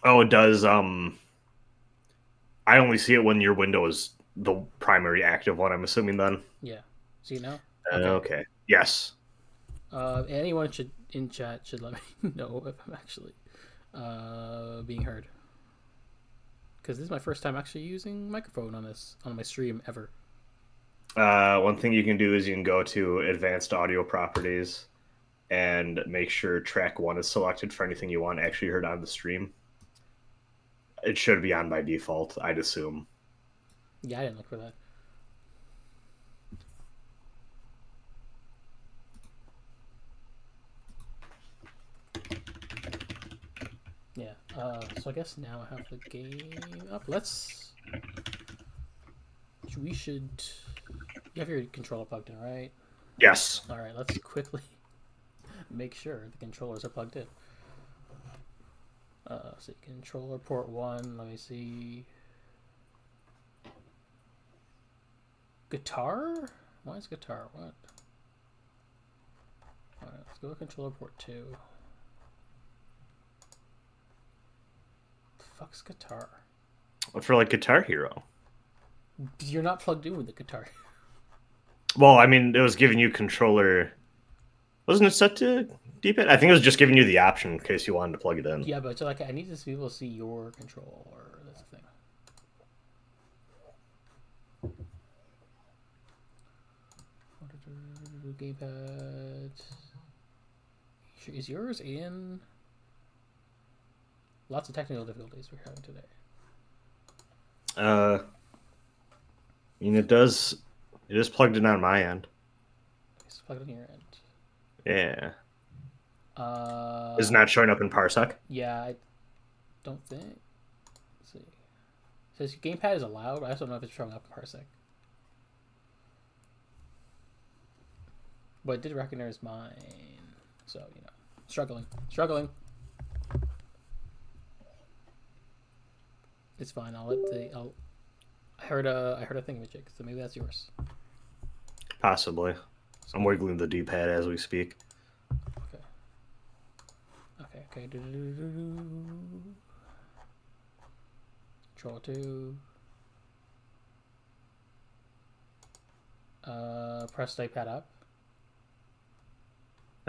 Oh, it does. I only see it when your window is the primary active one. I'm assuming then. Yeah. See now? Okay. Okay. Yes. Anyone should in chat should let me know if I'm actually being heard. Because this is my first time actually using microphone on this on my stream ever. One thing you can do is you can go to advanced audio properties and make sure track one is selected for anything you want actually heard on the stream. It should be on by default, I'd assume. Yeah, I didn't look for that. Yeah. So I guess now I have the game up. We should. You have your controller plugged in, right? Yes. All right. Let's quickly make sure the controllers are plugged in. So controller port one. Let me see. Guitar? Why is guitar? What? All right. Let's go with controller port two. The fuck's guitar? For like Guitar Hero. You're not plugged in with the guitar. Well, I mean, it was giving you controller. Wasn't it set to D-pad? I think it was just giving you the option in case you wanted to plug it in. Yeah, but like I need to be able to see your controller. That's the thing. Gamepad. Is yours in? Lots of technical difficulties we're having today. I mean, it does. It is plugged in on my end. It's plugged in your end. Yeah. Is not showing up in Parsec? Yeah, I don't think. Let's see. It says gamepad is allowed. I just don't know if it's showing up in Parsec. But it did recognize mine. So, struggling. It's fine. I heard a thingamajig, so maybe that's yours. Possibly. I'm wiggling the D-pad as we speak. Okay. Control 2. Press D-pad up.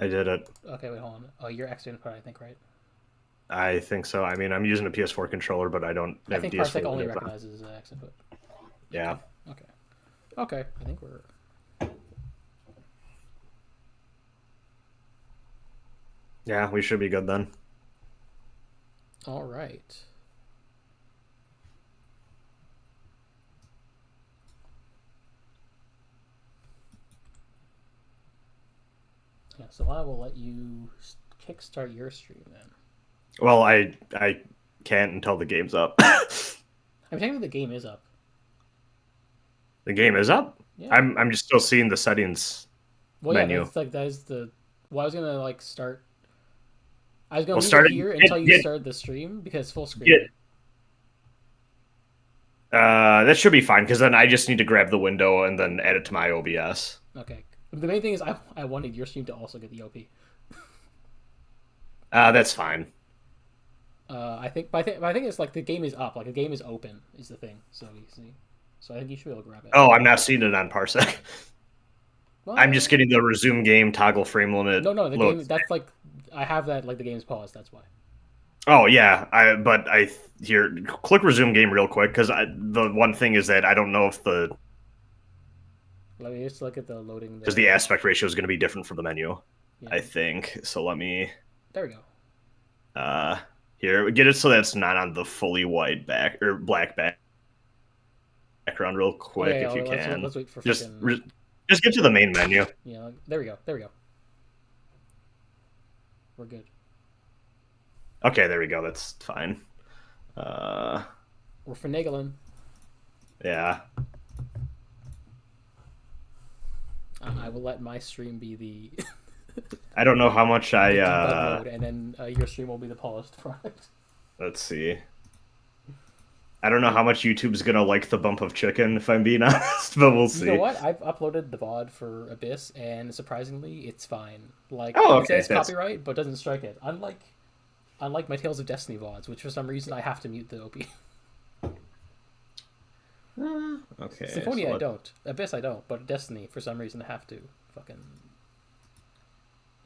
I did it. Okay, wait, hold on. Oh, you're X input, I think, right? I think so. I mean, I'm using a PS4 controller, but I don't have I think DS4. Parsec only recognizes X input. Yeah. Okay. I think we're. Yeah, we should be good then. All right. Yeah, so I will let you kickstart your stream then. Well, I can't until the game's up. I mean, technically the game is up. The game is up? Yeah. I'm just still seeing the settings menu. Yeah, that is the. Well, I was gonna start. I was gonna Well, leave start it here until you start the stream because it's full screen. That should be fine because then I just need to grab the window and then add it to my OBS. Okay. The main thing is I wanted your stream to also get the OP. That's fine. I think it's like the game is up, like the game is open is the thing. So you see, so I think you should be able to grab it. Oh, I'm not seeing it on Parsec. Well, I'm just getting the resume game toggle frame limit. No, the game that's like I have that like the game's paused. That's why. Oh yeah, I here click resume game real quick because the one thing is that I don't know if the Let me just look at the loading. Because the aspect ratio is going to be different for the menu. Yeah. I think so. Let me. There we go. Here, get it so that's not on the fully white back or black background real quick if you can. Let's wait for just get to the main menu. Yeah, there we go. We're good. Okay, there we go. That's fine. We're finagling. Yeah. I will let my stream be the. I don't know how much I. Mode, and then your stream will be the polished product. Let's see. I don't know how much YouTube's gonna like the bump of chicken, if I'm being honest, but we'll see. You know what? I've uploaded the VOD for Abyss, and surprisingly, it's fine. Like, it says copyright, but doesn't strike it. Unlike Unlike my Tales of Destiny VODs, which for some reason I have to mute the OP. Okay. Symphonia I don't. Abyss I don't, but Destiny for some reason I have to fucking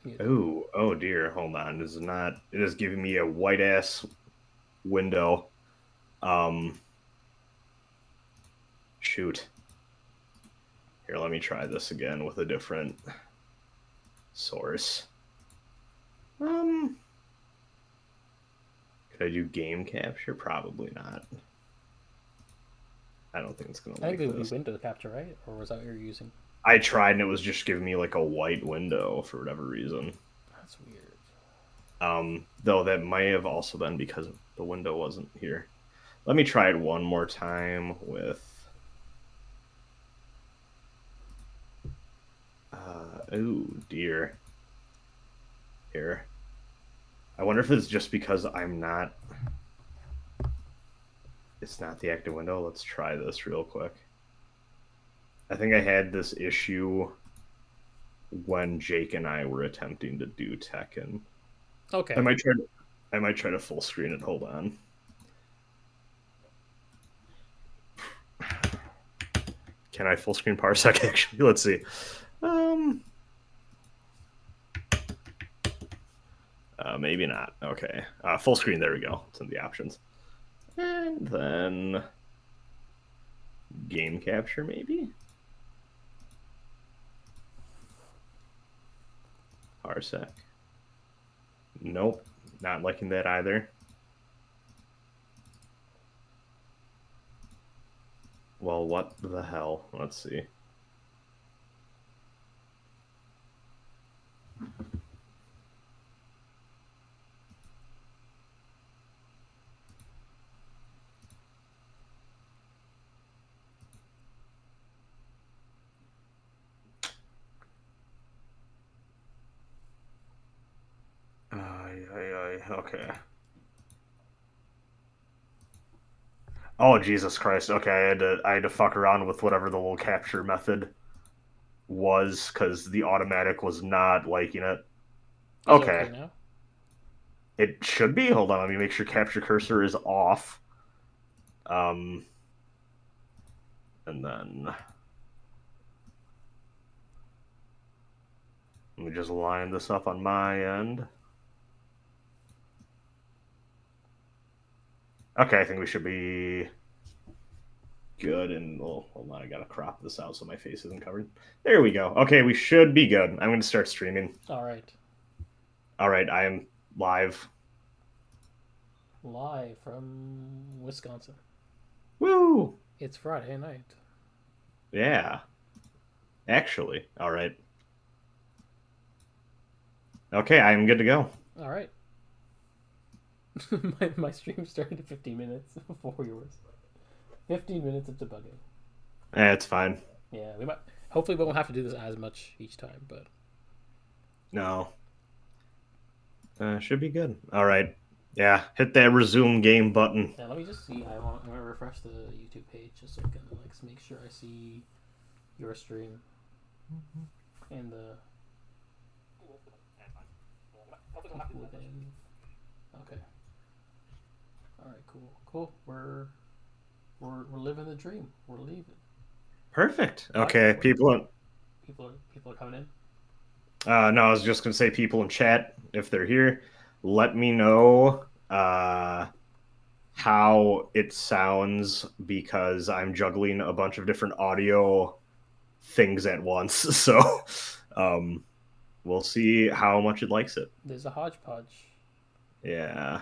mute. Oh dear, hold on. This is not, it is giving me a white ass window. Shoot. Here, let me try this again with a different source. Could I do game capture? Probably not. I don't think it's gonna. I think it would be window capture, right? Or was that what you were using? I tried and it was just giving me like a white window for whatever reason. That's weird. Though that might have also been because the window wasn't here. Let me try it one more time with. Oh dear. Here. I wonder if it's just because I'm not. It's not the active window. Let's try this real quick. I think I had this issue when Jake and I were attempting to do Tekken. Okay. I might try to full screen it. Hold on. Can I full screen Parsec actually? Let's see. Maybe not. Okay. Full screen, there we go. It's in the options. And then game capture, maybe? Parsec. Nope. Not liking that either. Well, what the hell? Let's see. Okay. Oh, Jesus Christ. Okay, I had to fuck around with whatever the little capture method was because the automatic was not liking it. Okay. Now? It should be. Hold on, let me make sure capture cursor is off. And then let me just line this up on my end. Okay, I think we should be good. And well, hold on, I gotta crop this out so my face isn't covered. There we go. Okay, we should be good. I'm gonna start streaming. All right. All right, I am live. Live from Wisconsin. Woo! It's Friday night. Yeah. Actually, all right. Okay, I'm good to go. All right. my stream started 15 minutes before yours. 15 minutes of debugging. It's fine. Yeah, we might. Hopefully, we won't have to do this as much each time, but no. Should be good. All right. Yeah, hit that resume game button. Yeah, let me just see. I'm gonna refresh the YouTube page just so I can make sure I see your stream and the. Okay. All right. Cool. We're living the dream. We're leaving. Perfect. Okay, people are coming in. No, I was just gonna say, people in chat, if they're here, let me know how it sounds because I'm juggling a bunch of different audio things at once. So we'll see how much it likes it. There's a hodgepodge. Yeah.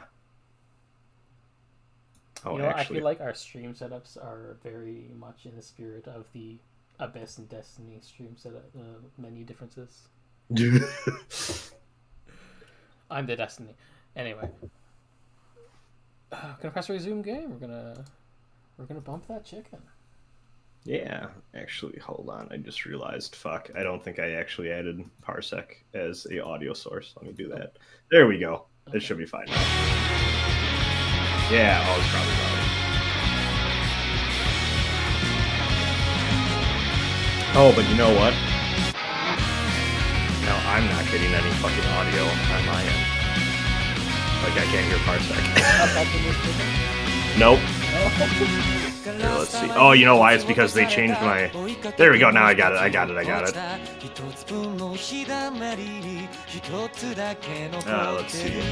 Oh, you know, actually, I feel like our stream setups are very much in the spirit of the Abyss and Destiny stream setup menu differences. I'm the Destiny. Anyway, gonna press resume game. We're gonna bump that chicken. Yeah, actually, hold on. I just realized, fuck, I don't think I actually added Parsec as a audio source. Let me do that. There we go. Okay. It should be fine now. Yeah, it's probably loud. Oh, but you know what? Now I'm not getting any fucking audio on my end. Like I can't hear Parsec. That's in this different? Nope. Oh. Here, let's see. Oh, you know why? It's because they changed my... There we go, now I got it, I got it. Let's see.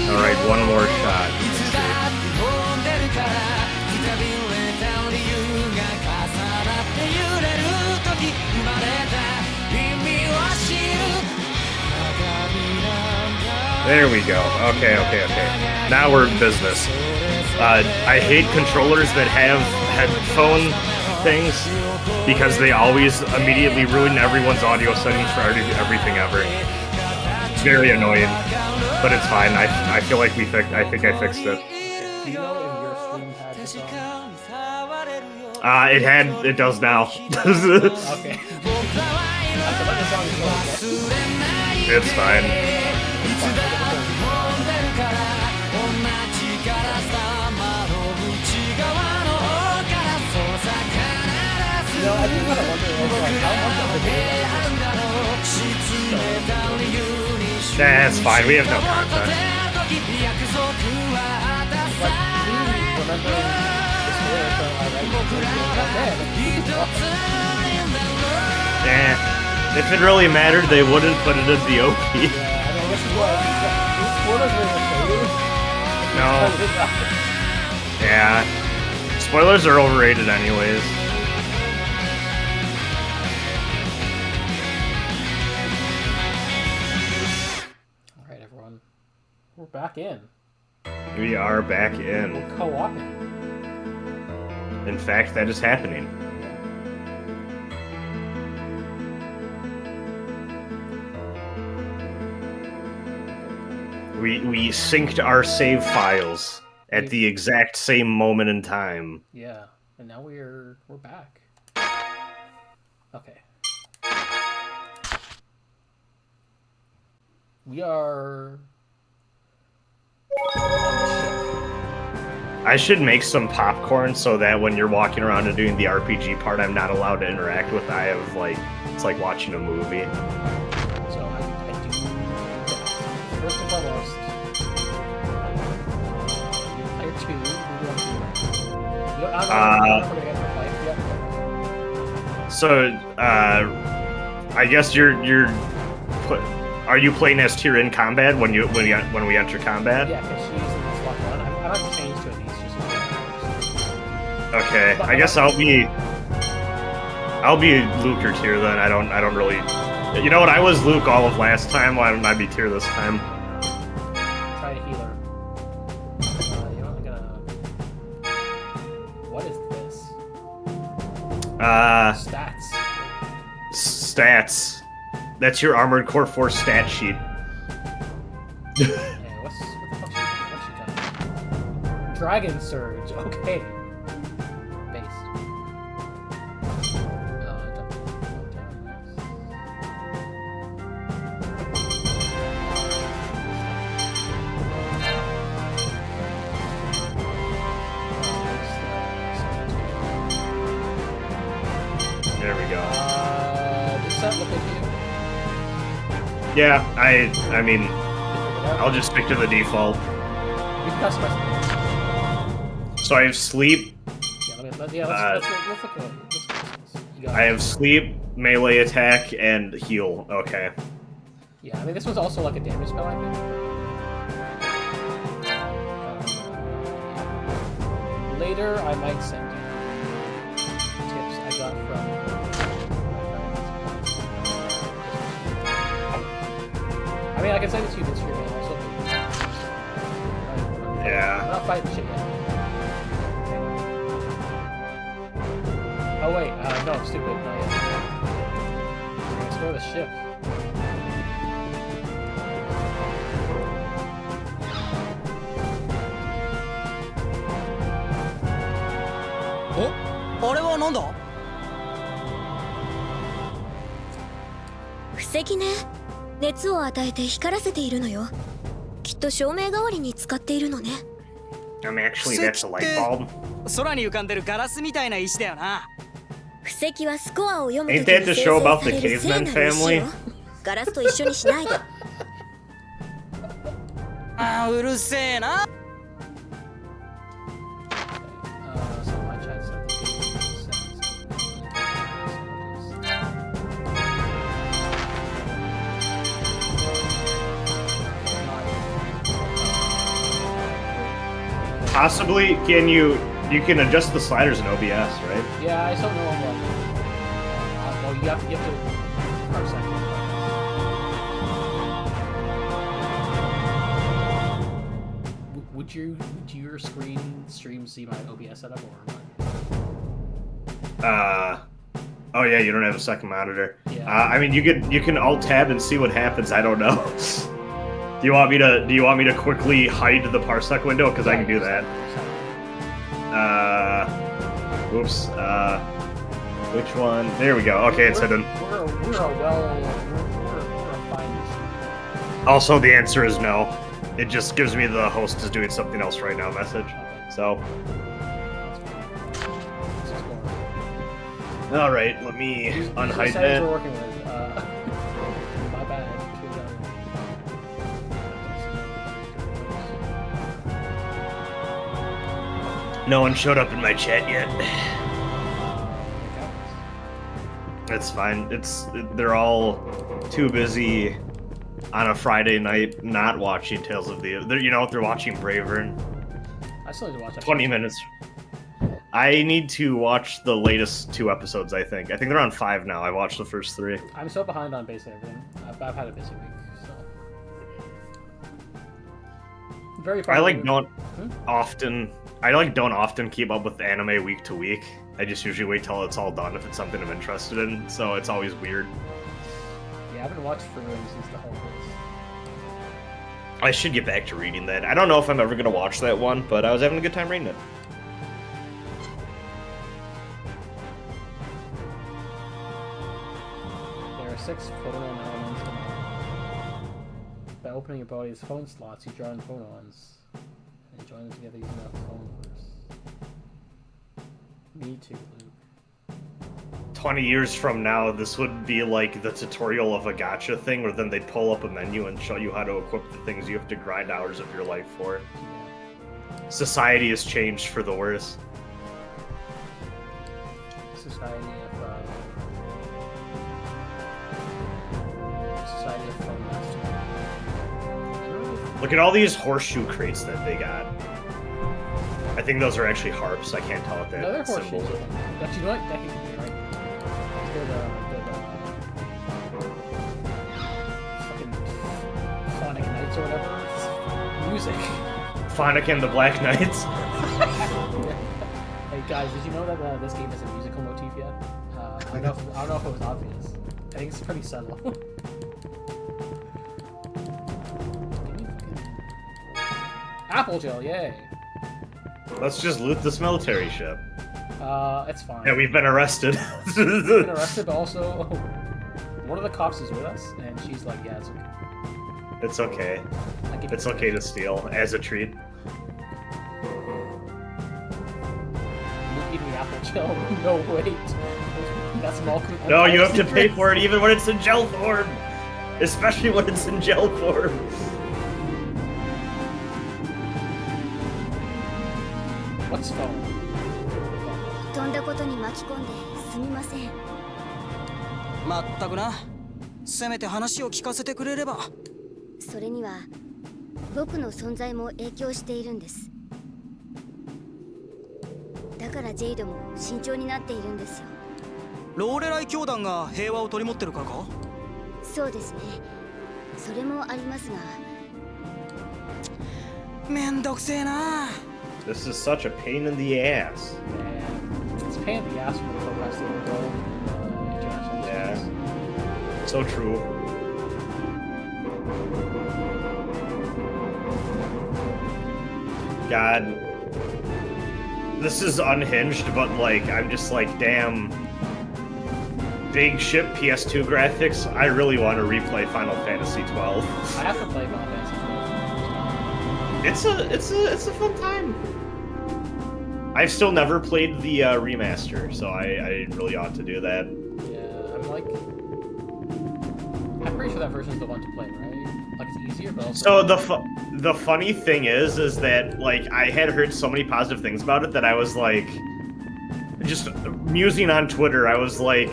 Alright, one more shot. There we go. Okay. Now we're in business. I hate controllers that have headphone things because they always immediately ruin everyone's audio settings for everything ever. It's very annoying, but it's fine. I feel like I think I fixed it. Do you know if your stream had this on? It does now. Okay. It's fine. No, I do kind of wonder how much of the game That's fine, we have no content. Yeah, if it really mattered, they wouldn't put it as the OP. Yeah, I mean, this is what spoilers were No. Yeah. Spoilers are overrated anyways. Alright, everyone. We're back in. We are back in. We're co-oping. In fact, that is happening. We synced our save files at the exact same moment in time. Yeah, and now we're back. Okay. We are I should make some popcorn so that when you're walking around and doing the RPG part, I'm not allowed to interact with. I have like it's like watching a movie. So I do. First and foremost, player 2. So I guess are you playing as Tyr in combat when we enter combat? Yeah, because she's in this slot 1. I might change to Elise just okay, I guess I'll be Luke or Tyr then. I don't really. You know what? I was Luke all of last time. Why don't I be Tyr this time? Try to heal her. You know, I'm gonna. What is this? Stats. That's your Armored Core 4 stat sheet. Yeah, what the fuck she got? Dragon Surge. Okay. Base. There we go. Does that look like you? Yeah, I mean, I'll just stick to the default. You can customize it. So I have sleep. Let's look at it. I have sleep, melee attack, and heal. Okay. Yeah, I mean, this one's also like a damage spell, I think. Later, I might send you tips I got from. I mean, I can send it to you this year, man. Also. Yeah. I'm not fighting shit yet. Oh wait, no, I'm stupid. Not yet. Explore the ship. なんだ？布石ね。熱を与えて光らせているのよ。きっと照明代わりに使っているのね。Actually, that's a light bulb. 空に浮かんでるガラスみたいな石だよな。布石はスコアを読む Ain't とき that に the 生 show 成 about さ the れる聖 caveman なる石 family? よ。ガラスと一緒にしないで。あー、うるせえな。So my chat said the game Possibly, you can adjust the sliders in OBS, right? Yeah, I still know what. Well, you have to get to parsec. Would your screen stream see my OBS setup or what? Oh yeah, you don't have a second monitor. Yeah. I mean, you can alt tab and see what happens. I don't know. Do you want me to quickly hide the parsec window? Because I can do that. Oops. Which one? There we go. Okay, it's hidden. We're a fine. Also, the answer is no. It just gives me the host is doing something else right now message. So. All right, let me unhide that. We're working with. My bad. No one showed up in my chat yet. It's fine. They're all too busy on a Friday night not watching Tales of the. They're watching Bravern. I still need to watch that. 20 minutes. I need to watch the latest 2 episodes. I think they're on 5 now. I watched the first 3. I'm so behind on basically everything. I've had a busy week, so. Very. I don't often keep up with anime week to week. I just usually wait till it's all done if it's something I'm interested in. So it's always weird. Yeah, I haven't watched Frieren since the whole this. I should get back to reading that. I don't know if I'm ever gonna watch that one, but I was having a good time reading it. There are 6 phonome elements. By opening your body's phone slots, you draw in phonemes and join them together using a phone verse. Me too, Luke. 20 years from now, this would be like the tutorial of a gacha thing, where then they'd pull up a menu and show you how to equip the things you have to grind hours of your life for. Yeah. Society has changed for the worse. Society of phone master. Look at all these horseshoe crates that they got. I think those are actually harps. I can't tell what that Another symbol horseshoe. is. Actually, you know what? That could be right. They're the fucking Sonic Knights or whatever. It's music. Phonic and the Black Knights. Hey guys, did you know that this game has a musical motif yet? I don't know if it was obvious. I think it's pretty subtle. Apple gel, yay! Let's just loot this military ship. It's fine. Yeah, we've been arrested. We've been arrested, but also one of the cops is with us, and she's like, "Yeah, it's okay." It's okay. It's okay to steal as a treat. You give me apple gel. No, wait. That's Malcolm. No, you have to pay for it even when it's in gel form. Especially when it's in gel form. What's phone? 飛んだことに巻き込んですみません。まったくな。せめて話を聞かせてくれれば。それには僕の存在も影響しているんです。だからジェイドも慎重になっているんですよ。ローレライ教団が平和を取り持ってるからか？そうですね。それもありますが。めんどくせえな。This is such a pain in the ass. And it's a pain in the ass for the protest to go international. Yeah. So true. God. this is unhinged, but like I'm just like, damn. Big ship PS2 graphics. I really want to replay Final Fantasy 12. I have to play Final Fantasy 12. It's a fun time. I've still never played the remaster, so I really ought to do that. Yeah, I'm pretty sure that version's the one to play, right? Like it's easier, but also. So the funny thing is that like I had heard so many positive things about it that I was like, just musing on Twitter. I was like,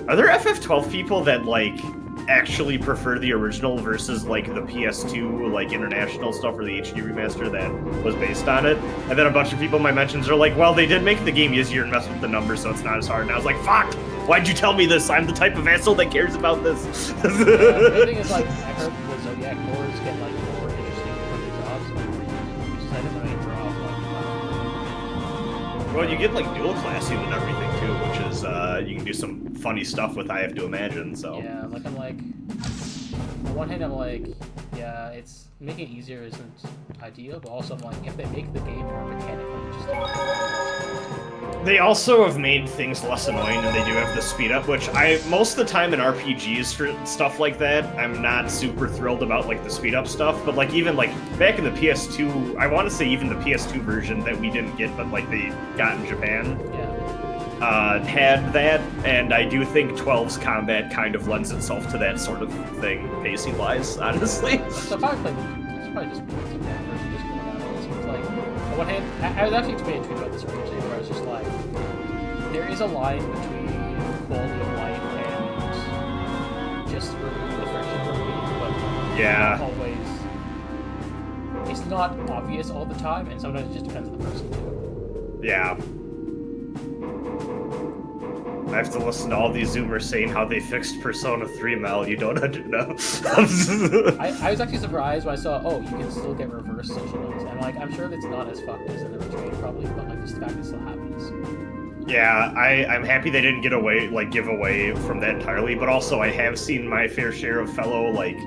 are there FF12 people that like actually prefer the original versus like the PS2 like international stuff or the HD remaster that was based on it? And then a bunch of people in my mentions are like, well, they did make the game easier and mess with the numbers, so it's not as hard. And I was like, fuck! Why'd you tell me this? I'm the type of asshole that cares about this. The thing is, like, I heard the Zodiac lores get like more interesting for the jobs. Like, I didn't know any draw. Well, you get like dual classing and everything too, which is you can do some funny stuff with, I have to imagine. So yeah, like I'm like, on one hand I'm like, yeah, it's making it easier isn't ideal, but also I'm like, if they make the game more mechanically interesting. they also have made things less annoying, and they do have the speed up, which most of the time in RPGs for stuff like that, I'm not super thrilled about like the speed up stuff. But like even like back in the PS2, I want to say even the PS2 version that we didn't get, but like they got in Japan. Yeah. Had that, and I do think 12's combat kind of lends itself to that sort of thing, pacing-wise, honestly. So if I would play it's probably just the Japan version, just going out. It's like, on one hand, I was actually tweeting about this originally, where I was just like, there is a line between quality of life and just removing the friction from me, but Yeah. not always. It's not obvious all the time, and sometimes it just depends on the person too. Yeah. I have to listen to all these Zoomers saying how they fixed Persona 3, Mel. You don't know. I was actually surprised when I saw, oh, you can still get reverse social links. And like, I'm sure that's not as fucked as in the original probably, but like just the fact it still happens. Yeah, I'm happy they didn't give away from that entirely, but also I have seen my fair share of fellow like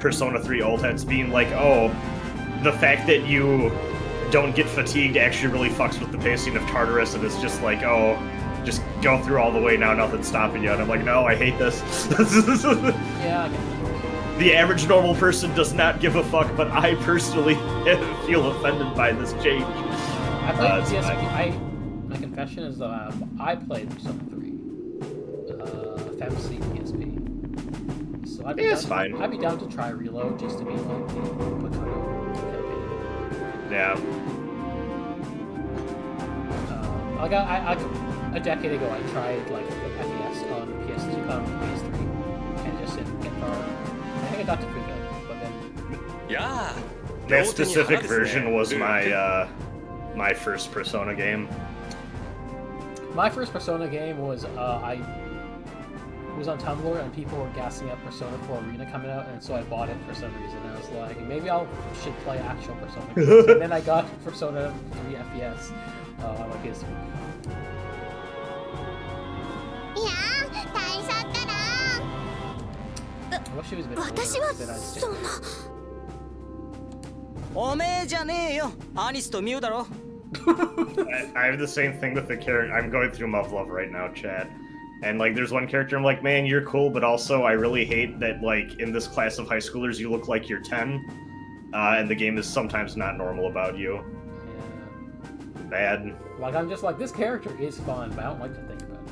Persona 3 old heads being like, oh, the fact that you don't get fatigued actually really fucks with the pacing of Tartarus, and it's just like, oh, just go through all the way now, nothing's stopping you. And I'm like, no, I hate this. Yeah, I get that. The average normal person does not give a fuck, but I personally feel offended by this change. I played PSP. My confession is that I played Persona 3. FMC PSP. So I'd be Yeah, it's down, fine. I'd be down to try Reload just to be like the Mikado campaign. Yeah. Like a decade ago, I tried like FES on PS2, PS3, and just didn't get far. I think I got to Fuga, but then Yeah. That specific version was my my first Persona game. my first Persona game was I was on Tumblr and people were gassing up Persona 4 Arena coming out, and so I bought it for some reason. I was like, maybe should play actual Persona games. And then I got Persona 3 FES on my PS3. いやー大佐ったな I wish it was a bit older, 私は then I'd stay そんな おめえじゃねえよアニスとミュウだろ I have the same thing with the character. I'm going through Muv-Love right now, chat. And like, there's one character I'm like, man, you're cool, but also I really hate that like in this class of high schoolers you look like you're 10, and the game is sometimes not normal about you. Yeah. Bad. Like, I'm just like, this character is fun, but I don't like to think about it.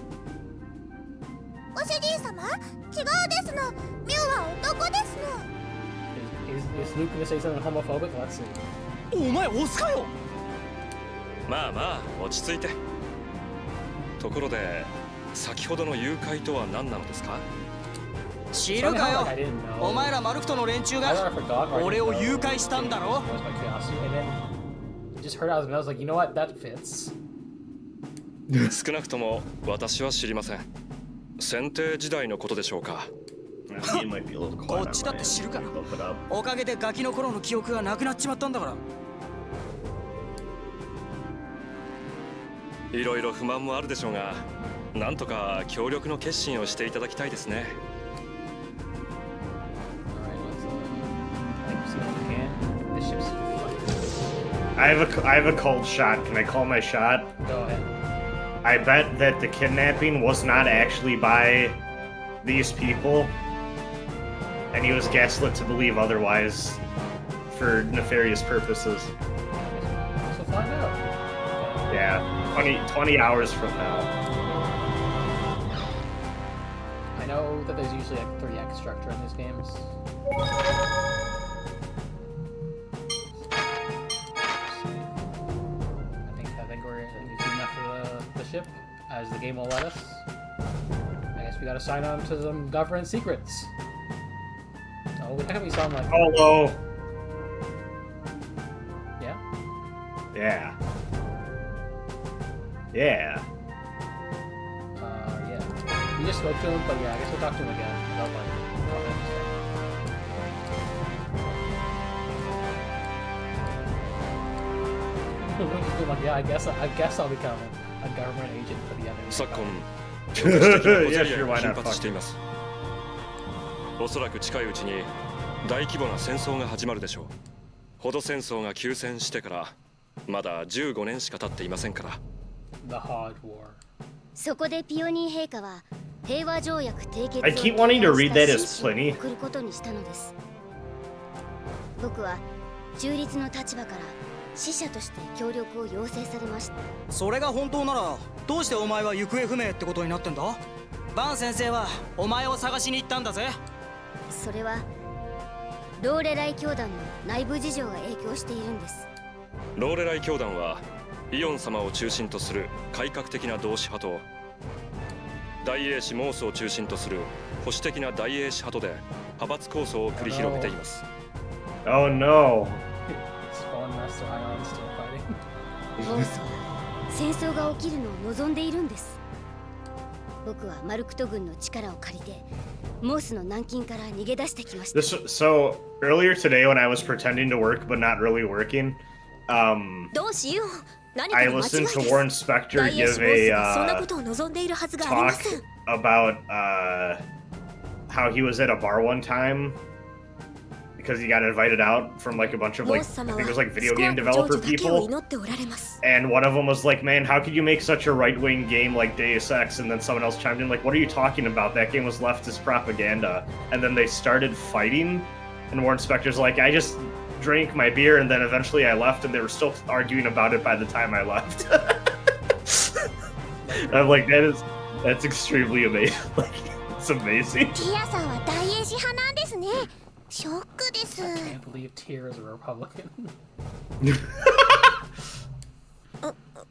ご主人様違うですのミュウは男ですの Is Luke gonna say something homophobic? Let's see. お前オスかよまあまあ落ち着いて。ところで先ほどの誘拐とは何なのですか？知るか Somehow, よ like, I didn't know. お前らマルクトの連中 I が thought I forgot. Or I 俺を didn't 誘 know. 拐したんだろ That was my curiosity, and then just heard out of his mouth. I was like, you know what? That fits. 少なくとも私は知りません。選定時代のことでしょうか。It might be a little こ quiet っ on ちだっ my て end. 知るから They'll put up. おかげでガキの頃の記憶がなくなっちまったんだからいろいろ不満もあるでしょうが、なんとか協力の決心をしていただきたいですね。Alright, let's like see what we can. This ship's fucking. I have a cold shot. Can I call my shot? Go ahead. I bet that the kidnapping was not actually by these people, and he was gaslit to believe otherwise for nefarious purposes. So find out. Yeah, 20 hours from now. I know that there's usually a 3x structure in these games. I think it's good enough for the ship, as the game will let us. I guess we gotta sign on to some government secrets. Oh, how can we sound like? Hello. Yeah. Yeah. Yeah. Yeah. We just spoke to him, but yeah, I guess we'll talk to him again about like government stuff. Like, yeah, I guess I'll become a government agent for the other. 昨今 Yeah, sure, why 頻 not? 発しています。おそらく近いうちに大規模な戦争が始まるでしょう。ほど戦争が休戦してからまだ15年しか経っていませんから。The Hard War. そこでピオニー陛下は平和条約締結を I keep wanting to read that as Pliny. 送ることにしたのです。僕は中立の立場から使者として協力を要請されました。それが本当ならどうしてお前は行方不明ってことになってんだ？バン先生はお前を探しに行ったんだぜ。それはローレライ教団の内部事情が影響しているんです。ローレライ教団はイオン様を中心とする改革的な同志派と大英氏モースを中心とする保守的な大英氏派とで派閥構想を繰り広げています。Oh no. モースは戦争が起きるのを望んでいるんです。僕はマルクト軍の力を借りてモースの軟禁から逃げ出してきました。So earlier today when I was pretending to work but not really working, どうしよう。何か I の間違い listened です。 to Warren Spector 大英 give 氏モー a スがそんなことを望んでいるはずがありま talk せん。 about how he was at a bar one time because he got invited out from like a bunch of モ like ース様 I は think it was like ス video コア game の成 developer 就だけを people, 祈っておられます。 and one of them was like, "Man, how could you make such a right-wing game like Deus Ex?" And then someone else chimed in like, "What are you talking about? That game was leftist propaganda." And then they started fighting, and Warren Spector's like, "I just drank my beer, and then eventually I left, and they were still arguing about it by the time I left." I'm like, that's extremely amazing. Like, it's amazing. ティアさんは大英氏派なんですね。ショックです。 I can't believe Tyr is a Republican.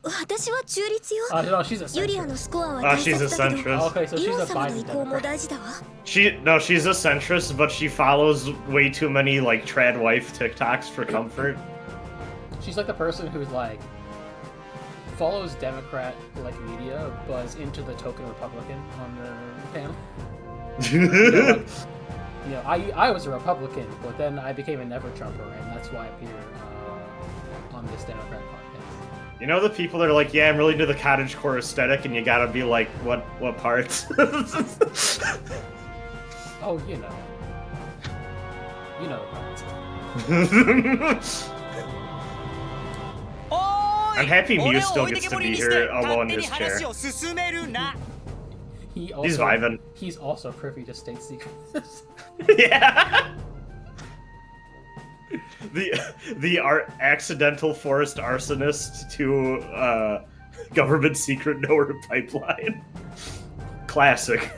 私は中立よ。 No, she's a ユリアの centrist. スコアは Ah, 大 she's a 切だけど、 centrist. Okay, so イ she's オン a 様の Biden 意向も Democrat. 大事だわ。 She's a centrist, but she follows way too many like trad wife TikToks for comfort. She's like the person who's like follows Democrat like media, but is into the token Republican on the panel. You know, I was a Republican, but then I became a never Trumper, and that's why I'm here on this Democrat podcast. You know the people that are like, yeah, I'm really into the cottagecore aesthetic, and you gotta be like, what parts? Oh, you know the parts. I'm happy Mew still gets to be here alone in his chair. He's vibing. He's also privy to state secrets. Yeah. The accidental forest arsonist to government secret nowhere pipeline. Classic.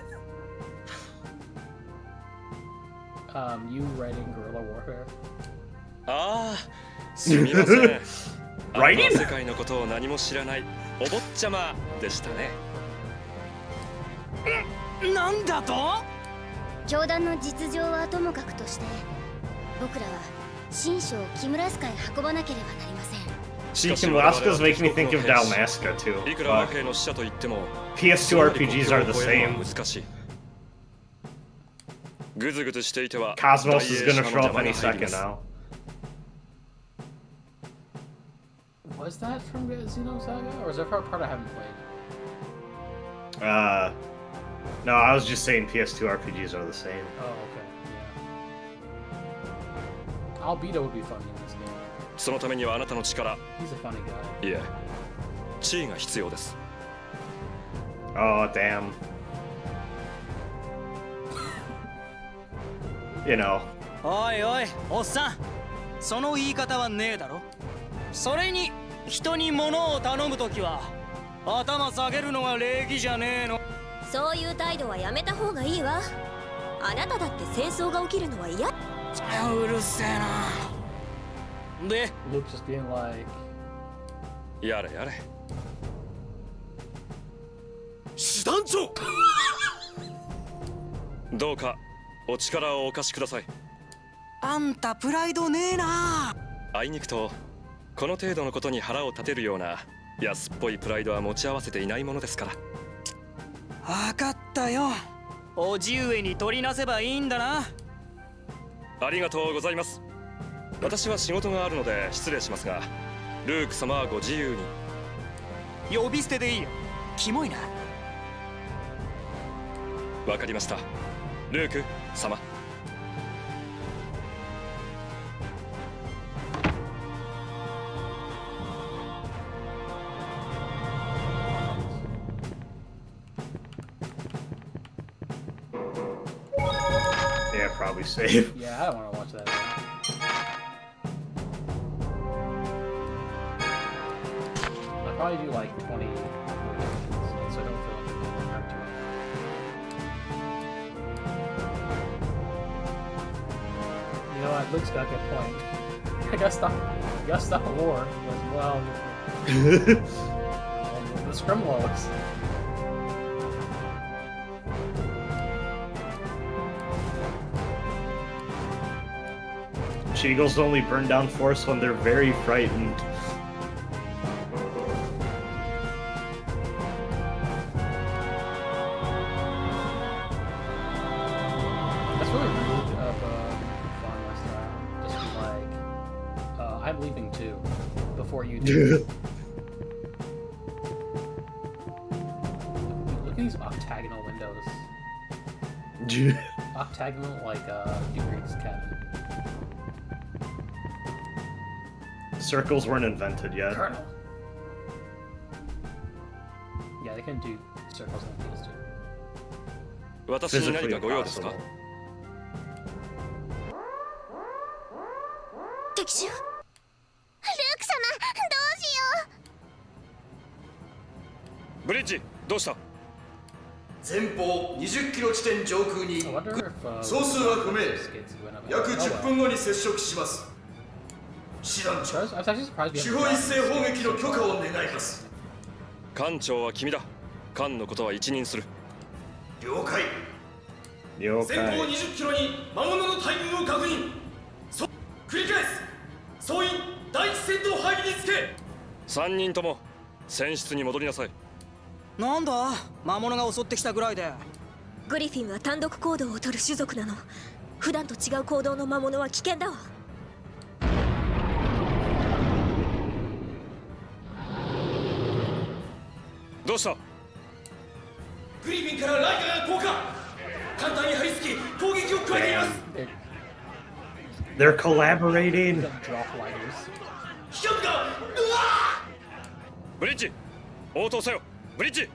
You writing guerrilla warfare? ああ、すみません。あなたは Writing? 世界のことを何も知らないお坊ちゃまでしたね。なんだと？教団の実情はともかくとして、僕らは新書をキムラスカへ運ばなければなりません。See, Kimlaska's making me think of Dalmasca too. いくら和平の使者と言っても PS2 RPGs are the same. 難しい。ぐずぐずしていては Cosmos is 大英 gonna 社 show の up 邪魔 any が入りま second す。 now. Was that from Xenosaga, or is that part I haven't played? No, I was just saying PS2 RPGs are the same. Oh, okay. Yeah. Albedo would be funny in this game. そのためにはあなたの力、 He's a funny guy. いえ地位が必要です。 Oh, damn. You know. おいおいおっさん、その言い方はねえだろ。それに人に物を頼むときは頭下げるのが礼儀じゃねえの。そういう態度はやめた方がいいわ。あなただって戦争が起きるのは嫌。うるせえな。で Luke just being like, やれやれ。師団長、どうかお力をお貸しください。あんたプライドねえな。あいにくとこの程度のことに腹を立てるような安っぽいプライドは持ち合わせていないものですから。分かったよ。おじ上に取りなせばいいんだな。ありがとうございます。私は仕事があるので失礼しますが、ルーク様はご自由に。呼び捨てでいいよ。キモいな。わかりました、ルーク様。Yeah, probably save. yeah, I don't want to watch that. I'll probably do like 20 so I don't feel like I'm hard to You know what? Luke's got a good point. I gotta stop a war as well. The scrum logs. Cheagles only burn down forests when they're very frightened. That's really rude of Farmers just be like, I'm leaving too, before you do. Look at these octagonal windows. Octagonal like Duke's cabin. Circles weren't invented yet. Colonel. Yeah, they can do circles like these too. 私に何 Physically かご用ですか？ impossible. 敵襲。ルーク様、どうしよブリッジどうした？前方20キロ地点上空に I wonder if 総数は不明。 skids went up. 約 Oh, 10 well. 分後に接触します。師団長、 I was actually surprised we 主 haven't 砲一 gotten 斉砲 this. 撃の許可を願います。艦長は君だ。艦のことは一任する。了解。前方 Yokai. 20キロに魔物の大群を確認。繰り返す。総員第一戦闘配備につけ。3人とも船室に戻りなさい。なんだ魔物が襲ってきたぐらいで。う。グリフィンは単独行動をとる種族なの。普段と違う行動の魔物は危険だわ。どうした？グリフィンからライガーが降下。艦隊に張り付き攻撃を加えています。 They're collaborating. Got drop lighters. 飛脚がうわブリッジ応答せよ。ブリッジ。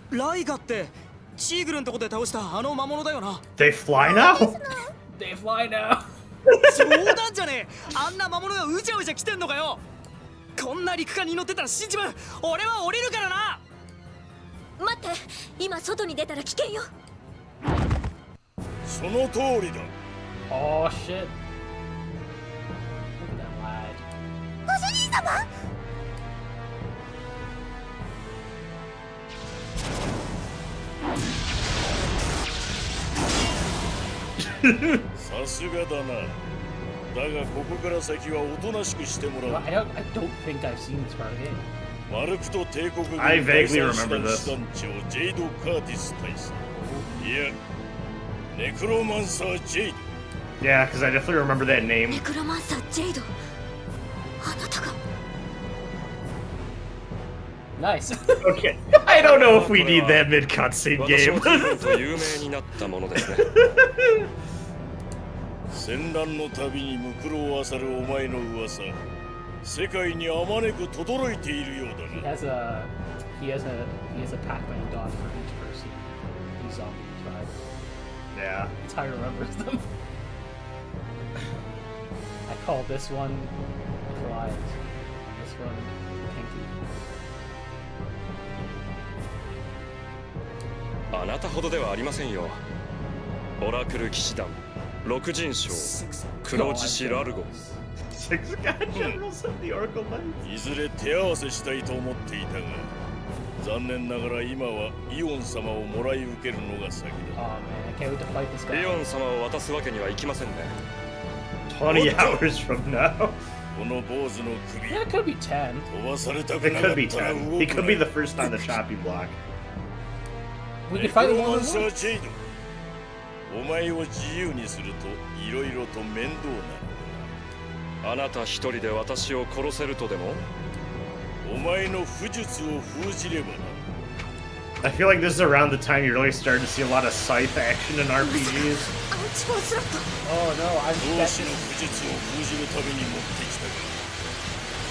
ライガってチーグルのとこで倒したあの魔物だよな。 They fly now? They fly now. 冗談じゃねえ。あんな魔物がうじゃうじゃ来てんのかよ。こんな陸艦に乗ってたら死んじまう。俺は降りるからな。待って、今外に出たら危険よ。その通りだ。 Oh shit. Look at that lad. ご主人様。さすがだな。だがここから先はおとなしくしてもら I don't think I've seen this part of the game. マルクト帝国軍 I vaguely 第三 remember 師団師団長ジェイド・カーティス大佐。いや、ネクロマンサー・ジェイド。 Yeah, because I definitely remember that ネ name. クロマンサージェイド。あなたが。Nice. Okay. I don't know if we need that mid cutscene 私 game. も随分と有名になったものですね。戦乱のたびにムクロを漁るお前の噂、世界にあまねく轟いているようだ He な。 has a Pac-Man dog for each person. He's zombie tribe. Yeah. That's how he remembers them. I call this one Clyde. This one Pinky. あなたほどではありませんよ。オラクル騎士団六人将黒獅子ラルゴ。 Six God Generals of the Oracle Knights. いずれ手合わせしたいと思っていたが、残念ながら今はイオン様をもらい受けるのが先 Oh だ。 man, I can't wait to fight this イ guy. オン様を渡すわけにはいきませんね。20 hours from now. この坊主の首 Yeah, it could be 10. 飛ばされたく It なか could っ be たら 10. 動 He く could な be the first on the chopping block. We ネ could ク fight ロ him マ all ン at サー once. ジェイド、お前を自由にするといろいろと面倒なあなた一人で私を殺せるとでも？お前の不術を封じればな。 I feel like this is around the time you really started to see a lot of scythe action in RPGs. アンチフォンスロット Oh no, I'm 同志 expecting. の不術を封じるために持ってきたが、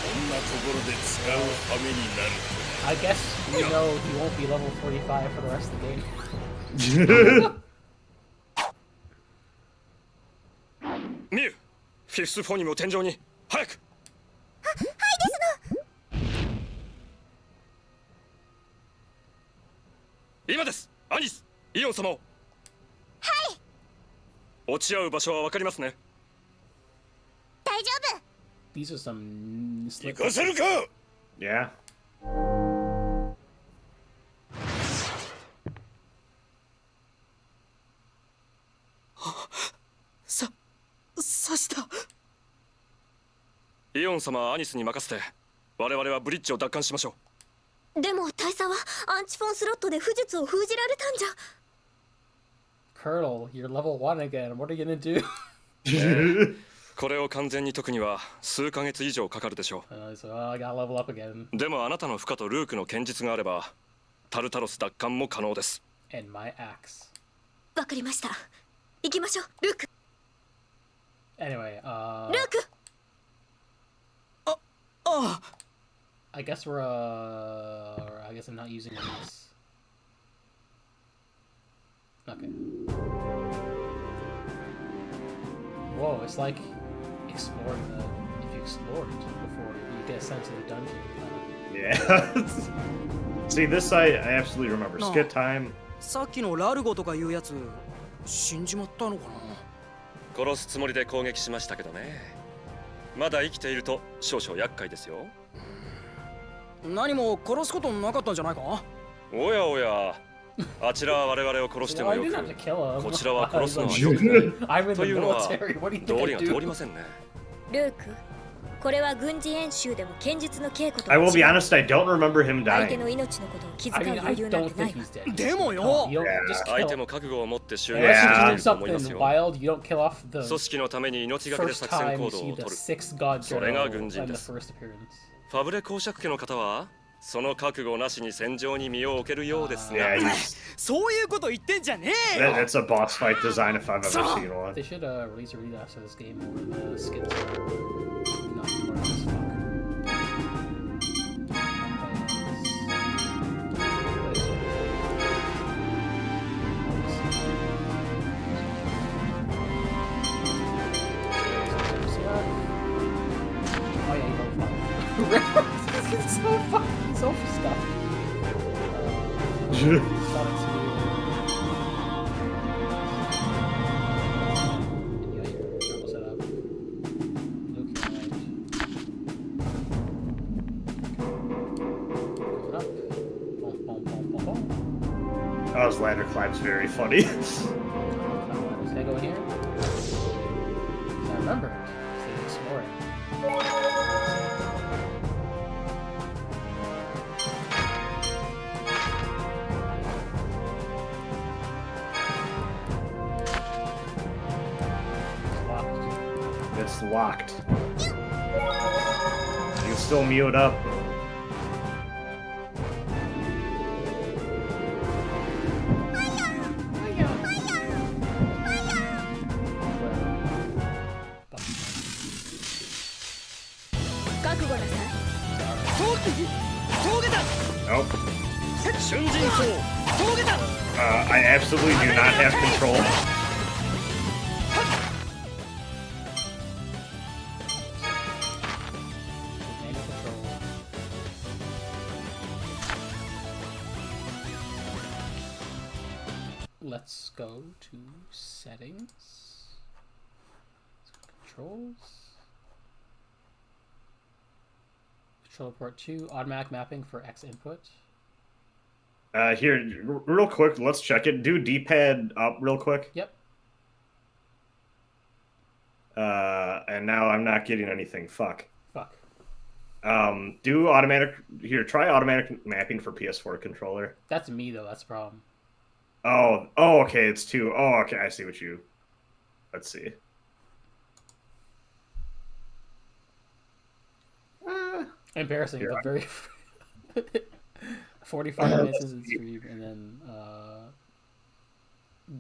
こんなところで使う羽目になると I guess we know he won't be level 45 for the rest of the game. ミュウ、フィフスフォニムを天井に早く。今です。アニス、イオン様を。はい。落ち合う場所はわかりますね。大丈夫 These are some 行 slick. かせるか。 Yeah. 刺した。イオン様はアニスに任せて、我々はブリッジを奪還しましょう。でも大佐はアンチフォンスロットで不術を封じられたんじゃ Colonel, you're level 1 again. What are you gonna do? これを完全に解くには数ヶ月以上かかるでしょ So I gotta level up again. う。でもあなたの負荷とルークの剣術があれば、タルタロス奪還も可能です。 And my axe. わかりました行きましょうルーク Anyway, ルーク I guess I guess I'm not using these. Okay. Whoa, it's like exploring the. If you explored before, you get a sense of the dungeon. Yeah. See, this I absolutely remember. No. Skit time. さっきのラルゴとかいうやつ死んじまったのかな。殺すつもりで攻撃しましたけどね。まだ生きていると少々厄介ですよ。何も殺すことなかったんじゃないか。おやおや、あちらは我々を殺しても I よ didn't have to く、 kill him. こちらは殺すのは I'm よ in く the というのは military. What do you 道 think 理 I が通り do? ませんね。ルークこれは軍事演習でも剣術の稽古と I will be 違う honest, I don't remember him 相手 dying. の命のことを気 I 遣う mean, I 余裕なん don't てない think わ he's dead. でもよ。 You don't just 相手 kill. も覚悟を持って襲 Unless 撃 you're してい doing ると思います something よ。 wild, you don't kill off the 組織のために命がけで first 作戦 time 行 you 動 see を the 取る。 sixth god それが general 軍人 and で the す。 first appearance. ファブレ公爵家の方はその覚悟なしに戦場に身を置けるようですね。 Yeah, he's, そういうこと言ってんじゃねえよ。 that's a boss fight design if I've ever seen one. They should release a remaster of this game where the skits are not hard as fuck. Oh yeah, you level 5. It's so fucking so stuffed. Sonic Spear. Yeah, your turbo setup. Luke Knight. Going up. Boom, boom, boom, boom, boom. Oh, his ladder climb's very funny. Can I go in here? 'Cause I remember it. 'Cause they were exploring. It's locked. It's locked. You can still mute up. Nope. 瞬陣走峠だ I absolutely do not have control. Manual control. Let's go to settings. Controls. Control port 2, automatic mapping for X input. Here, real quick, let's check it. Do D-pad up real quick. Yep. And now I'm not getting anything. Fuck. Fuck. Do automatic. Here, try automatic mapping for PS4 controller. That's me though. That's the problem. Oh, okay, it's 2. Oh, okay, I see what you. Let's see. Embarrassing, Yeah. but very 45 minutes into the stream, and then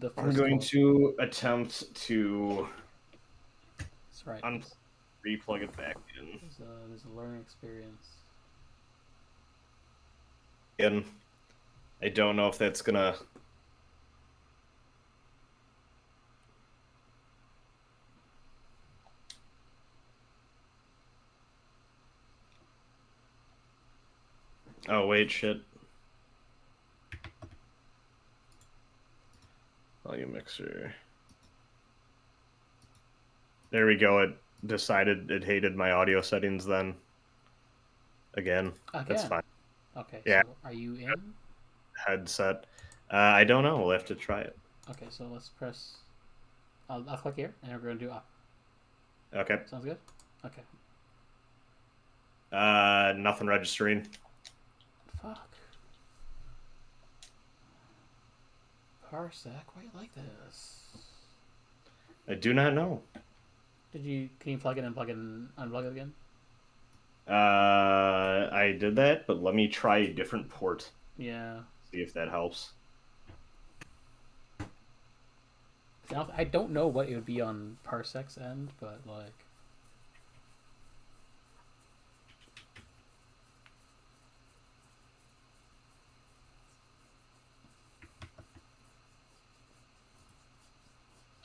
the first I'm going one. to attempt to That's right. replug it back in. There's a learning experience. And I don't know if that's gonna. Oh wait, shit. Volume mixer. There we go. It decided it hated my audio settings then. Again. That's fine. Okay. Yeah. So are you in? Headset. I don't know. We'll have to try it. Okay. So let's press. I'll click here, and we're going to do up. Okay. Sounds good. Okay. Nothing registering. Fuck. Parsec, why you like this? I do not know. Can you plug it and unplug it again? I did that, but let me try a different port. Yeah. See if that helps. I don't know what it would be on Parsec's end, but like.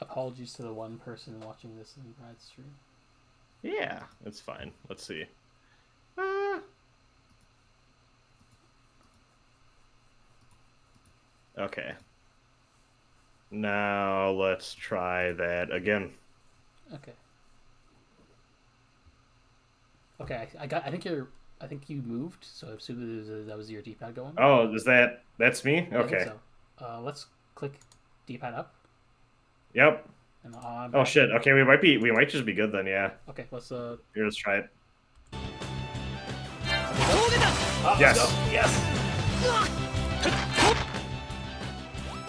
Apologies to the one person watching this in Brad's stream. Yeah, it's fine. Let's see. Okay. Now let's try that again. Okay. Okay, I think you moved, so I assume that was your D-pad going. Oh, that's me? Yeah, I think Okay. so. Let's click D-pad up. Yep. And on. Oh shit. Okay, we might just be good then, yeah. Okay, let's Here, let's try it. Yes. Yes.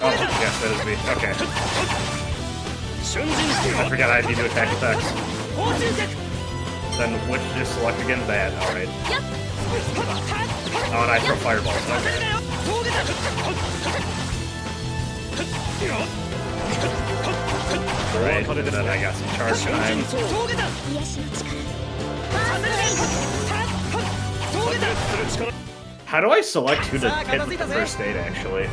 Oh, yes, that is me. Okay. I forgot I need to attack effects. Then which is select again? That. Alright. Oh, and I throw fireballs. Okay. Alright, and then I got some charge time. 癒しの力 How do I select who to hit with the first aid, actually?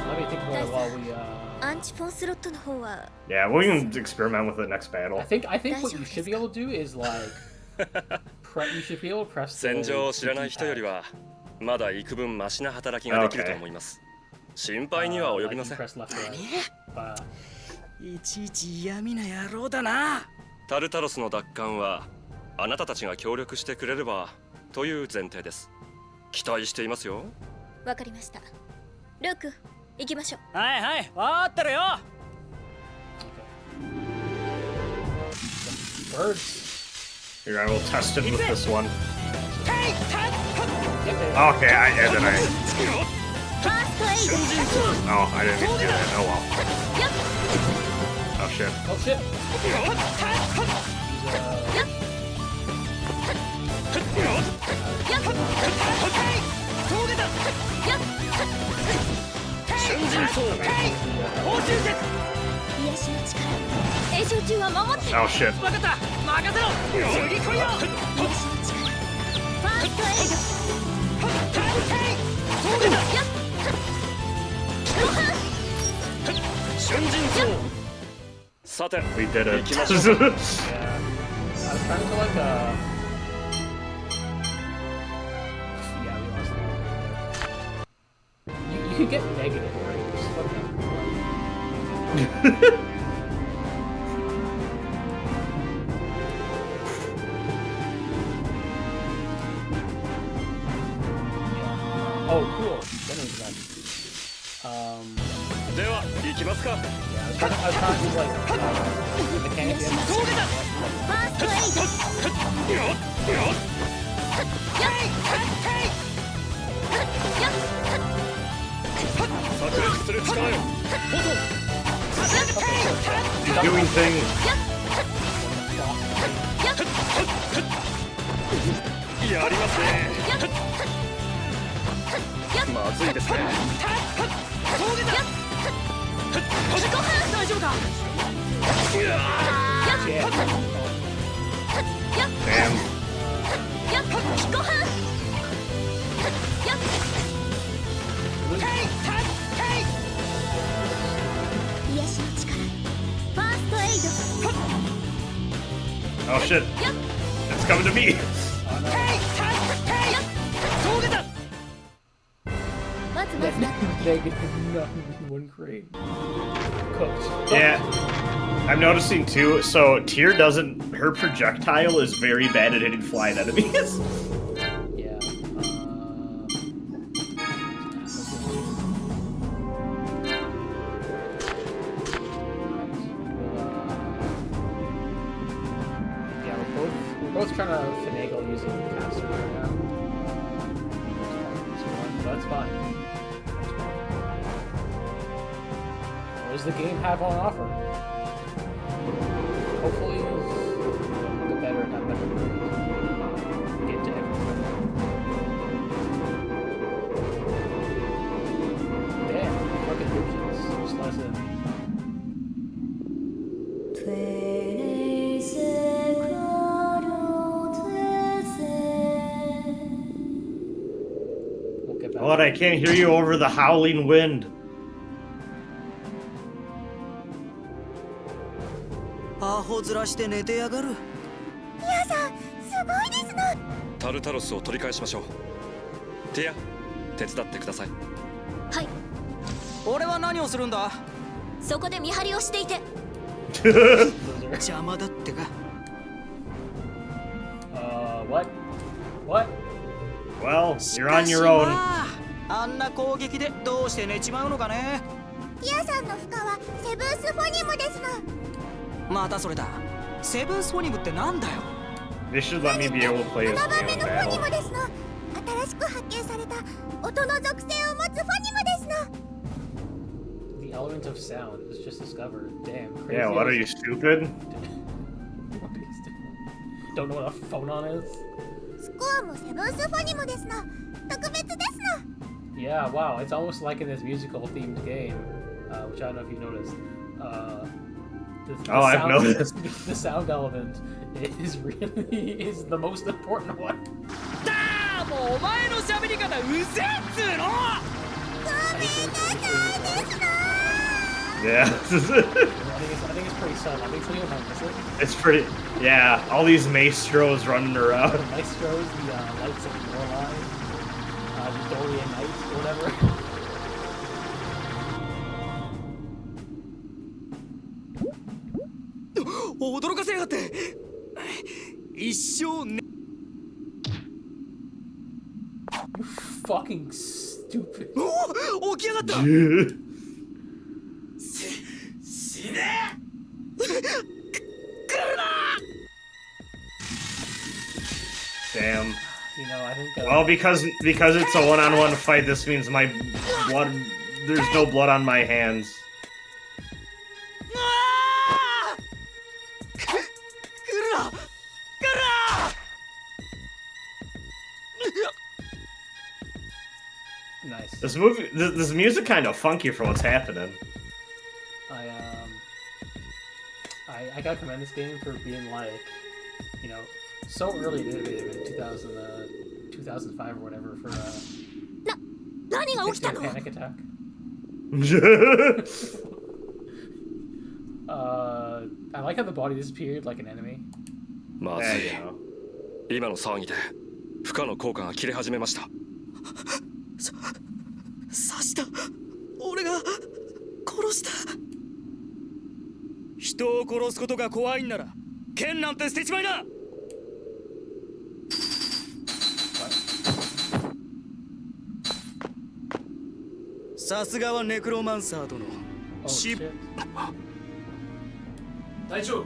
Let me think about it while we. アンチフォンスロットの方は Yeah, we can experiment with the next battle. I think what you should be able to do is like. You should be able to press. 戦場を知らない人よりはまだ幾分マシな働きができると思います。心配には及びません。いちいち嫌味な野郎だな。タルタロスの奪還はあなたたちが協力してくれればという前提です。期待していますよ。わかりました。ルーク、行きましょう。はいはい、わかってるよ。Birds. Here, I will test it with this one. Hey, Okay, and then I. ファーストエイド。 Oh, I didn't do that. Oh well. Oh shit. Oh shit. 癒しの力炎症中は守って Oh shit. 分かった任せろ次来いよ癒しの力ファーストエイドそうだよっご飯春陣草さて We did 行 it. きましょうか Yeah. I was trying to like yeah, we lost the you can get negative ratings. Oh, cool. That means that. では行きますか Yeah, I was trying to use like mechanic. そうだファーストエイド炸裂する力よ He's doing things. やりますねまずいですね大丈夫か Damn. ご飯癒しの力ファーストエイド Oh shit. It's coming to me. まずまず Negative one crate. Cooked. Yeah. I'm noticing too, so Tyr doesn't, her projectile is very bad at hitting flying enemies. Yeah. Yeah, we're both trying to finagle using the caster right now. But that's fine. That's fine. What does the game have on offer? Hopefully, the better, not better. Get to everything. Damn, fucking bitches. Just listen. We'll get back. But I can't hear you over the howling wind. アホ面して寝てやがる皆さんすごいですなタルタロスを取り返しましょうティア手伝ってくださいはい俺は何をするんだそこで見張りをしていて邪魔だってか What? What? Well, し you're か on し your own. まああんな攻撃でどうして寝ちまうのかねティアさんの負荷はセブンスフォニムですなまたそれだセブンスフォニムってなんだよ They should let me be able to play as 7番目 Leon のフォニ Battle. ムですな新しく発見された音の属性を持つフォニムですな The element of sound was just discovered. Damn. Crazy. Yeah, what are you, stupid? What are you doing? Don't know what a phonon is? スコアもセブンスフォニムですな特別ですな Yeah, wow. It's almost like in this musical themed game, which I don't know if you noticed. The Oh, I've sound, noticed. The sound element is the most important one. だーもうお前の喋り方うぜえっつーの Yeah. I think it's pretty subtle. I think Cleo might miss it. It's pretty. Yeah, all these maestros running around. The maestros, the lights of Lorelei, the Dorian Knights, or whatever. 驚かせやがって一生ね Fucking stupid. お起きやがった 死ね Damn. You know, I think. Well, because it's a one-on-one fight, this means my blood. There's no blood on my hands. あーくらくら Nice. This music kind of funky for what's happening. I gotta commend this game for being like, you know, so early and innovative in 2005 or whatever for 何が起きた Instant の？ Panic Attack. I like how the body disappeared like an enemy. まず Yeah, い you know. 今の騒ぎで負荷の効果が切れ始めました。刺した俺が殺した人を殺すことが怖いんなら剣なんて捨てちまいな。さすがはネクロマンサー殿。 Oh し shit. 隊長、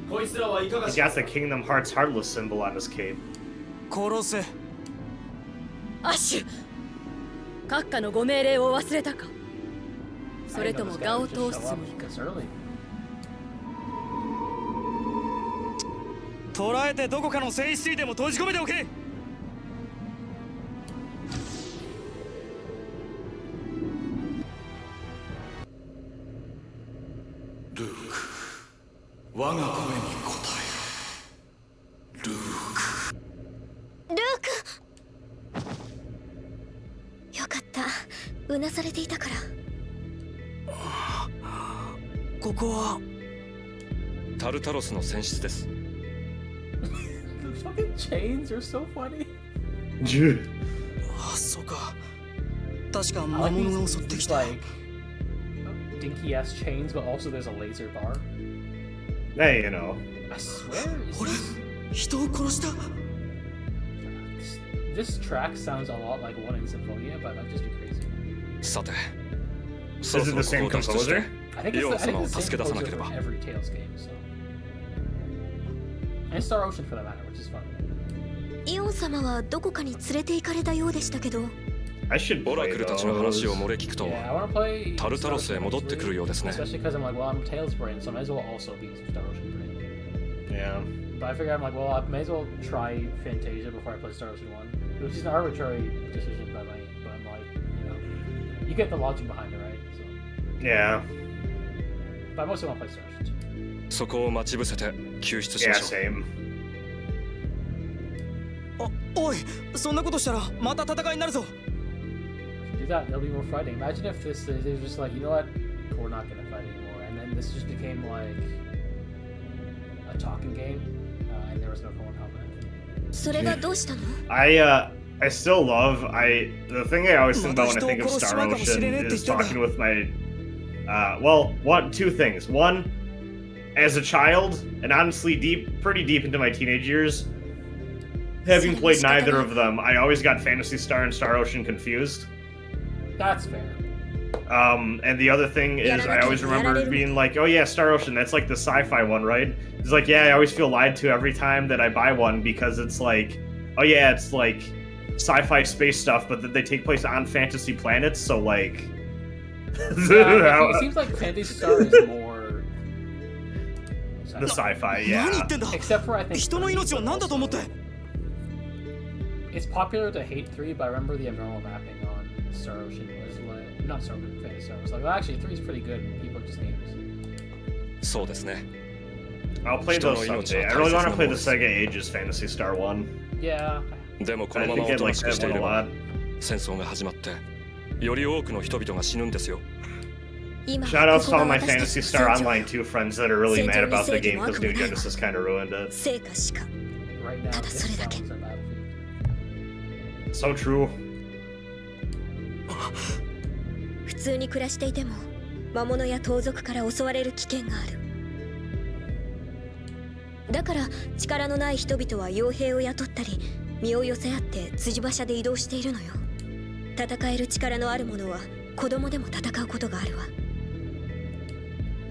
こいつらはいかが He's し got the Kingdom Hearts Heartless symbol on his cape. 殺せ。アッシュ閣下のご命令を忘れたかそ I れ didn't と know も this guy 我 would を just 通す show つ up もりか this early. 捕らえてどこかの聖室にでも閉じ込めておけ。ルーク、我が声に応えろ。ルーク。ルーク。よかった。うなされていたから。ここはタルタロスの船室です。 The fucking chains are so funny. あ、そうか。確か I 魔 like 物 these, が襲ってき these た。 like dinky ass chains, but also there's a laser bar. Hey, you know. I swear, is 俺 this, 人を殺した。 this track sounds a lot like One in Symphonia, but I might just be crazy. さて、そろ Is そ it ろ the ここ same を脱出して composer? I think イオン it's the 様を same 助け出さなけ composer れ for ば。 every Tales game, so. And Star Ocean for that matter, which is fun. イオン様はどこかに連れて行かれたようでしたけど。I should オラ play クルたちの話を those. 漏れ聞くと Yeah, I want to play タルタロスへ Star Ocean 戻ってくる eventually, ようですね。 especially because I'm like, well, I'm Tails brain, so I might as well also be Star Ocean brain. Yeah. But I figure I'm like, well, I may as well try Fantasia before I play Star Ocean 1, which is an arbitrary decision by my, but I'm like, you know, you get the logic behind it, right? So, Yeah. but I mostly want to play Star Ocean 2. そこを待ち伏せて救出しま Yeah, しょう。 same. おい、そんなことしたらまた戦いになるぞ。 If you do that, there'll be more fighting. Imagine if this is just like, you know what, we're not gonna fight anymore, and then this just became like a talking game, and there was no phone combat. それがどうしたの？ I still love the thing I always think about when I think of Star Ocean is talking with my two things. One, as a child, and honestly pretty deep into my teenage years, having played neither of them, I always got Phantasy Star and Star Ocean confused. That's fair. And the other thing is I always remember being like, oh yeah, Star Ocean, that's like the sci-fi one, right? It's like, yeah, I always feel lied to every time that I buy one because it's like, oh yeah, it's like sci-fi space stuff, but that they take place on fantasy planets, so like... Yeah, it seems like Fantasy Star is more... the sci-fi, 何言 yeah. ってんだ。 Except for I think... 人の命を何だと思って。 It's popular to hate 3, but I remember the abnormal mapping on Star Ocean was like... Not Star Ocean, Fantasy Star was like, well actually 3 is pretty good, and people just hate it. そうですね。 I'll play those someday. I really want to play the Sega Ages Phantasy Star 1. Yeah. でもこの I まま think お I'd とな like しくして that い one れ a ば lot. 戦争が始まってより多くの人々が死ぬんですよ。今 Shoutouts to ここ all が my 私た Fantasy ち Star の戦場 Online 2 friends that are really mad about the game because New Genesis kind of ruined it. 成果しか。 Right now, ただ it それだけ。 sounds a battlefield. So true. 普通に暮らしていても魔物や盗賊から襲われる危険がある。だから力のない人々は傭兵を雇ったり身を寄せ合って辻馬車で移動しているのよ。戦える力のある者は子供でも戦うことがあるわ。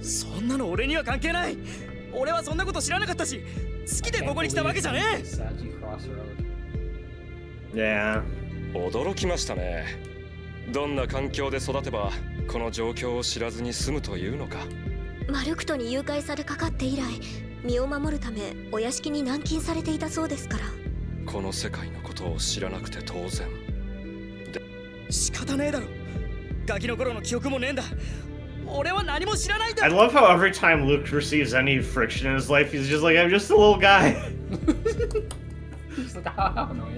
そんなの俺には関係ない。俺はそんなこと知らなかったし、好きでここに来たわけじゃねえ。 Saji Crossroad. Yeah. 驚きましたね。どんな環境で育てばこの状況を知らずに済むというのか。マルクトに誘拐されかかって以来身を守るためお屋敷に軟禁されていたそうですから。この世界のことを知らなくて当然。仕方ねえだろ。ガキの頃の記憶もねえんだ。俺は何も知らないんだ I love how every time Luke receives any friction in his life, he's just like, I'm just a little guy. He's like, how annoying.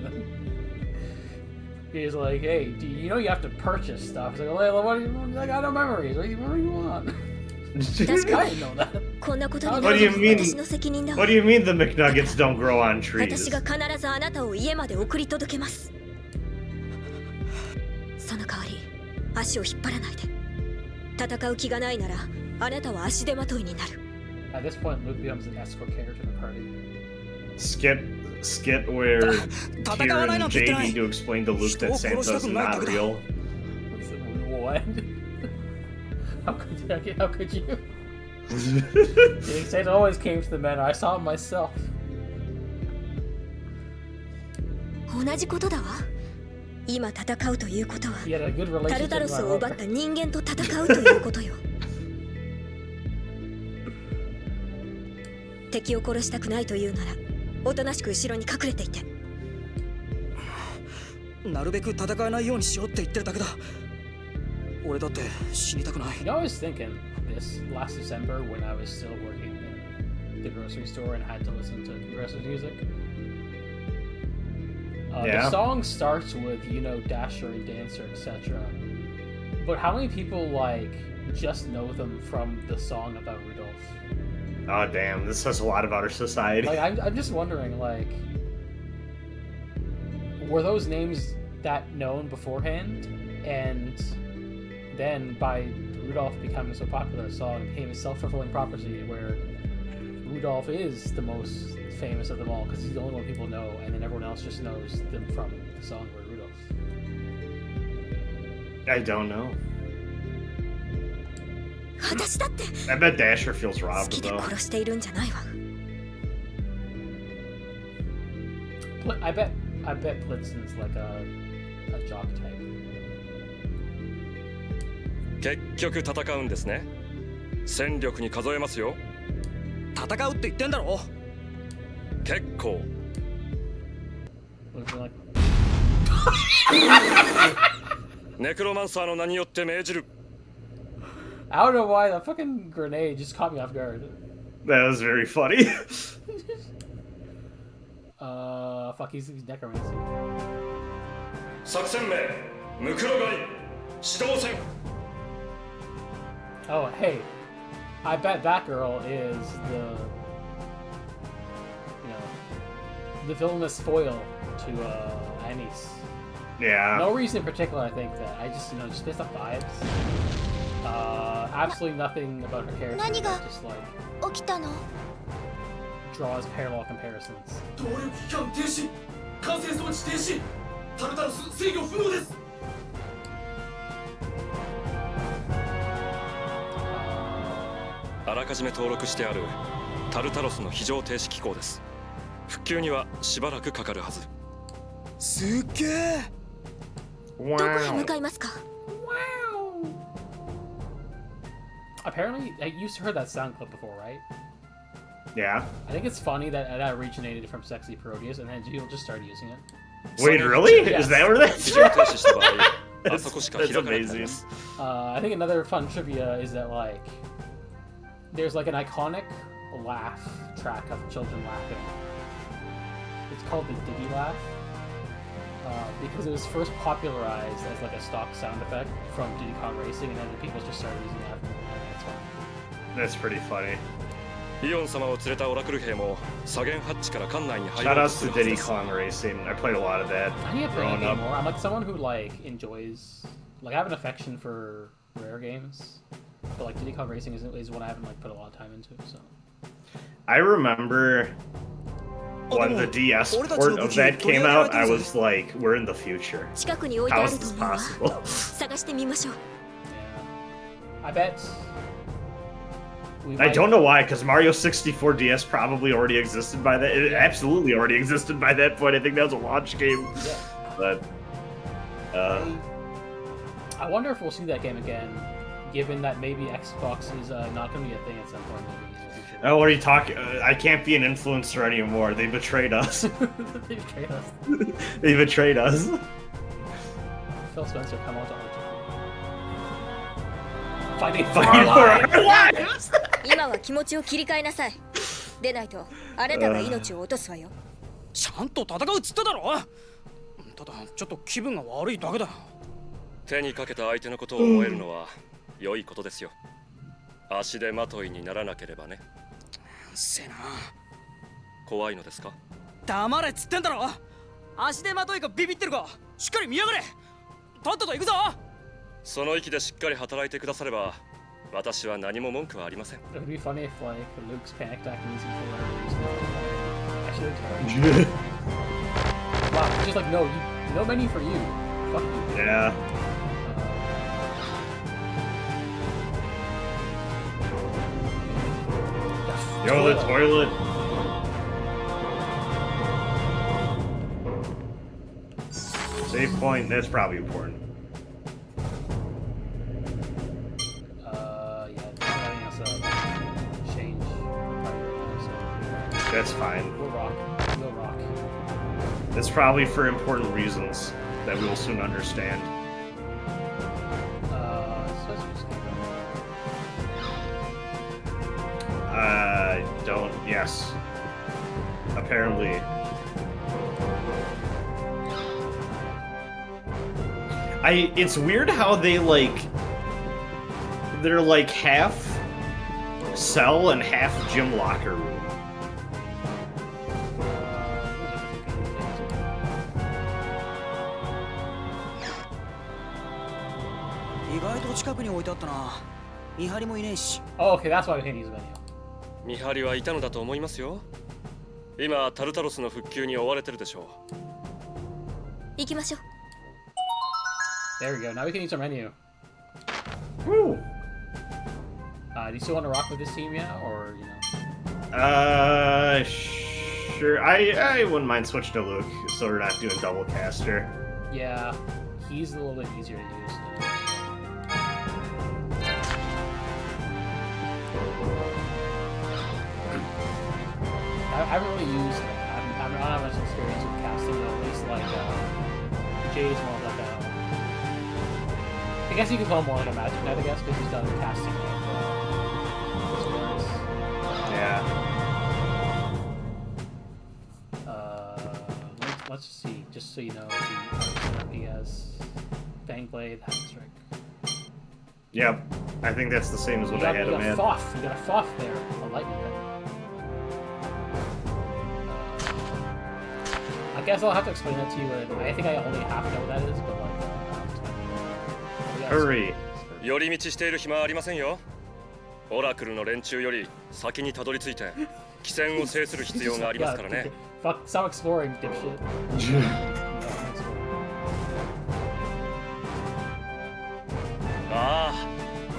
He's like, hey, do you know you have to purchase stuff? He's like, well, what do you, I got no memories. What do you want? I didn't know that. こんなことに What な do る you のは mean? 私の責任だわ What do you mean the McNuggets don't grow on 私 trees? が必ずあなたを家まで送り届けますその代わり足を引っ張らないで戦う気がないならあなたは足手まといになる At this point, Luke becomes an escort character in the party. Skit where Tyr and Jade need to explain to Luke that Santa's not real. What? How could you? Santa always came to the manor. I saw him myself. 同じことだわ今戦うということは He had a good タル relationship タロ with ス my を奪っ mother. た人間と戦うということよ敵を殺したくないというならおとなしく後ろに隠れていてなるべく戦わないようにしようって言ってるだけだ俺だって死にたくない You know, I was thinking this last December when I was still working in the grocery store and had to listen to progressive music. Yeah. The song starts with, you know, Dasher and Dancer, etc. But how many people, like, just know them from the song about Rudolph? Oh damn, this says a lot about our society. Like, I'm just wondering, like, were those names that known beforehand? And then by Rudolph becoming so popular, a song became a self-fulfilling prophecy where Rudolph is the most famous of them all because he's the only one people know, and then everyone else just knows them from the song where Rudolph. I don't know. 私だって I bet Dasher feels 好 robbed きで though. 殺しているんじゃないわ I bet Blitzen's like a jock type. 結局戦うんですね。戦力に数えますよ。戦うって言ってんだろ結構。 Looks like ネクロマンサーの名によって命じる。 I don't know why the fucking grenade just caught me off guard. That was very funny. Fuck, he's necromancy. 作戦名ムクロ狩り指導戦。 Oh, hey, I bet Batgirl is the villainous foil to Anise. Yeah. No reason in particular, I think that. I just, just based off vibes. Absolutely nothing about her character. Nani ga Just like 起きたの draws parallel comparisons. 動力期間停止感染装置停止タルタロス制御不能です あらかじめ登録してあるタルタロスの非常停止機構です。復旧にはしばらくかかるはず。すっげえどこへ Wow. 向かいますか Apparently, you heard that sound clip before, right? Yeah. I think it's funny that that originated from Sexy Parodius, and then people just started using it. Wait, really? Yes. Is that where that's 非常停止した場合、あ That's, そこしか that's 開かなくなり amazing. ます。 I think another fun trivia is that like there's like an iconic laugh track of children laughing. It's called the Diddy laugh because it was first popularized as like a stock sound effect from Diddy Kong Racing, and then the people just started using it after. And that's fun. That's pretty funny. イオン様を連れたオラクル兵も左舷ハッチから館内に入 Shout ろう outs とす to るはず Diddy です。 Kong Racing. I played a lot of that I need to play growing it up. more. I'm like someone who like enjoys, like I have an affection for rare games, but like Diddy Kong Racing is one I haven't like put a lot of time into. So I remember when the DS port of that came out, I was like, we're in the future. 近くに置いて How あ is ると this 思うわ possible? 探してみましょう yeah, I bet. We I might- don't know why, because Mario 64 DS probably already existed by that. It absolutely already existed by that point. I think that was a launch game. Yeah. But, I wonder if we'll see that game again, given that maybe Xbox is not going to be a thing at some point. Maybe in the future. oh, what are you talking? I can't be an influencer anymore. They betrayed us. They betrayed us. They betrayed us. Phil Spencer, come on to Fighting for Fighting for our our lives! 今は気持ちを切り替えなさい。でないとあなたが命を落とすわよ。ちゃんと戦うっつっただろ。ただちょっと気分が悪いだけだ。手にかけた相手のことを思えるのは良いことですよ。足手まといにならなければね。せえな。怖いのですか？黙れっつってんだろ。足手まといかビビってるか。しっかり見やがれ。とっとと行くぞ。その息でしっかり働いてくだされば私は何も文句はありません。 It would be funny if like Luke's panic attacking using for whatever reason. Actually, wow, just like no menu for you. Fuck you. Yeah. Yo, the toilet. Save point, that's probably important. Yeah, everything else change. So, That's fine. we'll rock. We'll rock. It's probably for important reasons that we will soon understand. So let's just keep Don't. Yes. Apparently. It's weird how they're like half cell and half gym locker room. Oh, okay, that's why we can't use the menu. 見張りはいたのだと思いますよ。今タルタロスの復旧に追われてるでしょ行きましょう。 There we go. Now we can use our menu. Woo! Do you still want to rock with this team yet, or you know? Sure. I wouldn't mind switching to Luke, so we're not doing double caster. Yeah, he's a little bit easier to use. I haven't really used. I don't have much experience with casting, though. At least like Jay's more like a. I guess you could call him more like a magic knight, I guess, because he's done casting like spells. Yeah. Let's just see, just so you know, he has Fangblade, Hamstrick. Yep. I think that's the same as what I had him You at. got a Thoth there, a lightning bit. I guess I'll have to explain that to you. I think I only half know what that is, but like, Hurry. う。寄り道している暇はありませんよ。オラクルの連中より先にたどり着いて機戦を制する必要がありますからね。Fuck, stop exploring, dipshit. ああ、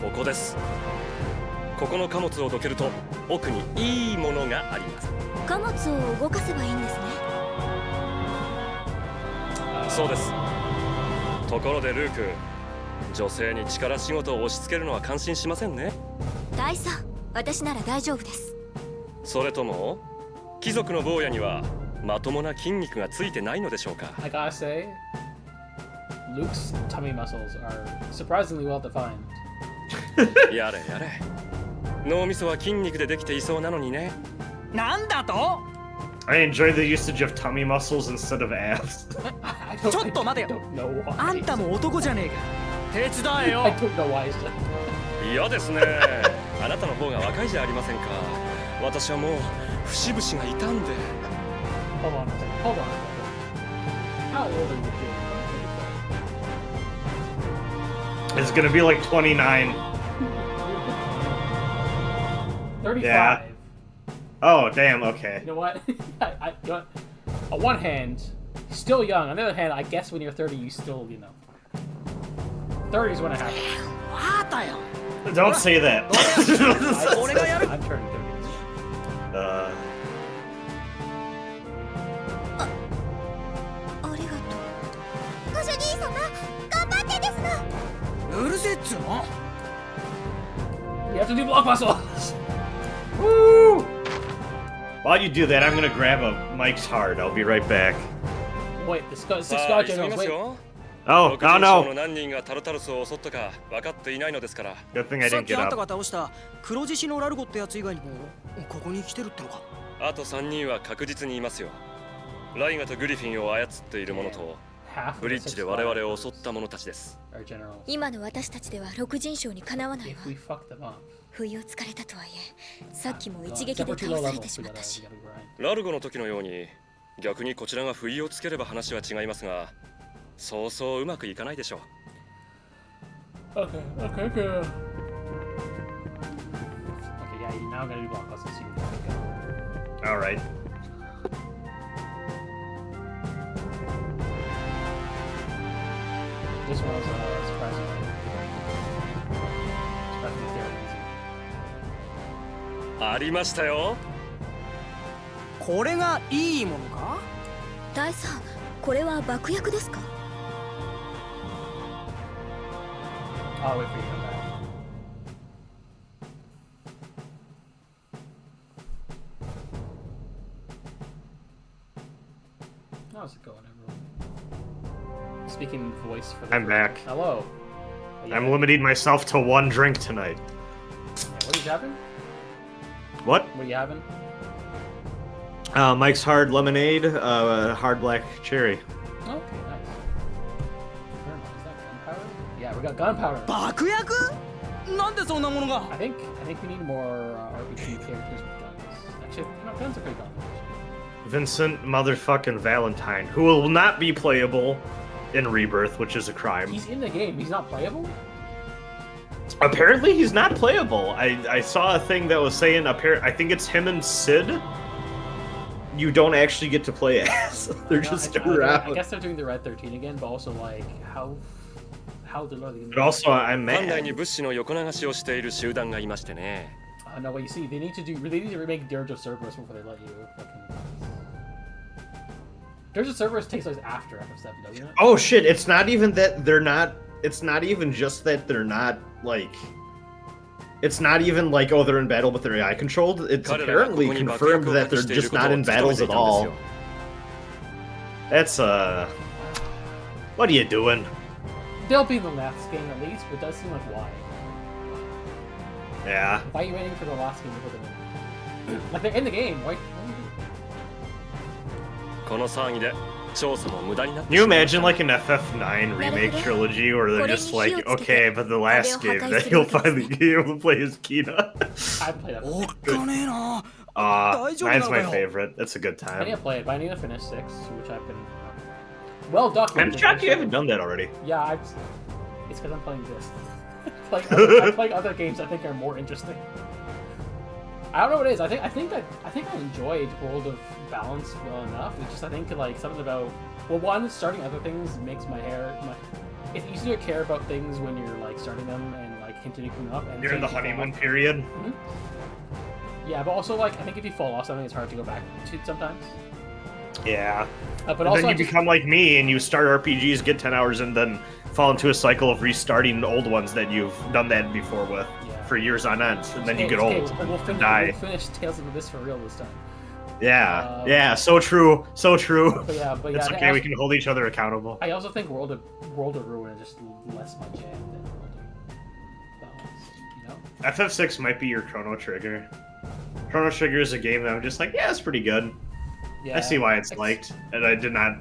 ここです。ここの貨物をどけると奥にいいものがあります。貨物を動かせばいいんですね。そうです。ところでルーク、女性に力仕事を押し付けるのは感心しませんね。大佐、私なら大丈夫です。それとも貴族の坊やにはまともな筋肉がついてないのでしょうか。I gotta say, Luke's tummy muscles are surprisingly well defined. やれやれ。脳みそは筋肉でできていそうなのにね。なんだと？ I enjoy the usage of tummy muscles instead of abs. ちょっと待てよ。 I don't know why. あんたも男じゃねえか。手伝えよ。 I don't know why. 嫌ですね。あなたの方が若いじゃありませんか。私はもう節々が痛んで。Hold on a second. Hold on a second. How old are you? It's gonna be like 29. 35. Yeah. Oh, damn, okay. You know what? You know what? On one hand, still young. On the other hand, I guess when you're 30, you still, you know. 30 is when it happens. わかったよ。 Don't say that. I'm turning 30. ありがとう。ご主人様、頑張ってですの。うるせえっつうの。 You have to do block muscles! Woo! While you do that, I'm gonna grab a Mike's Hard. I'll be right back. Wait, the さあ Scar 急ぎ Generals, ます wait. よ。Oh, 六 oh 人将 no! の何人がタルタルスを襲ったか分かっていないのですから。 Good thing I さっ didn't き get あんた up. が倒した黒獅子のラルゴってやつ以外にもここに来てるってのか。あと3人は確実にいますよ。ライガとグリフィンを操っている者と Half of ブ the リッジ six で我々を襲った者たちです。 are generals. 今の私たちでは六人将にかなわないわ If we fuck them up, 不意をつかれたとはいえさっきも一 except 撃 for で too 倒 low され level, てし we まった gotta, し we gotta grind. ラルゴの時のように逆にこちらが不意をつければ話は違いますが、そうそううまくいかないでしょう。 Okay, okay, okay. Okay, yeah, now I'm gonna do blockbusters. So you can go. Alright. This one was surprisingly fairly easy. ありましたよ。これがいいものか。大佐これは爆薬ですか I'll wait for you to come back. How's it going, everyone? Speaking voice for the I'm back. Hello. Yeah, I'm limiting myself to one drink tonight. what are you having? What? What are you having? Mike's Hard Lemonade, Hard Black Cherry. Okay, nice. Is that gunpowder? Yeah, we got gunpowder. 爆薬？なんでそんなものが。 I think we need more RPG characters with guns. Actually, guns are pretty common. Vincent motherfucking Valentine, who will not be playable in Rebirth, which is a crime. He's in the game. He's not playable. Apparently, he's not playable. I saw a thing that was saying I think it's him and Sid. You don't actually get to play as. They're just around. I guess they're doing the Red 13 again, but also like how the are they gonna? But also, I'm 館内に mad. 物資の横流しをしている集団がいましてね。 No, what you see, they need to remake Dirge of Cerberus before they let you fucking. Dirge of Cerberus takes place after FF7, doesn't it? Oh shit! It's not even that they're not. It's not even just that they're not like. It's not even like, oh, they're in battle but they're AI controlled. It's 彼らはここ apparently に爆 confirmed 薬を that 隠 they're している just こと not を in 突き止め battles てい at たんです all. よ。 That's What are you doing? They'll be in the last game at least, but it does seem like why? Yeah. Why are you waiting for the last game to put them in? Like they're in the game. Why? この騒ぎで調査も無駄になって Can you しまいました imagine like an FF9 remake trilogy where they're just like, okay, but the last game that you'll finally be able to play as Kina? I haven't played that. おっかねえな。 Mine's my 大丈夫なのかよ。 favorite. It's a good I need time. to play it, but I need to finish 6, which I've been well I'm documented. shocked you haven't done that already. Yeah, it's because I'm playing this. I'm playing other games I think are more interesting. I don't know what it is. I think I enjoyed World of Balance well enough. It's just I think like something about starting other things makes it's easier to care about things when you're like starting them and like continuing them up. And You're in the honeymoon period. Yeah, but also like I think if you fall off something, it's hard to go back to sometimes. Yeah. But And also then I you just- become like me and you start RPGs, get 10 hours, and then fall into a cycle of restarting old ones that you've done that before with Yeah. for years on end. And then you Okay, get okay, old We'll and die. finish Tales of Abyss for real this time. Yeah. Yeah. So true. So true. But yeah, It's okay. We can hold each other accountable. I also think World of Ruin is just less my jam than World of Balance. You know? FF6 might be your Chrono Trigger. Chrono Trigger is a game that I'm just like, yeah, it's pretty good. Yeah. I see why it's liked, and I did not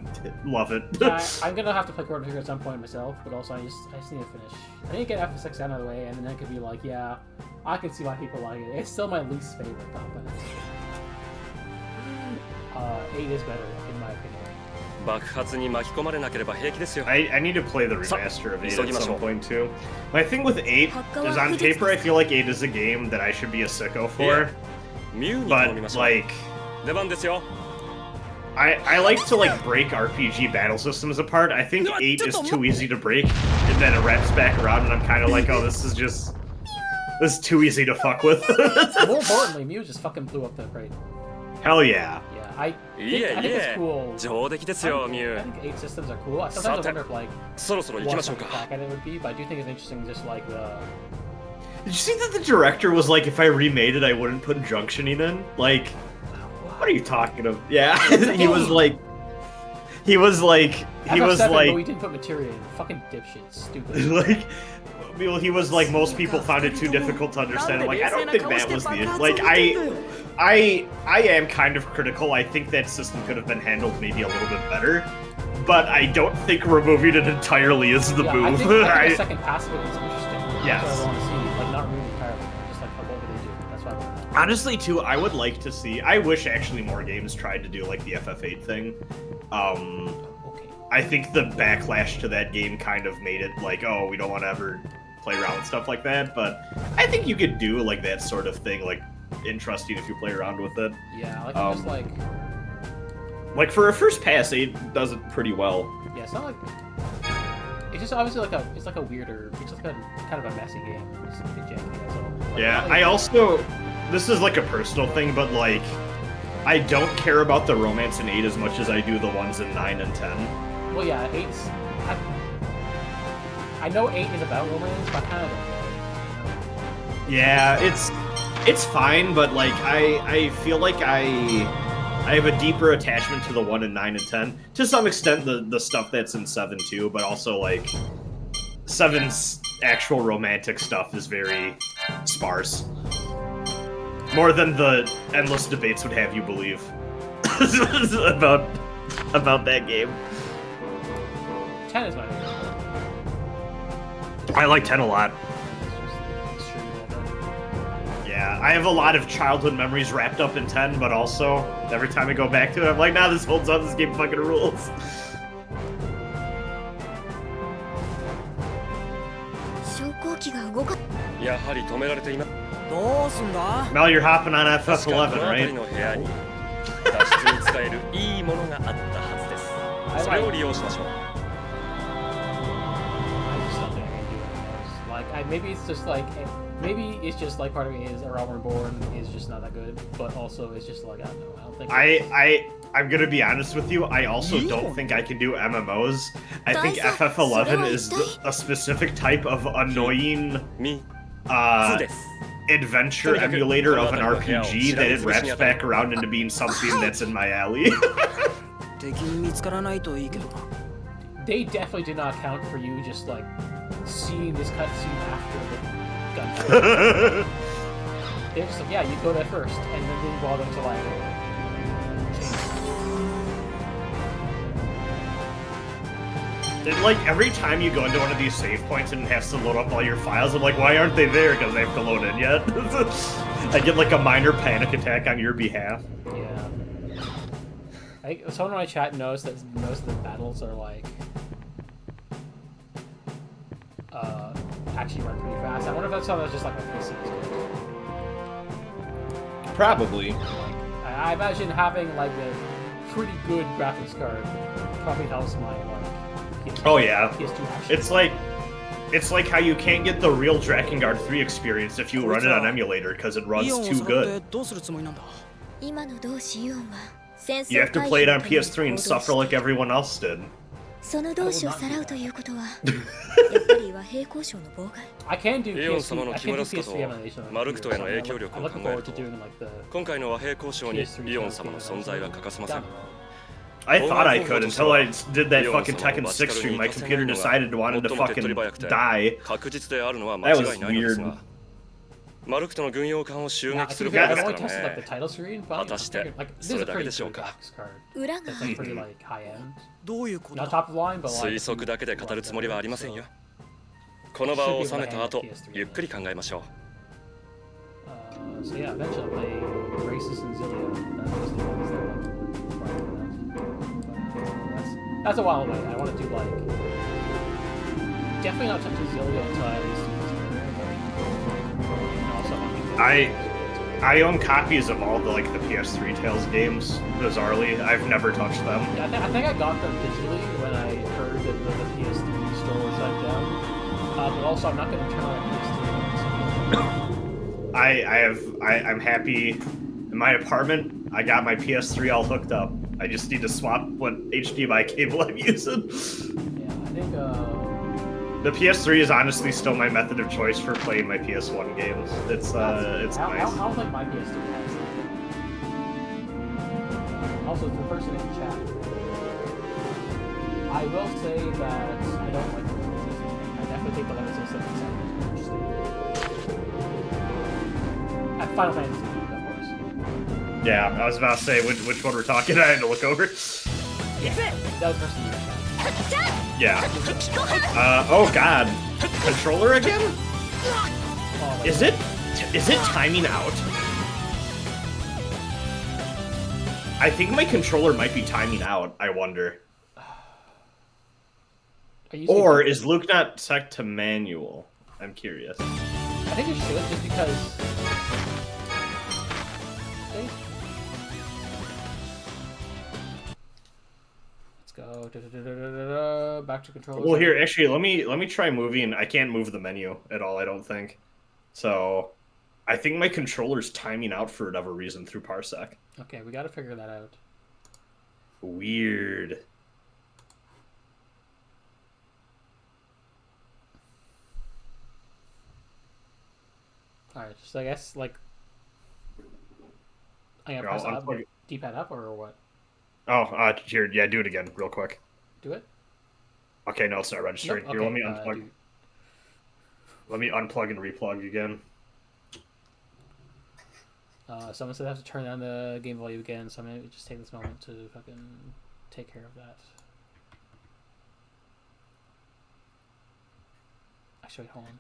love it. Yeah, I'm gonna have to play Chrono Trigger at some point myself, but also I just need to finish. I need to get FF6 out of the way, and then I could be like, yeah, I can see why people like it. It's still my least favorite component. 8 is better, in my opinion. 爆発に巻き込まれなければ平気ですよ。 I need to play the remaster of 8 at some Isogimashou. point too. My thing with 8 is on paper I feel like 8 is a game that I should be a sicko for, ミュウに頼み but ましょう。 like 出番ですよ。 I like to like break RPG battle systems apart. I think 8 is too easy to break, and then it wraps back around, and I'm kind of like, oh, this is too easy to fuck with. More importantly, Mew just fucking blew up the crate. Hell yeah. Yeah, I い think えい it's え cool. 上出来ですよ、ミュ I ウ。 think 8 systems are cool. I sometimes さて、 wonder if like そろそろ行き what ましょう kind of か。 attack it would be, but I do think it's interesting just like the Did you see that the director was like, if I remade it, I wouldn't put junctioning in? Like, what are you talking about? Yeah, he was like, he was FF7, like but we didn't put materia in. Fucking dipshit, stupid. like. Well, he was like, most people found it too difficult to understand. I'm like, I don't think that was the like. I am kind of critical. I think that system could have been handled maybe a little bit better, but I don't think removing it entirely is the move. I think the second pass of it is interesting. Yes. That's what I want to see. Like, not removing it entirely. Just like, what would they do? That's why I want to know. Honestly, too, I would like to see. I wish actually more games tried to do like the FF8 thing. Okay. I think the backlash to that game kind of made it like, oh, we don't want to ever play around with stuff like that. But I think you could do like that sort of thing, like interesting if you play around with it. Yeah, like just like for a first pass, 8 does it pretty well. Yeah, it's not like it's just obviously like it's like a weirder, it's just like a kind of a messy game. It's like a janky, that's all. Like, Yeah, I also, this is like a personal thing, but like, I don't care about the romance in 8 as much as I do the ones in 9 and 10. Well, yeah, 8's. I know 8 is about romance, but I kind of don't. Yeah, it's fine, but like I feel like I have a deeper attachment to the 1 in 9 and 10. To some extent, the stuff that's in 7 too, but also like 7's actual romantic stuff is very sparse. More than the endless debates would have you believe about that game. 10 is my favorite. I like 10 a lot. It's just extremely well done. Yeah, I have a lot of childhood memories wrapped up in 10, but also every time I go back to it, I'm like, nah, this holds up. This game fucking rules.やはり止められています。どうすんだ Mel, you're hopping on 確か FF11, この辺 right? りの部屋に脱出に使えるいいものがあったはずです。それを利用しましょう。I just don't think I can do it. Like, maybe it's just like, maybe it's just like part of me is A Realm Reborn is just not that good, but also it's just like, I don't know, I don't think. I'm gonna be honest with you, I also don't think I can do MMOs. I think FF11 is a specific type of annoying adventure emulator of an RPG that it wraps back around into being something that's in my alley. 敵に見つからないといいけどな。 They definitely did not account for you just like seeing this cutscene after the gunfight. They're just like, yeah, you go there first, and then didn't bother to like change it. And like every time you go into one of these save points and it has to load up all your files, I'm like, why aren't they there? Because they have to load in yet. I get like a minor panic attack on your behalf. Yeah. I think someone in my chat knows that battles are like actually run pretty fast. I wonder if that's something that's just like a PC is good. Probably. I imagine having like a pretty good graphics card probably helps my like PS2, Oh yeah. PS2 action. It's like how you can't get the real Drakengard 3 experience if you run it on emulator because it runs too good. どうするつもりなんだ 今の同志イオンは戦争 You have to play it on PS3 and suffer like everyone else did. その同志をさらうということはやっぱり和平交渉の妨害 I can do イオン様 PS3, の I 木 can do 村スカと PS3 emulation. マルクトへの影響力 I'm を考 looking える forward と to doing like the 今回の和平交渉に PS3 イオン様の存在は欠かせません I thought I could until I did that fucking Tekken 6 stream. My computer decided wanted to fucking die. 確実であるのは間 That 違 was いないのです weird. がマルクトの軍用艦を襲 Nah, 撃 to す be るこ fair, と I've です only から tested like the ね title screen, but 果たして like this そ is れ a だけ pretty でしょう good か graphics card. 裏が That's 入 like る pretty like high end. どういうこと Not だ top of the line, but like 推測だけで語るつもりはありませんよこの場を収めた後ゆっくり考えましょう So yeah, eventually I'll play Graces and Zillia. That's just the ones that are like that's a while away. I want to do like definitely not touch Zillia until I at least do this. And also, I own copies of all the like the PS3 Tales games. Bizarrely, I've never touched them. yeah, I think I got them digitally when I heard that the PS3 store was shut down. But also, I'm not going to turn on PS3. I'm happy in my apartment. I got my PS3 all hooked up. I just need to swap what HDMI cable I'm using. Yeah, I think The PS3 is honestly still my method of choice for playing my PS1 games. It's I nice. don't think my PS3 has that. Also, the person in the chat. I will say that I don't like the I definitely think the Legacy of Civilization is more interesting. At Final Fantasy, of course. Yeah, I was about to say which one we're talking. I had to look over. Yeah, that was first year. Yeah. Oh god. Controller again? Oh, Is it timing out? I think my controller might be timing out, I wonder. Or is Luke not set to manual? I'm curious. I think it should, just because. Okay. Let's go. Back to controller. Well, here, actually, let me try moving. I can't move the menu at all, I don't think. So, I think my controller's timing out for whatever reason through Parsec. Okay, we gotta figure that out. Weird. Alright, just I guess, like... I gotta Here, press I'll up, unplug it. D-pad up, or what? Oh, here, yeah, do it again, real quick. Do it? Okay, no, it's not registering. Nope, Here, let okay, me unplug. dude. Let me unplug and replug again. Someone said I have to turn down the game volume again, so I'm gonna just take this moment to fucking take care of that. Actually, hold on.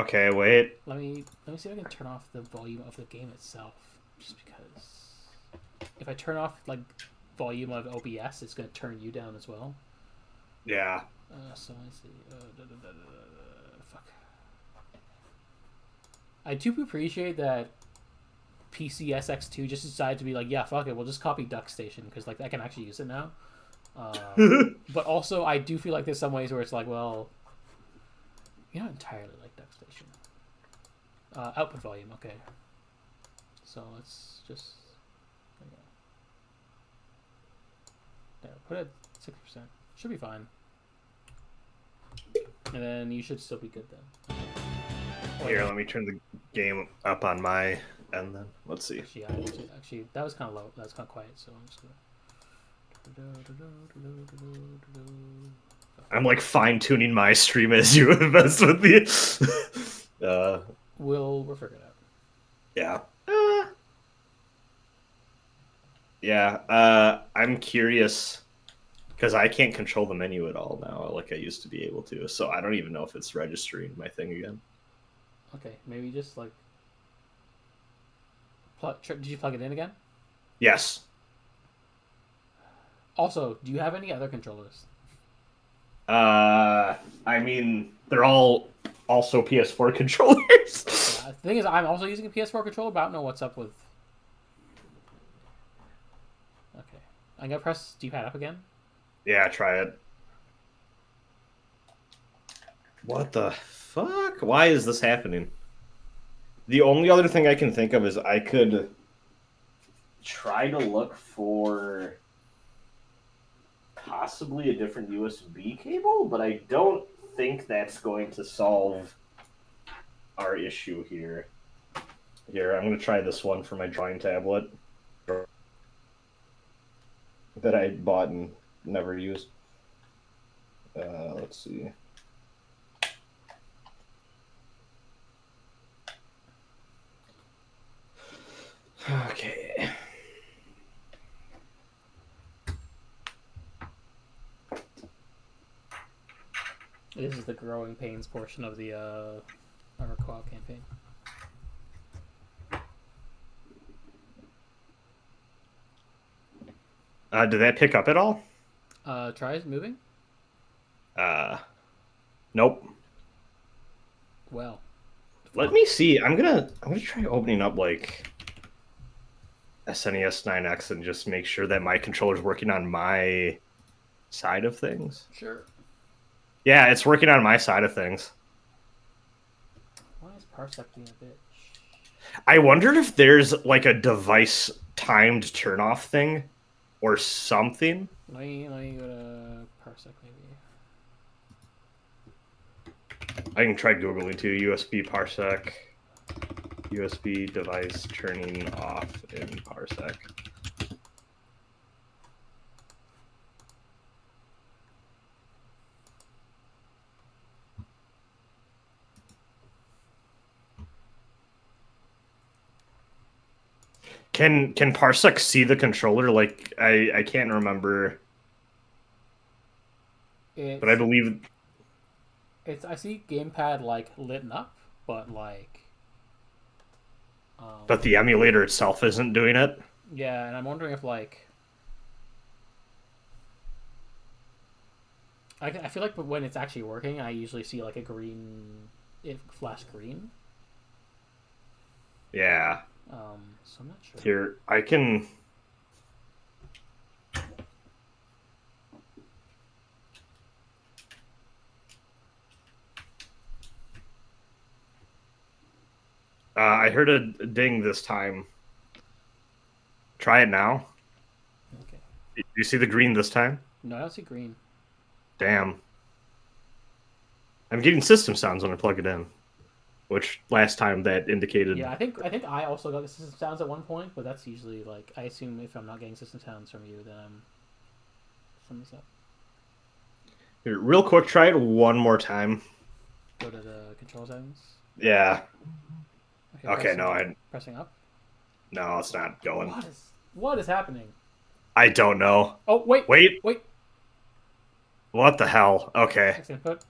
Okay, wait. Let me see if I can turn off the volume of the game itself, just because if I turn off like volume of OBS, it's gonna turn you down as well. Yeah. So let's see. Fuck. I do appreciate that PCSX2 just decided to be like, yeah, fuck it, we'll just copy DuckStation because like I can actually use it now. But also, I do feel like there's some ways where it's like, well, you're not entirely like DuckStation. Output volume, okay. So let's just there, put it at 6%. Should be fine. And then you should still be good then. Here, let me turn the game up on my end then. Let's see. Actually, that was kind of low. That was kind of quiet, so I'm just gonna... I'm like fine-tuning my stream as you invest with the... We'll figure it out. Yeah. Yeah, I'm curious, because I can't control the menu at all now, like I used to be able to, so I don't even know if it's registering my thing again. Okay, maybe just like... Did you plug it in again? Yes. Also, do you have any other controllers? I mean, they're all also PS4 controllers. The thing is, I'm also using a PS4 controller, but I don't know what's up with... Okay. I'm gonna press D-pad up again. Yeah, try it. What the fuck? Why is this happening? The only other thing I can think of is I could try to look for possibly a different USB cable, but I don't think that's going to solve our issue here. Here, I'm going to try this one for my drawing tablet that I bought and never used. Let's see. Okay. This is the growing pains portion of the our co-op campaign. Did that pick up at all? Try moving? Nope. Well. Let me see. I'm gonna try opening up like SNES 9X and just make sure that my controller's working on my side of things. Sure. Yeah, it's working on my side of things. Why is Parsec being a bitch? I wondered if there's like a device timed turnoff thing or something. Let me go to Parsec maybe. I can try Googling too. USB Parsec. USB device turning off in Parsec. Can Parsec see the controller? Like, I can't remember, but I believe it's. I see gamepad like lit up, but like. But the emulator itself isn't doing it. Yeah, and I'm wondering if like. I feel like when it's actually working, I usually see like a green, it flash green. Yeah. So I'm not sure. Here, I can. I heard a ding this time. Try it now. Okay. Do you see the green this time? No, I don't see green. Damn. I'm getting system sounds when I plug it in, which last time that indicated. Yeah, I think I also got the system sounds at one point, but that's usually like I assume if I'm not getting system sounds from you, then I'm summing this up. Here, real quick, try it one more time. Go to the control settings. Yeah. Okay, pressing up. No, it's not going. What is happening? I don't know. Oh wait. Wait. What the hell? Okay. Next input.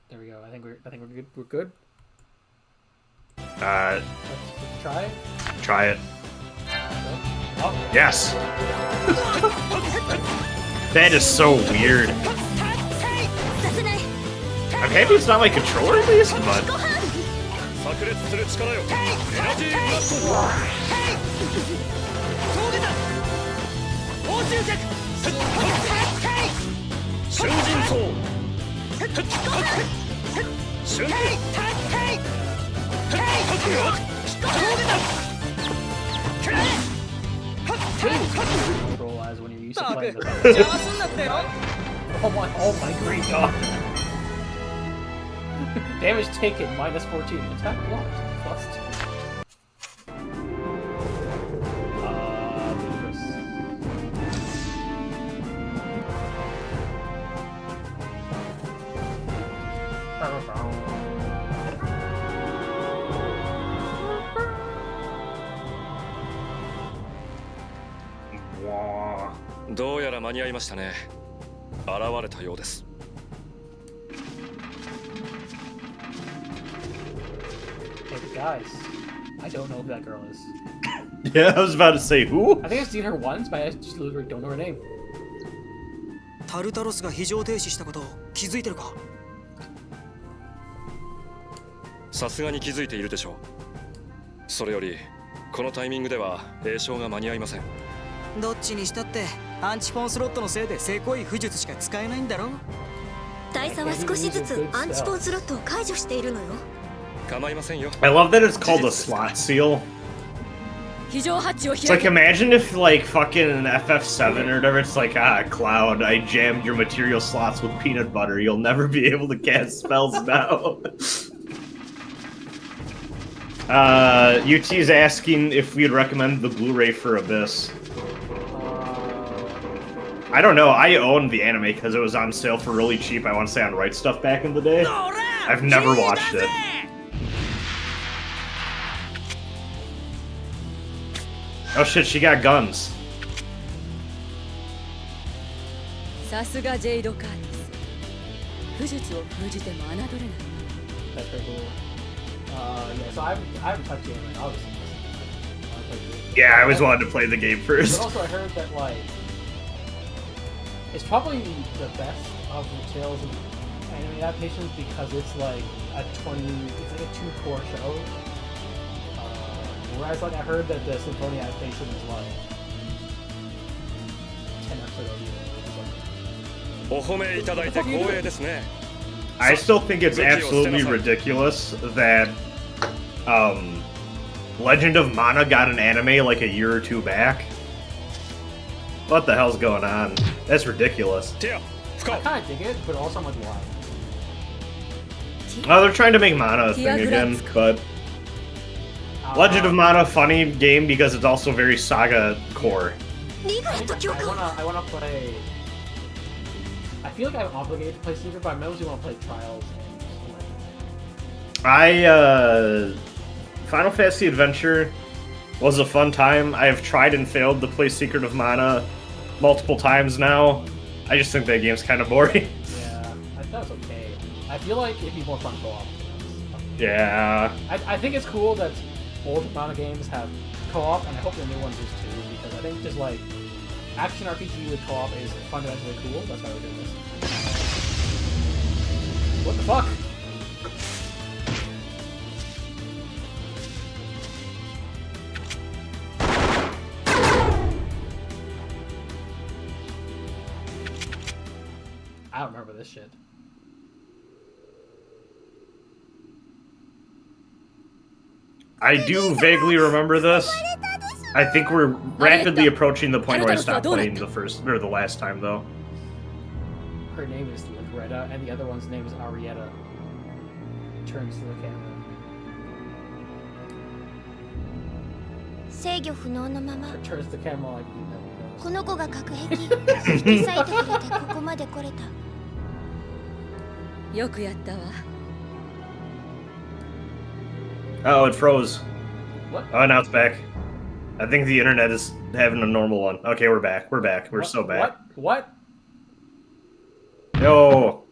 There we go. I think we're good. We're good. Let's try it. Try it. Oh. Yes. That is so weird. I'm happy it's not my controller at least, but. Control as when you're used to playing this. Oh my great god. Damage taken, -14. Attack blocked, +2. Wow. どうやら間に合いましたね。現れたようです。Hey guys, I don't know who that girl is. Yeah, I was about to say who? I think I've seen her once, but I just literally don't know her name. タルタロスが非常停止したことを気づいてるか？さすがに気づいているでしょう。それよりこのタイミングでは詠唱が間に合いません。どっちにしたってアンチフォンスロットのせいでせこい不術しか使えないんだろ。大佐は少しずつアンチフォンスロットを解除しているのよ。構いませんよ。I love that it's called a slot seal. 非常ハッチを It's like imagine if like fucking FF7 or whatever, it's like Cloud, I jammed your material slots with peanut butter. You'll never be able to cast spells now. UT is asking if we'd recommend the Blu-ray for Abyss. I don't know. I owned the anime because it was on sale for really cheap. I want to say on Right Stuff back in the day. I've never watched it. Oh shit, she got guns. さすがジェイドカーティス。不術を封じても侮れない。 That's pretty cool. Yeah, so I haven't touched the anime, obviously. Yeah, I always wanted to play the game first. But also I heard that like it's probably the best of the Tales of anime adaptations because it's like it's like a 2-core show. Whereas like I heard that the Symphonia adaptation is like 10 episodes. I still think it's absolutely ridiculous that Legend of Mana got an anime like a year or two back. What the hell's going on? That's ridiculous. I kind of dig it, but also I'm like, why? Oh, they're trying to make Mana a thing again, but Legend of Mana, funny game because it's also very Saga core. I wanna play. I feel like I'm obligated to play Secret, but I mostly want to play Trials and Final Fantasy Adventure Was a fun time. I have tried and failed to play Secret of Mana multiple times now. I just think that game's kind of boring. Yeah, I thought it was okay. I feel like it'd be more fun co-op. Yeah. I think it's cool that old Mana games have co-op, and I hope the new ones do too, because I think just like action RPG with co-op is fundamentally cool. That's why we're doing this. What the fuck? I don't remember this shit. I do vaguely remember this. I think we're rapidly approaching the point where I stopped playing the first or the last time, though. Her name is Greta, and the other one's name is Arietta. Turns to the camera. 制御不能のまま Turns to the camera like you never この子が核壁引き裂いてくれてここまで来れた。よくやったわ。 Oh, it froze. What? Oh, now it's back. I think the internet is having a normal one. Okay, we're back. We're back. We're so back. What? Yo.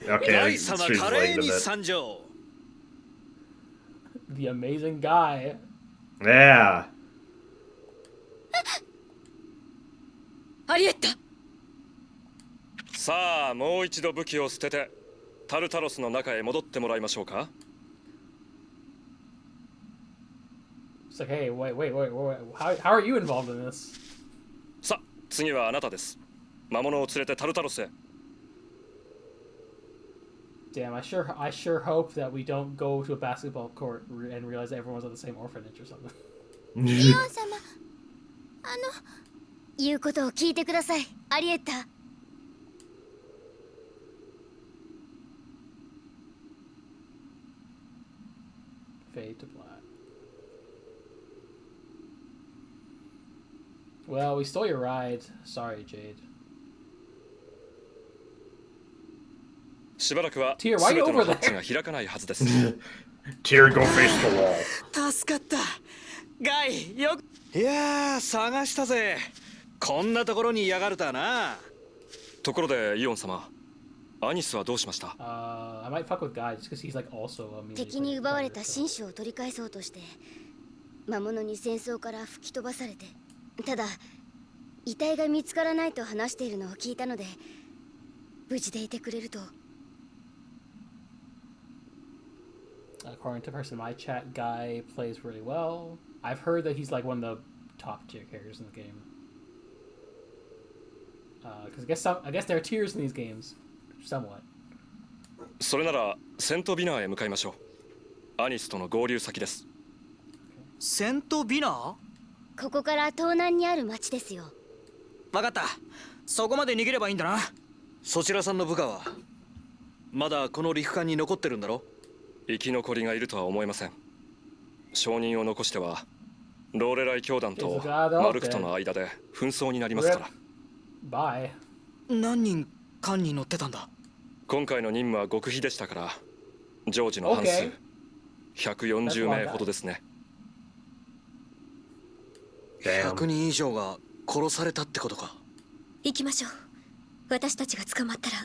Okay, 大 the 様 stream's 華麗 lagged a に bit. 参上。 The amazing guy. Yeah. アリエッタ。さあもう一度武器を捨ててタルタロスの中へ戻ってもらいましょうか。 It's like, hey, wait. How are you involved in this? さあ次はあなたです。魔物を連れてタルタロスへ。 Damn, I sure hope that we don't go to a basketball court and realize that everyone's at the same orphanage or something. イオン様、言うことを聞いてください、アリエッタ。 Fade to black. Well, we stole your ride. Sorry, Jade. しばらくは Tyr, 全 why you ての over ハッチ there? が開かないはずです。 Tyr, go face the wall. 助かった。ガイ、よく。いやー、探したぜ。こんなところにいやがるとはな。ところでイオン様、アニスはどうしました？ I might fuck with Guy just because he's like also a melee 敵に奪われた紳士を取り返そうとして魔物に戦争から吹き飛ばされて、ただ遺体が見つからないと話しているのを聞いたので無事でいてくれると。 According to the person in my chat, Guy plays really well. I've heard that he's like one of the top tier characters in the game. Because I guess there are tiers in these games, somewhat. それならセントビナーへ向かいましょう。アニスとの合流先です。セントビナー？ここから東南にある町ですよ。わかった。そこまで逃げればいいんだな。そちらさんの部下はまだこの陸艦に残ってるんだろ？生き残りがいるとは思えません。証人を残してはローレライ教団とマルクとの間で紛争になりますから。Bye. 何人艦に乗ってたんだ？今回の任務は極秘でしたから常時の半数、140名ほどですね。100人以上が殺されたってことか。行きましょう。私たちが捕まったら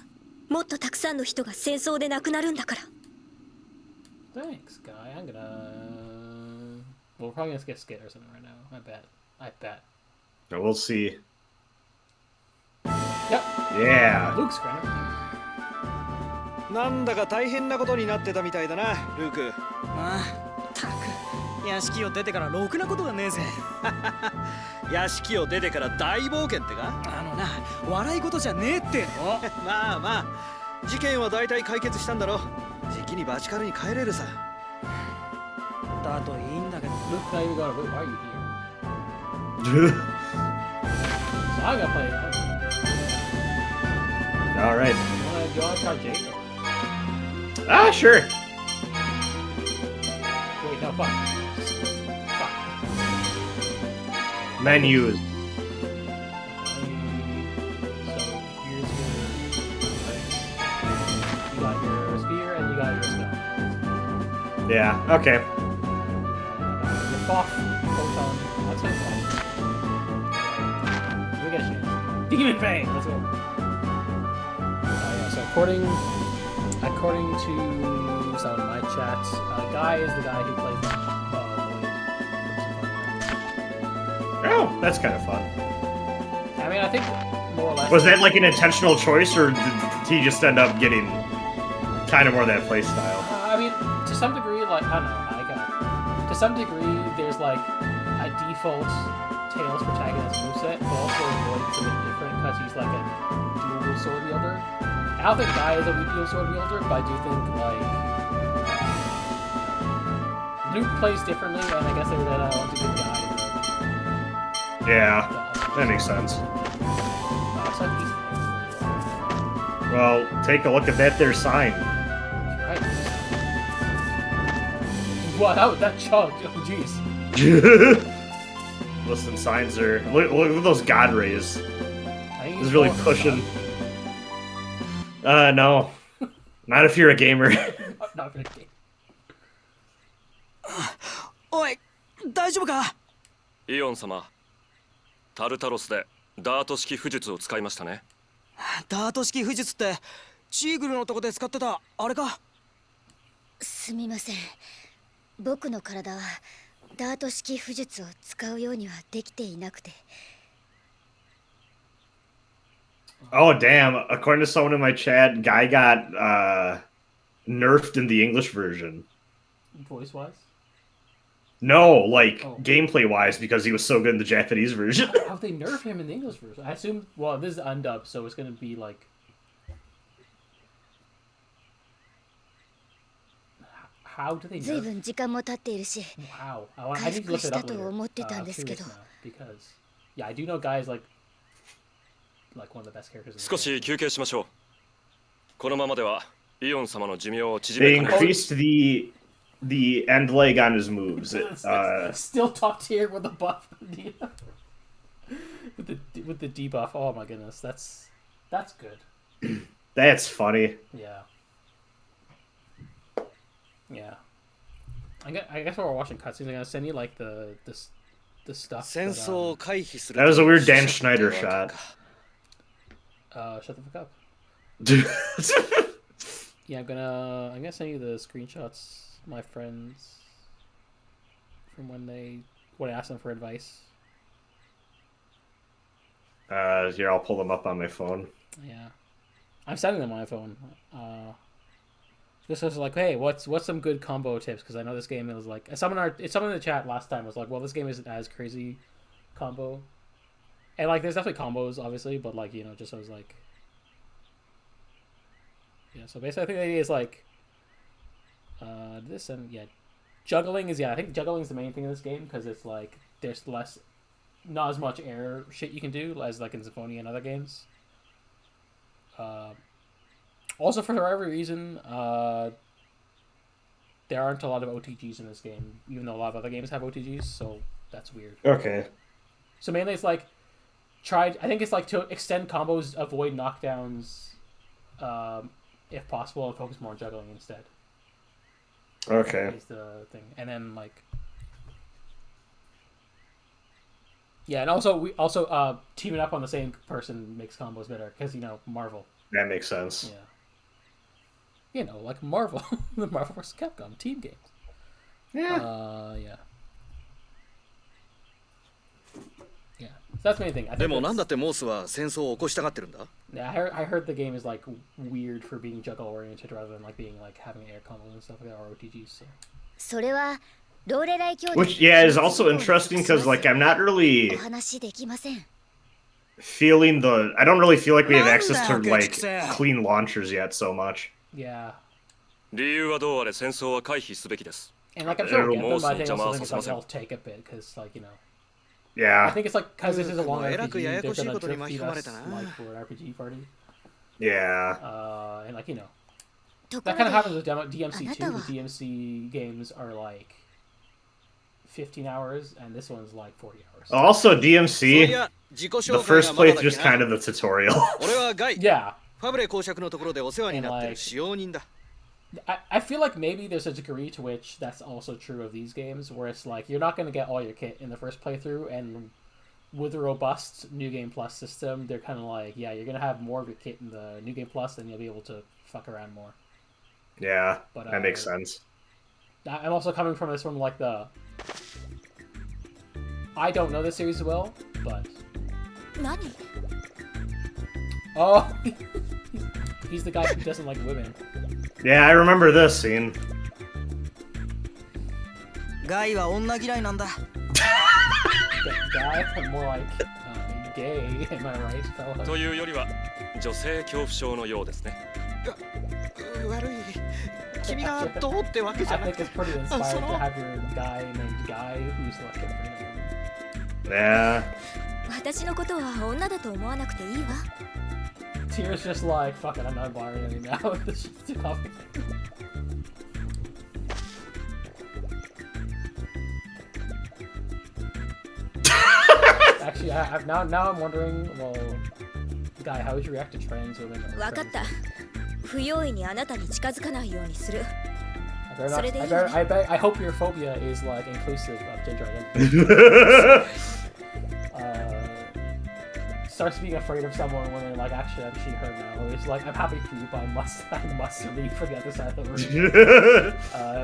もっとたくさんの人が戦争で亡くなるんだから。 Thanks, Guy. I'm gonna. Well, we're probably gonna get scared or something right now. I bet. We'll see. Yep. Yeah. Luke's granted. なんだか大変なことになってたみたいだな、ルーク。ああ、たく屋敷を出てからろくなことがねえぜ。屋敷を出てから大冒険ってか？あのな、笑い事じゃねえっての。まあまあ、事件は大体解決したんだろ。じきにバチカルに帰れるさ。だといいんだけど。 Luke's not even gonna. Wait, why are you here? So I'm gonna play it. All right. You wanna try Jade? Ah, sure. Wait, no, fuck. Fuck. Menus. So here's your. You got your spear and you got your spell. Yeah. Okay. Your Foff, Photon. That's what it's we get a chance. Demon Fang. Let's go. Yeah. So according to some of my chats, Guy is the guy who plays Oh, that's kind of fun. I mean, I think more or less. Was that like an intentional choice, or did he just end up getting kind of more of that play style? I mean, to some degree, like, I don't know, to some degree, there's like a default Tails protagonist moveset, but also Void's a bit different because he's like a dual sword wielder. I don't think Guy is a dual sword wielder, but I do think like Luke plays differently, and I guess they were that want to give Guy Yeah, that makes sense. it's like these things. Well, take a look at that there sign. Right. Wow, that chug. Oh, jeez. Listen, signs are... Look at those god rays. I think This is really going for pushing. No. Not if you're a gamer. Not for the game. おい大丈夫か。イオン様、タルタロスでダート式巫術を使いましたね。ダート式巫術ってチーグルのとこで使ってたあれか。すみません。僕の体はダート式巫術を使うようにはできていなくて。Oh, damn. According to someone in my chat, Guy got nerfed in the English version. Voice-wise? No, like, Oh. gameplay-wise, because he was so good in the Japanese version. How'd they nerf him in the English version? I assume, well, this is undubbed, so it's gonna be like... How do they ずい nerf? ぶん時間も経っているし、 Wow. I need to look it up 回復したと later. 思ってたん I'm ですけ curious ど。 now, because... Yeah, I do know Guy is like one of the best characters in the 少 game. し休憩しましょう。このままではイオン様の寿命を縮 They めかね increased the end leg on his moves. Still top tier with the buff. with the debuff. Oh my goodness, that's good. That's funny. Yeah. Yeah. I guess while we're watching cutscenes, I'm gonna send you like the stuff. 戦 That, 争を回避する。 That was a weird Dan Schneider shot. shut the fuck up. Yeah, I'm gonna send you the screenshots. My friends from when I asked them for advice. Here, I'll pull them up on my phone. Yeah, I'm sending them on my phone. Just was like, hey, what's some good combo tips? Because I know this game is like someone in the chat last time was like, well, this game isn't as crazy combo, and like there's definitely combos obviously, but like just I was like, yeah. So basically, I think the idea is like, this and juggling is I think juggling is the main thing in this game because it's like there's not as much air shit you can do as like in Symphonia and other games. Also, for whatever reason, there aren't a lot of OTGs in this game, even though a lot of other games have OTGs, so that's weird. Okay. So mainly it's like, I think it's like to extend combos, avoid knockdowns, if possible, and focus more on juggling instead. Okay. Is the thing. And then like... Yeah, and also teaming up on the same person makes combos better, because, Marvel. That makes sense. Yeah. Like Marvel. The Marvel vs. Capcom team games. Yeah. Yeah. Yeah. So that's the main thing. I で think もなんだっ that's- てモースは戦争を起こしたがってるんだ。 yeah, I heard the game is like weird for being juggle oriented rather than like being like having air combos and stuff like that or OTGs. So. それはローレライ兄弟 Which, yeah, is also interesting because, like, I'm not お really 話できません。 feeling I don't really feel like we have access to, Nanda, like, Kekse. clean launchers yet so much. Yeah. 理由はどうあれ戦争は回避すべきです。 And like I'm sure we'll get them, Most but I think of also them think it's are like it'll take a bit because like I Yeah. think it's like because this is a long えらくや RPG, や they're こしい gonna ことに drip 巻 feed き込まれ us たな。 like for an RPG party. Yeah. And like とこ that ろ kind で of happens with DMC あなた too. は The DMC games are like 15 hours, and this one's like 40 hours. Also, そうい DMC, や自己紹 the 介 first がまだだっ playthrough け is な kind of the tutorial. 俺はガイ。 Yeah, ファブレ公爵のところでお世話になって And る like- 使用人だ。I feel like maybe there's a degree to which that's also true of these games, where it's like you're not going to get all your kit in the first playthrough, and with a robust New Game Plus system, they're kind of like, yeah, you're going to have more of your kit in the New Game Plus, and you'll be able to fuck around more. Yeah, But, that makes sense. I'm also coming from this from like the... I don't know this series well, but... 何 Oh! He's the guy who doesn't like women. Yeah, I remember this scene. ガイは女嫌いなんだ。 Guy? More like gay, am I right, fella? というよりは女性恐怖症のようですね。悪い。君がどうってわけじゃ I な think くて。 it's pretty inspired to have your guy named Guy who's like afraid of women. Yeah. 私のことは女だと思わなくていいわ。 Tyr's just like, fuck it, I'm not bothering now. This shit's too complicated. Actually, now I'm wondering, well, Guy, how would you react to trans women? わかった。不用意にあなたに近づかないようにする。 I So did they I hope your phobia is like inclusive of gender identity. Starts being afraid of someone when they're like, actually, I'm she, her now. It's like, I'm happy for you, but I must leave for the other side of the room.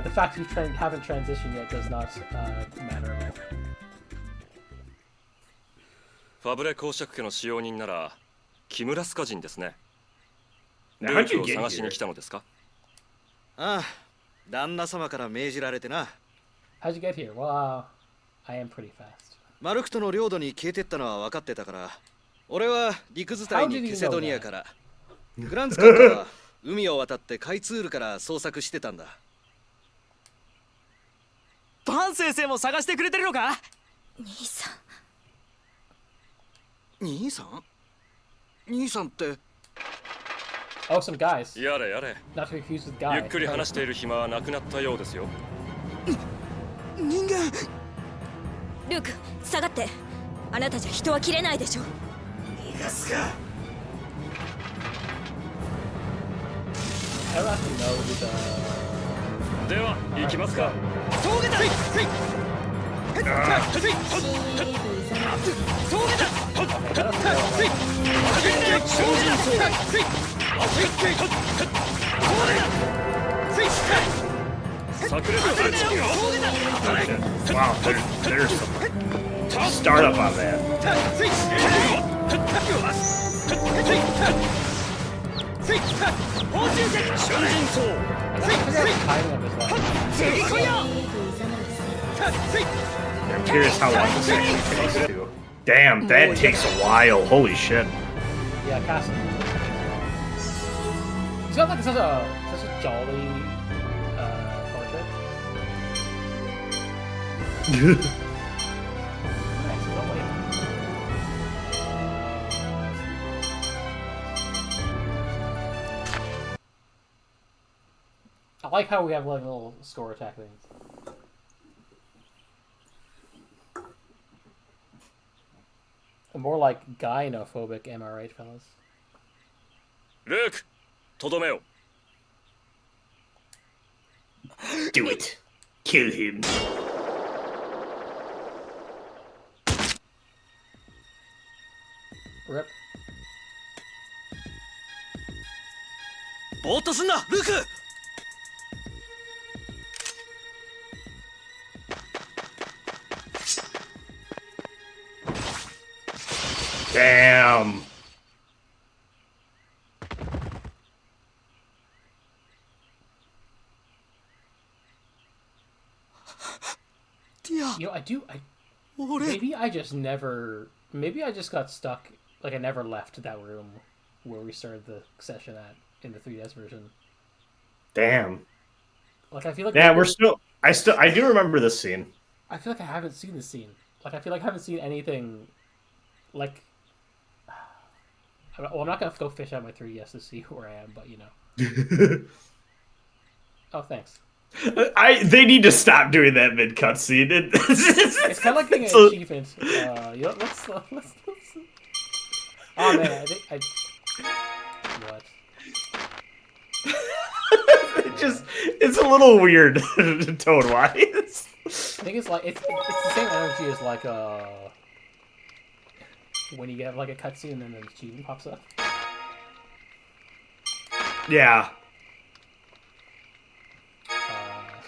The fact you haven't transitioned yet does not matter at all. ファブレ公爵家の使用人なら木村スカ人ですね。 Now, ル how'd ーク you を get 探し here? に来たのですか？ああ、旦那様から命じられてな。 How'd you get here? Well, I am pretty fast. マルクトの領土に消えてったのは分かってたから、俺は陸伝いにケセドニアから、グランツカッカは海を渡ってカイツールから捜索してたんだ。バン先生も探してくれてるのか？兄さん。兄さん？兄さんって。 Oh, some guys. やれやれ。 Not to be confused with Guy. ゆっくり話している暇はなくなったようですよ。人間。ルーク、下がって。あなたじゃ人は切れないでしょ。逃がすか。 I don't actually know who the... では行きますか。峠だ。Wow, there's some startup on that. I'm curious how long this actually takes to. Damn, that takes a while. Holy shit. Yeah, Castle. He's got like such a jolly portrait. Nice, lovely. I like how we have like little score attack things. More like gynophobic, am I right, fellas? ルーク、とどめよ。 Do it. Kill him. Rip. ぼーっとすんな、ルーク。 Damn. You know, maybe I just got stuck, like I never left that room where we started the session at in the 3DS version. Damn. Like, I feel like... Yeah, I do remember this scene. I feel like I haven't seen this scene. Like, I feel like I haven't seen anything, like... Well, I'm not gonna go fish out my 3DS to see where I am, but, you know. Oh, thanks. They need to stop doing that mid cutscene. It's kind of like getting an achievement. You know, let's... Oh man, I think what? it's a little weird tone wise. I think it's like it's the same energy as like when you get like a cutscene and then the achievement pops up. Yeah.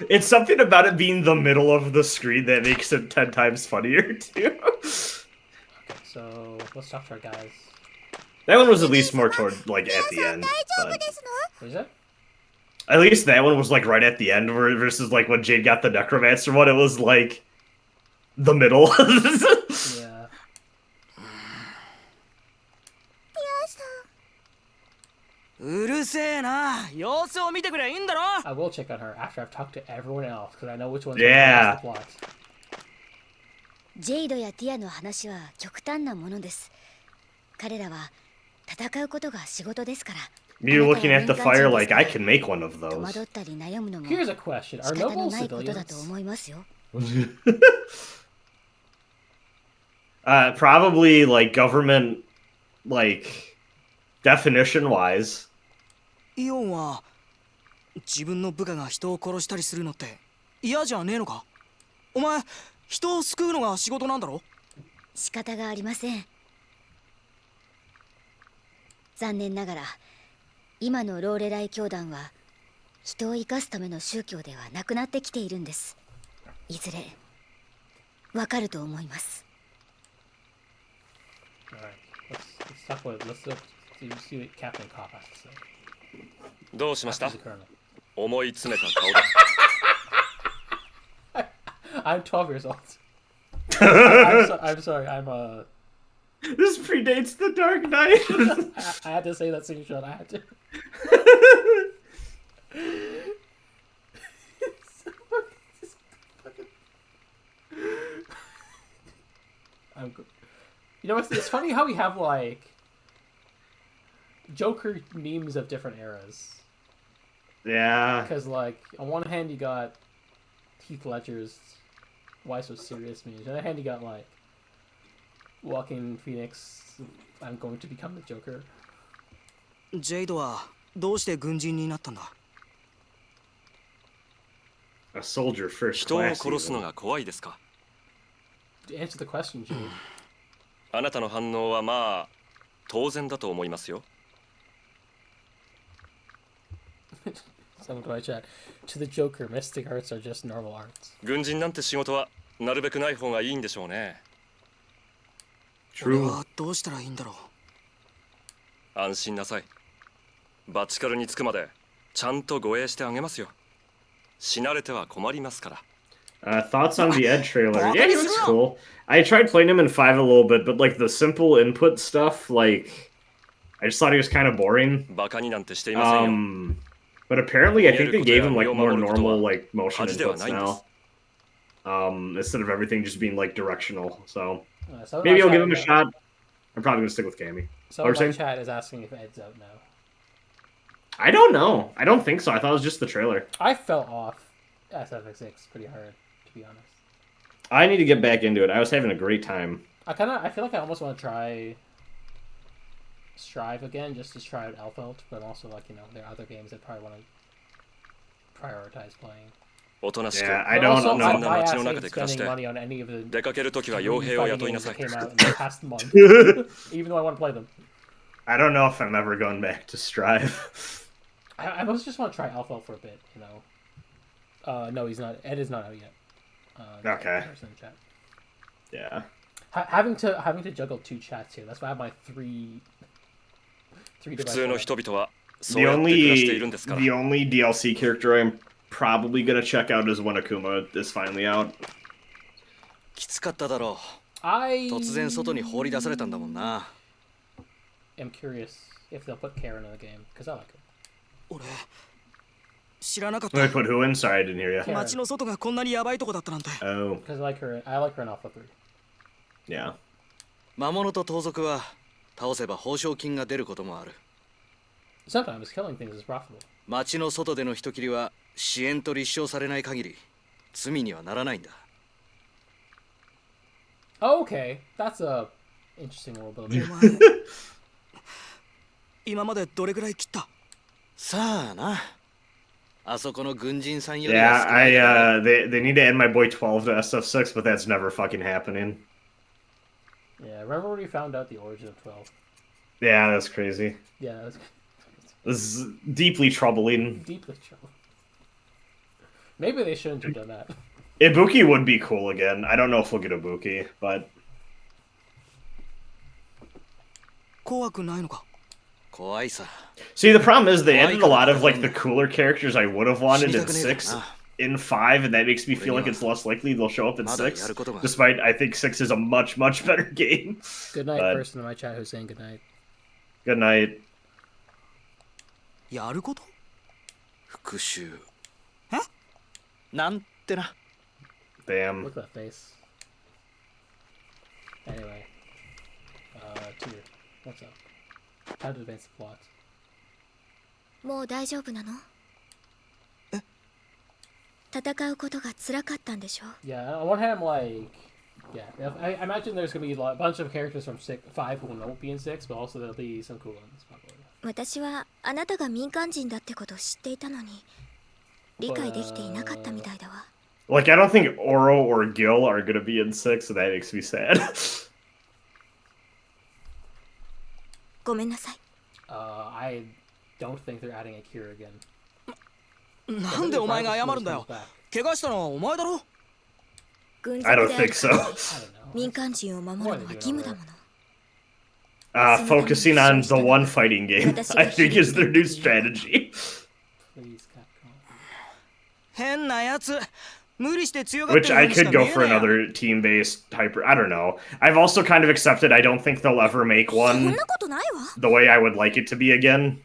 It's something about it being the middle of the screen that makes it 10 times funnier too. Okay, so let's talk to our guys. That one was at least more toward like at the end. But What is it? at least that one was like right at the end versus like when Jade got the Necromancer one, it was like the middle. Yeah. うるせえな。様子を見てくりゃいいんだろ。 I will check on her after I've talked to everyone else because I know which one's Yeah. the plot. ジェイドやティアの話は極端なものです。彼らは戦うことが仕事ですから。 You looking at the fire like I can make one of 戸 those. 惑ったり悩むのも Here's a question: 仕 Are 方の nobles ないことだと civilians? 思いますよ。 Probably like government, like definition wise. イオンは自分の部下が人を殺したりするのって嫌じゃねえのか。お前人を救うのが仕事なんだろ。仕方がありません。残念ながら今のローレライ教団は人を生かすための宗教ではなくなってきているんです。いずれわかると思います。 Alright, let's see what Captain Cop has to say. どうしました He's a colonel. 思い詰めた顔だ I'm 12 years old. I'm sorry. I'm This predates the Dark Knight. I had to say that screenshot. I had to. You know, it's funny how we have like Joker memes of different eras. Yeah. Because like on one hand you got Heath Ledger's "Why So Serious" memes. On the other hand you got like Walking Phoenix, "I'm going to become the Joker." ジェイドはどうして軍人になったんだ。 A soldier first 人を class. 殺すの even. が怖いですか To answer the question, Jude. あなたの反応はまあ当然だと思いますよ Someone to my chat. To the Joker, mystic arts are just normal arts. 軍人なんて仕事はなるべくない方がいいんでしょうね俺 True. はどうしたらいいんだろう。安心なさいバチカルに着くまでちゃんと護衛してあげますよ死なれては困りますから Thoughts on the Ed trailer? Yeah, he looks cool. I tried playing him in 5 a little bit, but like the simple input stuff, like I just thought he was kind of boring. バカになんてしていませんよ But apparently, I think they gave him like more normal like motion inputs now. Instead of everything just being like directional. So So maybe I'll give him a shot. I'm probably gonna stick with Cammy. So What were my you saying? chat is asking if Ed's out now. I don't know. I don't think so. I thought it was just the trailer. I fell off SFX6 pretty hard, to be honest. I need to get back into it. I was having a great time. I feel like I almost want to try Strive again, just to try out Elfelt, but also like, you know, there are other games that probably want to prioritize playing. おとなしく Yeah, I But don't also, そん know. な I 街の actually 中で暮らし spending て money on any of the 出かけるときは three 傭兵を fighting 雇い games なさ that い came out in the past month, even though I want to play them. I don't know if I'm ever going back to Strive. I mostly just want to try Elfelt for a bit, you know. No, he's not. Ed is not out yet. Okay. Person in chat. Yeah. Having to juggle 2 chats here. That's why I have my three 普 devices. 通の人々はそ The うやって暮らしてい only るんですから the only DLC character I'm probably gonna check out is when Akuma is finally out. きつかっただろ I う。突然外に放り出されたんだもんな。 am curious if they'll put Karen in the game because I like her. 俺知らなかっ Let me た。 put who in? Sorry, I didn't hear you. Karen. 街の外がこんなにヤバいとこだったなんて。 Oh, Because I like her in Alpha 3. yeah. 魔物と盗賊は倒せば報奨金が出ることもある。 Sometimes killing things is profitable. 街の外での人切りは支援と立証されない限り罪にはならないんだ。 Oh, okay, that's a interesting little bit. お前今までどれぐらい切った？さあな。あそこの軍人さんより Yeah, は少ないからね they need to add my boy 12 to SF6, but that's never fucking happening. Yeah, remember when we found out the origin of 12? Yeah, that's crazy. Yeah, that was This is deeply troubling. deeply trouble. Maybe they shouldn't have done that. Ibuki would be cool again. I don't know if we'll get Ibuki, but 怖くないのか怖いさ see, the problem is they added a lot of like the cooler characters I would have wanted in 6 in 5, and that makes me feel like it's less likely they'll show up in 6. Despite I think 6 is a much better game. Good night, But- person in my chat who's saying good night. Good night. やること復讐なんてな Damn. Look at that face. Anyway. Tyr, what's up? How to advance the plot? もう大丈夫なの？戦うことが辛かったんでしょ？ Yeah, on one hand, I'm like, yeah, I imagine there's gonna be a bunch of characters from 5 who won't be in 6, but also there'll be some cool ones, probably. 私はあなたが民間人だってことを知っていたのに理解できていなかったみたいだわ。 Like, I don't think Oro or Gil are gonna be in 6, so that makes me sad. ごめんなさい。 I don't think they're adding Akira again. なんでお前が謝るんだよ怪我したのはお前だろ軍 I 属 don't である think so. 民間人を守るのは義務だもの。 Focusing on the one fighting game, I think is their new strategy. Please, Capcom. 変なやつ無理して強がって Which る I ようにし could か go 見え for ないよ another team-based hyper. I don't know. I've also kind of accepted I don't think they'll ever make そん one なことないわ。 the way I would like it to be again.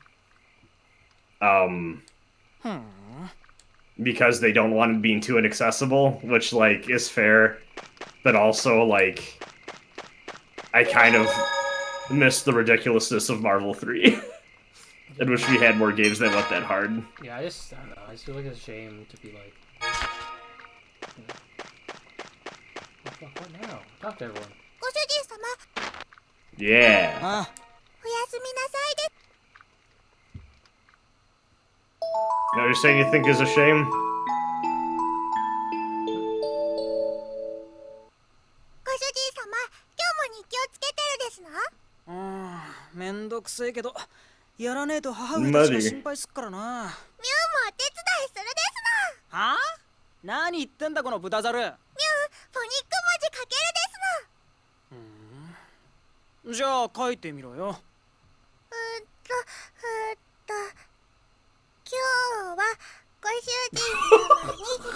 Because they don't want it being too inaccessible, which like is fair, but also like I kind of miss the ridiculousness of Marvel 3. In which we had more games that went that hard. Yeah, I don't know. I just feel like it's a shame to be like. You know, what now? Talk to everyone. ご主人様、 Yeah. ああおやすみなさいです。 Now you're saying you think is a shame? ご主人様、今日も日記をつけてるですの？めんどくせえけどやらねえと母上たちが心配すっからなミュウもお手伝いするですの。はあ何言ってんだこの豚ザルミュウ、フォニック文字書けるですの。じゃあ書いてみろよ今日はご主人様に38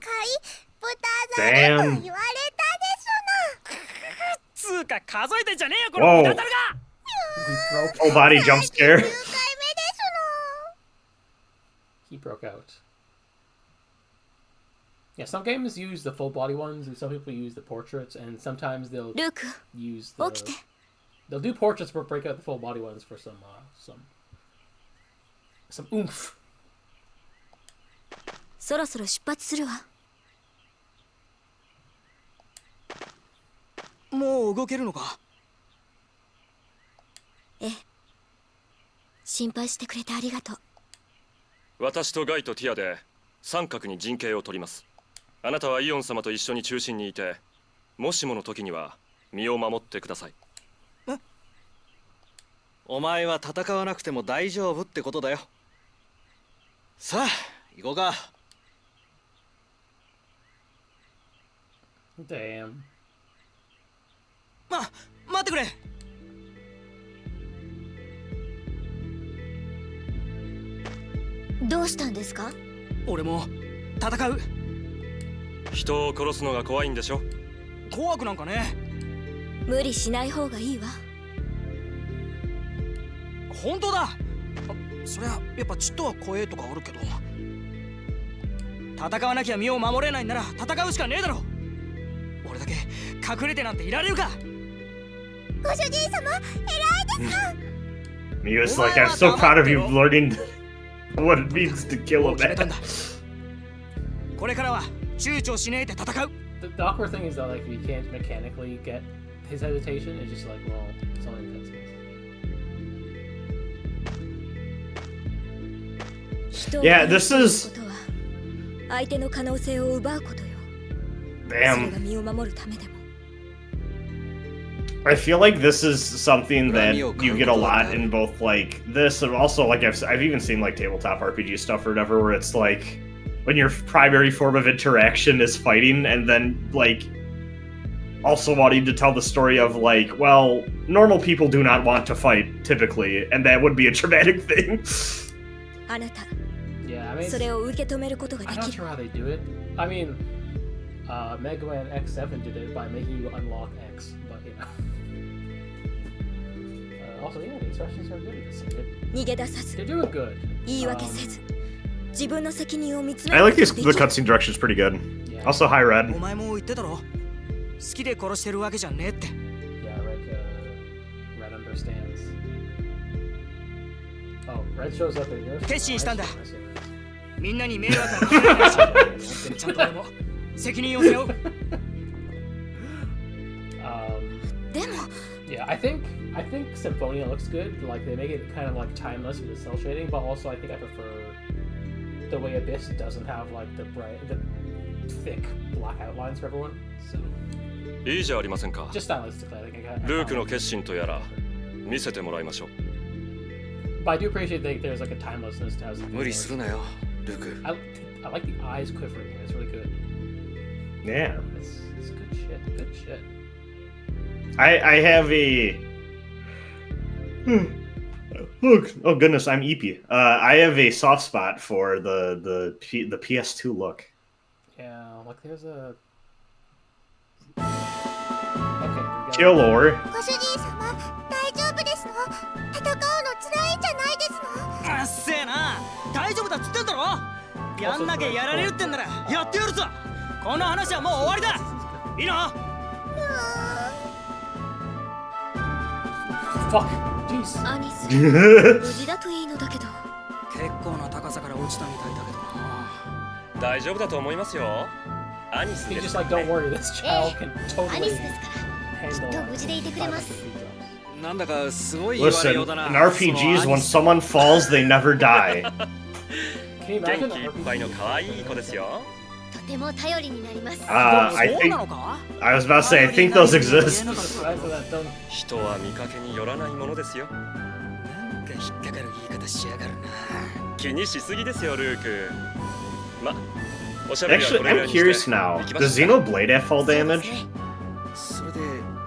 回豚ザルと言われたですつうか数えてんじゃねえよこの豚ザルが Full body jump の。 scare. 9回目ですの。 He broke out. Yeah, some games use the full body ones, and some people use the portraits, and sometimes they'll ルーク、 use 起き the て。 they'll do portraits but break out the full body ones for some oomph. そろそろ出発するわ。もう動けるのかええ。心配してくれてありがとう。私とガイとティアで三角に陣形を取ります。あなたはイオン様と一緒に中心にいて、もしもの時には身を守ってください。お前は戦わなくても大丈夫ってことだよさあ行こうか Damn. 待ってくれどうしたんですか？俺も戦う人を殺すのが怖いんでしょ。怖くなんかね無理しない方がいいわ。本当だそりゃやっぱちっとは怖えとかあるけど戦わなきゃ身を守れないなら戦うしかねえだろ俺だけ隠れてなんていられるかご主人様、偉いです。 Mia's like, I'm so proud of you learning what it means to kill も a う決めたん man. だこれからは躊躇しねえで戦う The awkward thing is that like we can't mechanically get his hesitation. It's just like, well, it's only cutscenes. Yeah, this is 相手の可能性を奪うことよ。それ damn. が身を守るためでも。 I feel like this is something that you get a lot in both like this and also like I've even seen like tabletop RPG stuff or whatever where it's like when your primary form of interaction is fighting and then like also wanting to tell the story of like, well, normal people do not want to fight typically, and that would be a traumatic thing. あなた、 Yeah, I mean, それを受け止めることが I'm で not きる。 sure how they do it. I mean, Mega Man X7 did it by making you unlock X, but you know. Also, yeah, the expressions are good in this. 逃げ出さず、 They're doing good. 言い訳せず、自分の責任を見つめ I る like こと these が the できる。 cutscene direction is pretty good. Yeah, Also, hi Red. お前も言ってたろ。好きで殺してるわけじゃねえって。 yeah, Red understands. Oh, Red shows up in yours. 決心したんだ。 I see. みんなに迷惑はかけないし、ちゃんと俺も責任を背負う。でも、 Yeah, I think Symphonia looks good. Like they make it kind of like timeless with the cell shading, but also I think I prefer the way Abyss doesn't have like the thick black outlines for everyone. So いいじゃありませんか。 just stylistically, I think I ルークの決心とやら見せてもらいましょう。 But I do appreciate that there's like a timelessness to how Symphonia 無理するなよ、ルーク。 I like the eyes quivering here. It's really good. Yeah. It's good shit. Good shit. I have a oh goodness, I'm eepy. I have a soft spot for the PS2 look. Yeah, like there's a. Okay. we got- Killor. ご主人様、大丈夫ですの？戦うの辛いんじゃないですの？あっせえな。大丈夫だっつってんだろ。やんなきゃやられるってんならやってやるぞ。この話はもう終わりだ。いいな。 Fuck. Jeez. アニス、無事だといいのだけど。結構な高さから落ちたみたいだけどな。大丈夫だと思いますよ。アニス He's で just す。 like, don't worry, this child can アニ totally スですから、きっ handle と無事でいてくれます。 500 なんだかすごい言われ Listen, ようだな。 in RPGs, when someone falls, they never die. Can you 元 imagine 気い the っぱいの可愛い子ですよ。とても頼りになります。 I そう think なのか？ I was about to say I think those exist. don't 人は見かけによらないものですよ。なんか引っかかる言い方しやがるな。気にしすぎですよ、ルーク。ま、おしゃべりはこ Actually, れぐら I'm いにして curious now. 行きま Does しょうか。 Xenoblade have fall そうで damage? すね。それで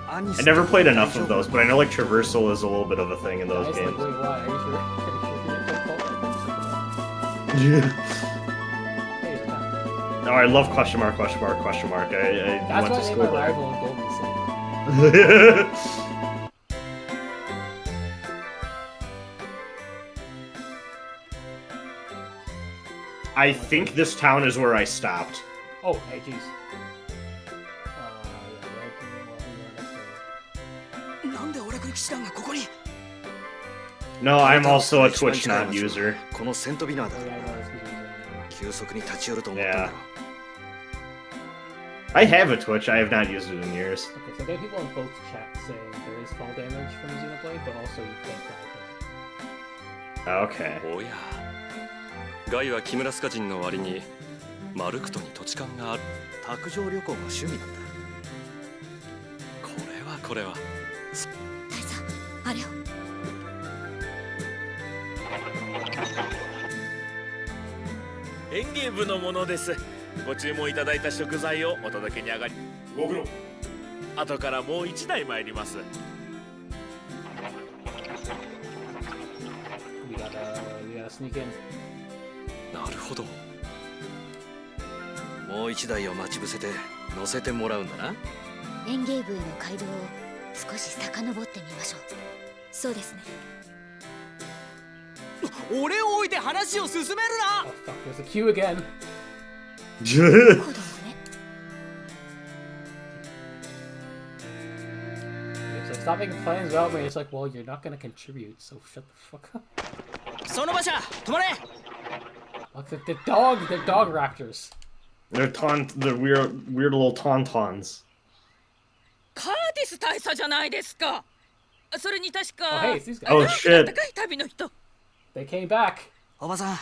アニス I never played enough of those, but I know like traversal is a little bit of a thing in those Nice, like, games. wait, why? Are you sure? Are you sure you didn't Hey, it's not. No, I love question mark, question mark, question mark. I That's went why to I named school my there. rival Golden Sun. I think this town is where I stopped. Oh, hey, jeez. Yeah, なんで俺君騎士団がここに？ No, I'm also a Twitch not user. このセントビナーだ oh, yeah, I know this 急速に立ち寄ると思ったんだろ I have a Twitch. I have not used it in years. Okay, so there are people in both chats saying there is fall damage from Xenoblade, but also you can't die Okay. おや。ガイはキムラスカ人の割にマルクトに土地勘がある。卓上旅行が趣味なんだ。これは。大佐、あれを。園芸部のものです。ご注文いただいた食材をお届けに上がり、ご苦労。後からもう一台参ります。for that. We gotta sneak in. なるほど。もう一台を待ち伏せて乗せてもらうんだな。園芸部への街道を少し遡ってみましょう。そうですね。俺を置いて話を進める Oh fuck, there's a queue again. 子供ね。It's like, stop making plans about me. It's like, well, you're not gonna contribute, so shut the fuck up. な。その場所止まれ。 Look, they're dog raptors. They're weird little tauntauns. カーティス大佐じゃないですか。それに確か。 Oh, hey, it's these guys. Oh shit. 高い旅の人。 They came back. おばさん、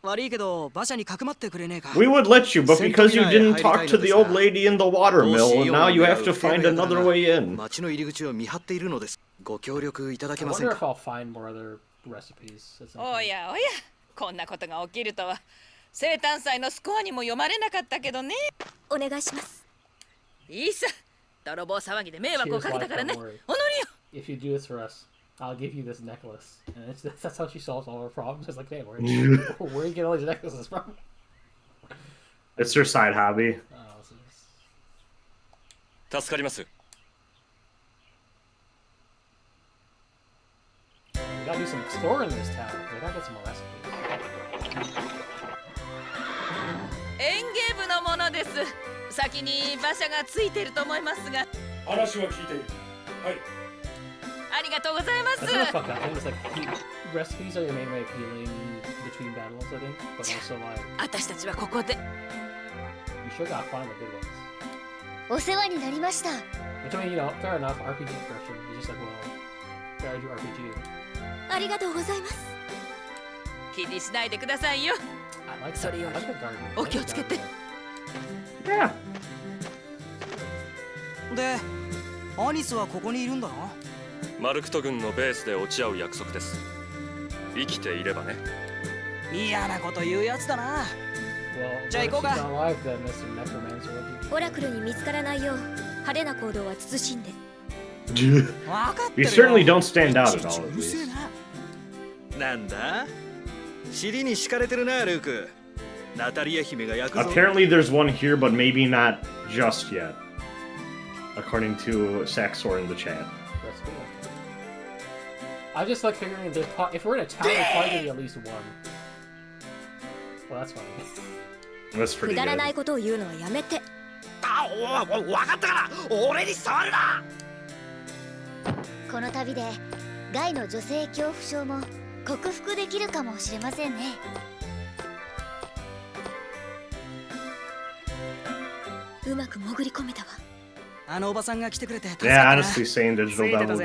悪いけど馬車にかくまってくれねえか。 We would let you, but because you didn't talk to the old lady in the watermill, now you have to find another way in. 町の入り口を見張っているのです。ご協力いただけ I ません wonder か。 if I'll find more other recipes. at some お point. やおや、こんなことが起きるとは生誕祭のスコアにも読まれなかったけどね。お願いします。いいさ、泥棒騒ぎで迷惑をかけたからね。 Cheers, おのりよ。 If you do this for us, I'll give you this necklace. And that's how she solves all her problems. It's like, hey, where do you get all these necklaces from? It's her side hobby. Oh, so 助かります。 we gotta do some exploring in this town. We gotta get some more recipes. 園芸部のものです。先に馬車がついていると思いますが。話は聞いている。はい。ありがとうございま That's す。 kind of fucked up. I think it's like recipes are your main way of healing between battles, I think. But also like 私たちはここで。 you sure gotta find the good ones. お世話になりました。 Which I mean, you know, fair enough. RPG progression. You're just like, well, gotta do RPG. ありがとうございます。気にしないでくださいよ。 I like それよ that. り I like the garden. お気をつけて。 Yeah. で、アニスはここにいるんだな。マルクト軍のベースで落ち合う約束です。生きていればね。嫌なこと言うやつだな。 Well, じゃあ what 行こう if か。 she's not alive then, Mr. Necromancer? What do you オラクルに見つからないよう派手な行動は慎んで。 You わかってるよ。 certainly don't stand out at all, う at るせえ least. な。なんだ尻に敷かれてるな、ルーク。ナタリア姫が焼くぞ。 Apparently there's one here, but maybe not just yet. According to Saxor in the chat. recipe? I just like figuring if we're in a town, there's probably gonna be at least one. Well, that's funny. That's く pretty だらない good. ことを言うのはやめて。あ、わかったから俺に触るな。この旅でガイの女性恐怖症も克服できるかもしれませんね。うまく潜り込めたわ。あのおばさんが来てくれて助 Yeah, かったな。 honestly, saying Digital Devil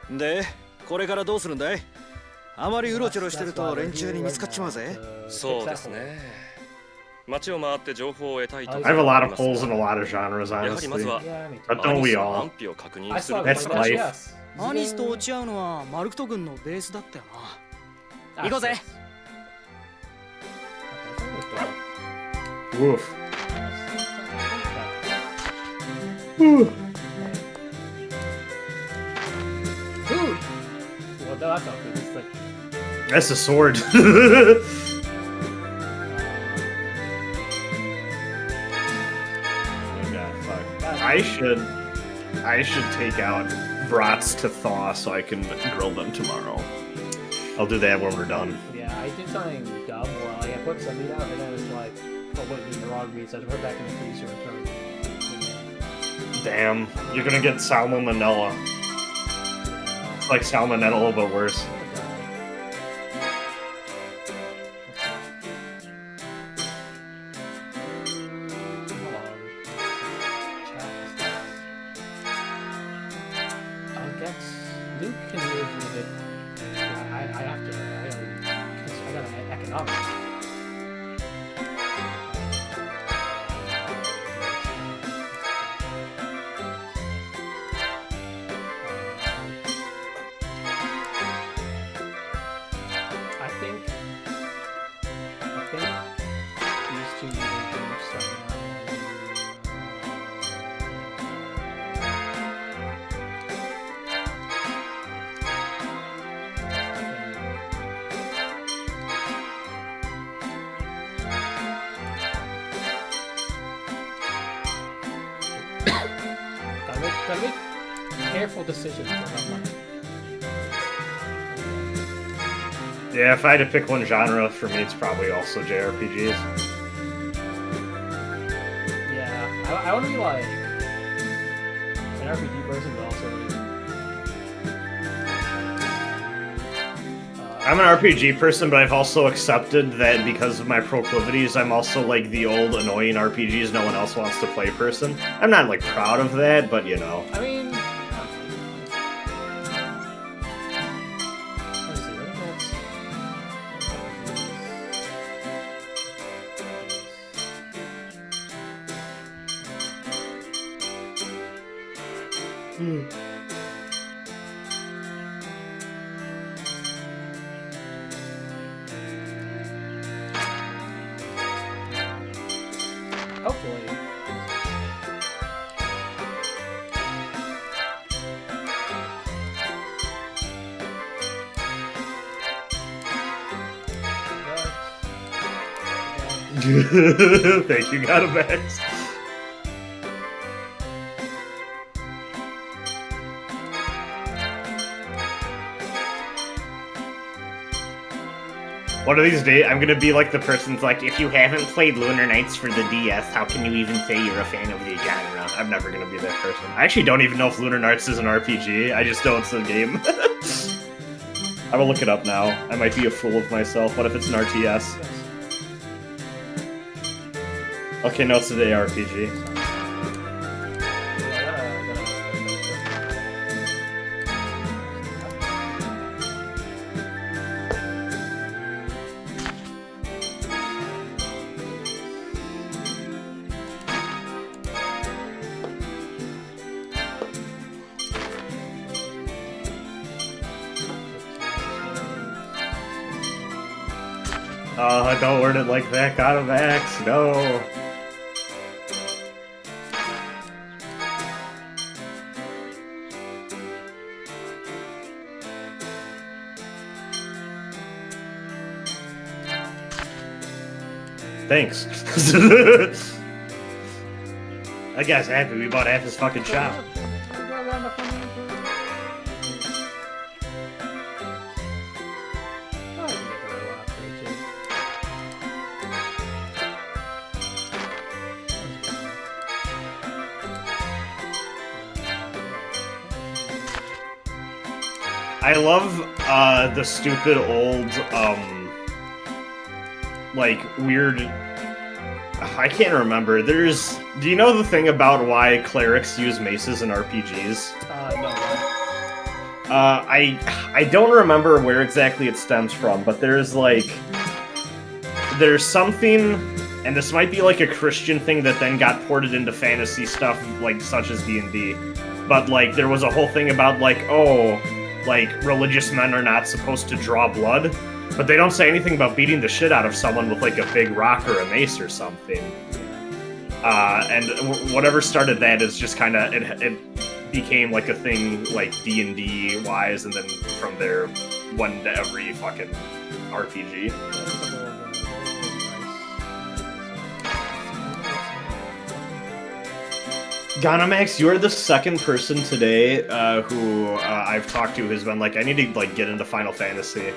Girl. で、これからどうするんだい？あまりうろちょろしてると連中に見つかっちまうぜ。そうですね。街を回って情報を得たいと。 I have a lot of holes in a lot of genres, やはりまず honestly. は Yeah, me too. But don't we ア all? ンピを確認 I する saw べ it, き That's but life. yes. アニスと落ち合うのはマルクト軍のベースだったよな。行こうぜ。 Woof. Whew. Food. Well, that's not food. It's like That's a sword. Oh god, fuck. I should take out brats to thaw so I can grill them tomorrow. I'll do that when we're done. yeah. I did something dumb where like I put some meat out and then it's like, oh wait, these are the wrong meat, so I just put it back in the freezer and throw it. Damn, you're gonna get salmonella. It's like salmonella, but worse. Luke can live with it. I have to. I got an economic. I think these two need to do some. Gotta make careful decisions about money. Yeah, if I had to pick one genre, for me it's probably also JRPGs. Yeah, I want to be like an RPG person, but also. I'm an RPG person, but I've also accepted that because of my proclivities, I'm also like the old annoying RPGs no one else wants to play person. I'm not like proud of that, but you know. I mean, let's see, what else? Hopefully. Thank you, Gotamax. One of these days, I'm gonna be like the person's like, if you haven't played Lunar Nights for the DS, how can you even say you're a fan of the genre? I'm never gonna be that person. I actually don't even know if Lunar Nights is an RPG. I just know it's a game. I will look it up now. I might be a fool of myself. What if it's an RTS? Okay, no, it's an ARPG. Don't word it like that, Gotamax, no. Thanks. That guy's happy we bought half his fucking shop. I love the stupid old like weird, I can't remember. Do you know the thing about why clerics use maces in RPGs? No. I don't remember where exactly it stems from, but there's something, and this might be like a Christian thing that then got ported into fantasy stuff, like such as D&D. But like there was a whole thing about like, oh, like religious men are not supposed to draw blood. But they don't say anything about beating the shit out of someone with like a big rock or a mace or something. And whatever started that is just kind of it became like a thing like D&D wise, and then from there went into every fucking RPG. Gotamax, you're the second person today who I've talked to who's been like, I need to like get into Final Fantasy.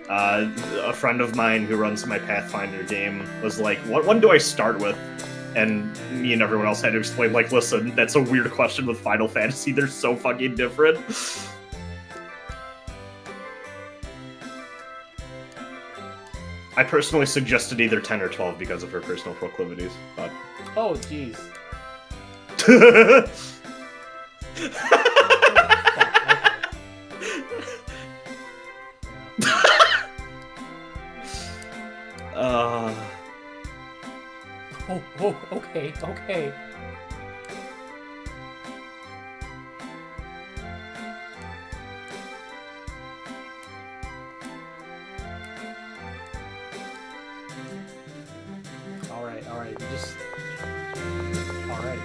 A friend of mine who runs my Pathfinder game was like, what one do I start with? And me and everyone else had to explain, like, listen, that's a weird question with Final Fantasy. They're so fucking different. I personally suggested either 10 or 12 because of her personal proclivities, but... Oh, jeez. Okay. All right. Just. All right.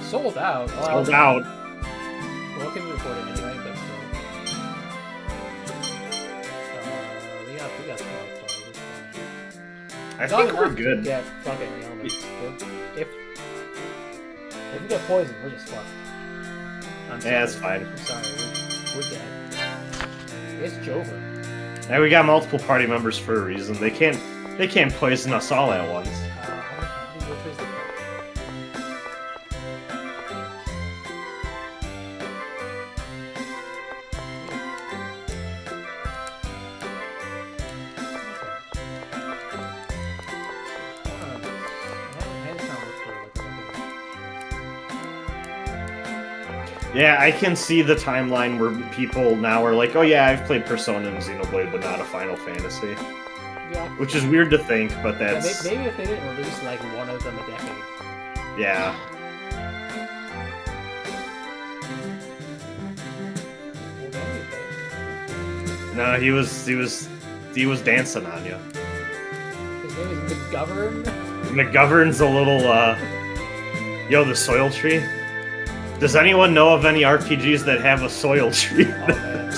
Sold out. Sold out. Well, can we record it anyway? But still. We got I think we're good. Yeah, fucking ailments. If we get poisoned, we're just fucked. Yeah, that's fine. I'm sorry, we're dead. It's Jova. Now we got multiple party members for a reason. They can't poison us all at once. Yeah, I can see the timeline where people now are like, oh yeah, I've played Persona and Xenoblade, but not a Final Fantasy. Yeah. Which is weird to think, but that's... Maybe if they didn't release like one of them a decade. Yeah. No, he was dancing on you. His name is McGovern? McGovern's a little, Yo, the soil tree? Does anyone know of any RPGs that have a soil tree? Oh, man.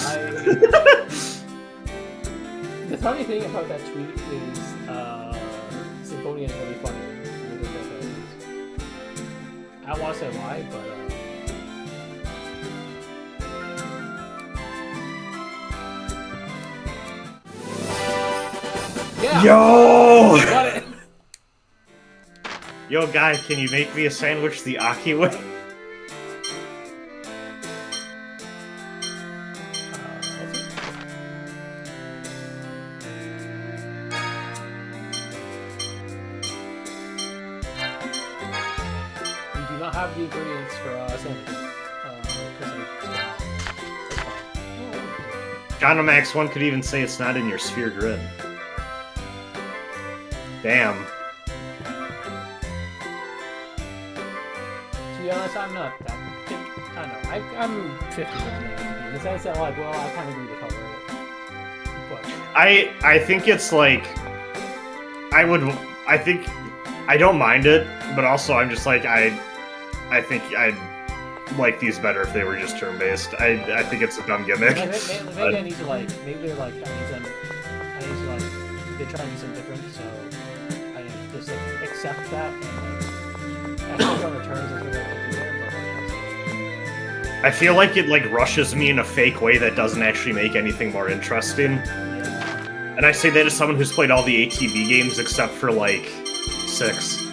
The funny thing about that tweet is, Symphonia is really funny. I don't want to say why, but, yeah! Yo! Got it! Yo, guy, can you make me a sandwich the Aki way? We do not have the ingredients for sandwiches. Gonomax 1 could even say it's not in your sphere grid. Damn. To be honest, I'm not that. I don't know. I'm 50-50 in the sense that, like, well, I kind of agree with Color. But I think it's like... I think... I don't mind it, but also I'm just like, I think I'd like these better if they were just turn-based. I think it's a dumb gimmick. Maybe I need to, like, maybe they're like, I need to, like, they're trying to do something different, so I need to just, like, accept that, and, like, actually on the turns, that's what I have to do there, but, I feel like it, like, rushes me in a fake way that doesn't actually make anything more interesting. yeah. And I say that as someone who's played all the ATV games except for, like, 6.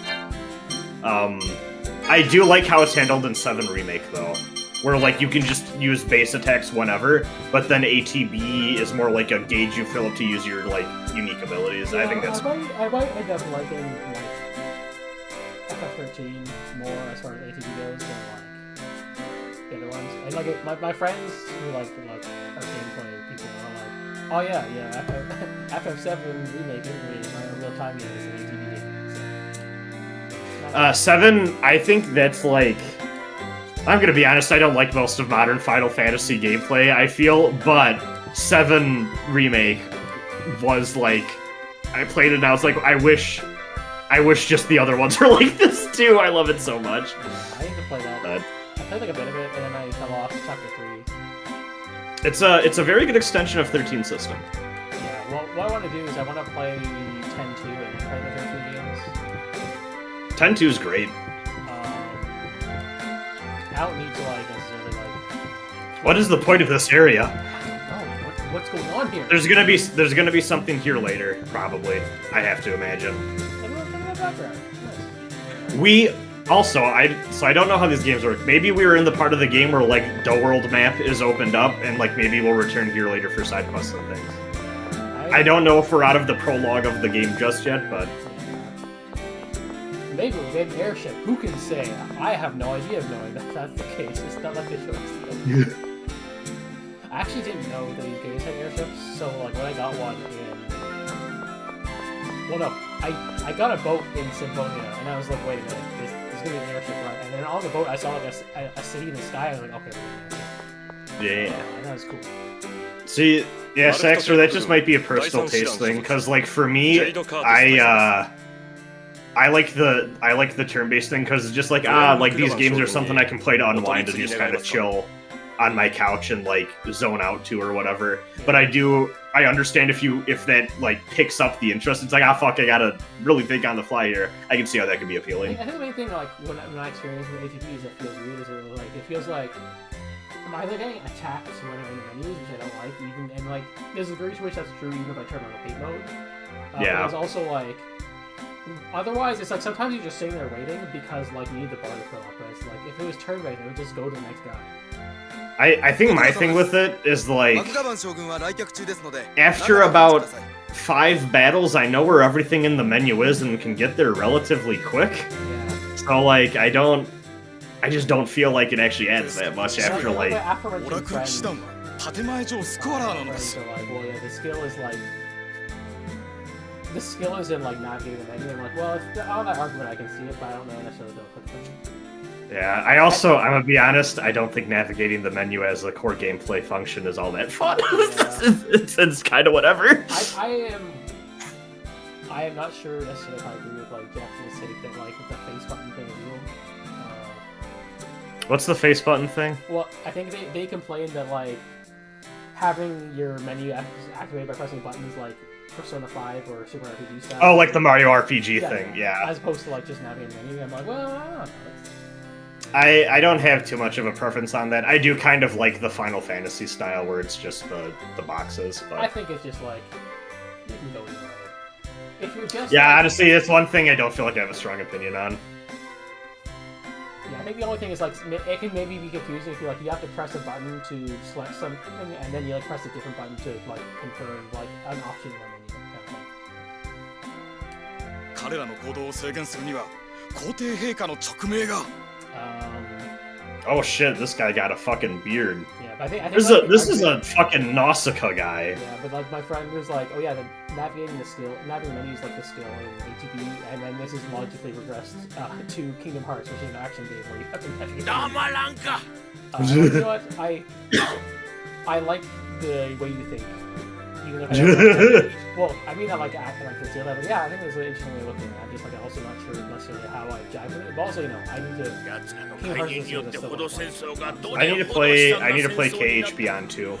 I do like how it's handled in 7 Remake, though. Where, like, you can just use base attacks whenever, but then ATB is more like a gauge you fill up to use your, like, unique abilities. I think that's... I might end up liking, like, FF13 more as far as ATB goes than, like, the other ones. And, like, my friends who, like, are gameplay people are like, oh yeah, FF7 Remake integrated my real-time game is an ATB game. 7, I think that's like... I'm gonna be honest, I don't like most of modern Final Fantasy gameplay, I feel, but 7 Remake was like... I played it and I was like, I wish just the other ones were like this too, I love it so much. I need to play that. I played like a bit of it, and then I fell off chapter 3. It's a very good extension of 13 system. Yeah, well, what I want to do is I want to play 10-2 and play the 13 games. 10-2 is great. I don't need to, like, necessarily, like... What is the point of this area? Oh, what's going on here? There's gonna be something here later, probably. I have to imagine. We also, I don't know how these games work. Maybe we were in the part of the game where, like, the world map is opened up, and, like, maybe we'll return here later for side quests and things. I don't know if we're out of the prologue of the game just yet, but... Maybe we'll get an airship. Who can say? I have no idea of knowing that that's the case. It's not like they showed us the I actually didn't know that these games had airships, so, like, when I got one in... Well, no. I got a boat in Symphonia, and I was like, wait a minute, there's gonna be an airship, right? And then on the boat, I saw, like, a city in the sky. I was like, okay, wait a minute. Yeah. And that was cool. See, yeah, Saxter, that just might be a personal taste thing, because, like, for me, I like the turn-based thing, because it's just like, like, these games are something I can play to unwind and just kind of chill on my couch and, like, zone out to or whatever. But I understand if that, like, picks up the interest. It's like, fuck, I gotta really think on the fly here. I can see how that could be appealing. I think the main thing, like, when I experience with ATVs that feels weird is that, like, it feels like I'm either getting attacked when I'm in the menus, which I don't like, even, and, like, there's a degree to which that's true even if I turn on repeat mode. Yeah. But it's also, like, otherwise, it's like sometimes you're just sitting there waiting because, like, you need the bar to fill up. But it's like, if it was turn-based, it would just go to the next guy. I think my thing with it is, like, after about 5 battles, I know where everything in the menu is and can get there relatively quick. Yeah. So, like, I don't I just don't feel like it actually adds that much after like. オラクル騎士団は建前上スコアラーなのです Like, well, yeah, the skill is like. The skill is in like navigating the menu. I'm like, well, if all that argument I can see it, but I don't know necessarily don't click them. Yeah, I'm gonna be honest, I don't think navigating the menu as a core gameplay function is all that fun. It's kind of whatever. I am not sure necessarily if I agree with like Jackson's take that like with the face button thing as well. What's the face button thing? Well, I think they complained that like having your menu activated by pressing buttons like Persona 5 or Super RPG style. Oh, like the Mario RPG thing, yeah. As opposed to like just navigating the menu. I'm like, well, I don't know. I don't have too much of a preference on that. I do kind of like the Final Fantasy style where it's just the boxes. But I think it's just like you can go either way. If you're just yeah, like, honestly, it's one thing I don't feel like I have a strong opinion on. Yeah, I think the only thing is like it can maybe be confusing if you like you have to press a button to select something and then you like press a different button to like confirm like an option in the menu. Kind of 彼らの行動を制限するには皇帝陛下の直命が Oh shit, this guy got a fucking beard. Yeah, but I think this is a fucking Nausicaa guy. Yeah, but like my friend was like, oh yeah, navigating the menu is like the skill in ATB, and then this is logically regressed to Kingdom Hearts, which is an action game where you have to navigate. You know what? I like the way you think. Even if I don't well, I mean, I like acting like this. But yeah, I think it's an interesting way of looking at it. I'm just like also not sure necessarily how I jive with it. But also, you know, I need to. I need to play KH Beyond 2.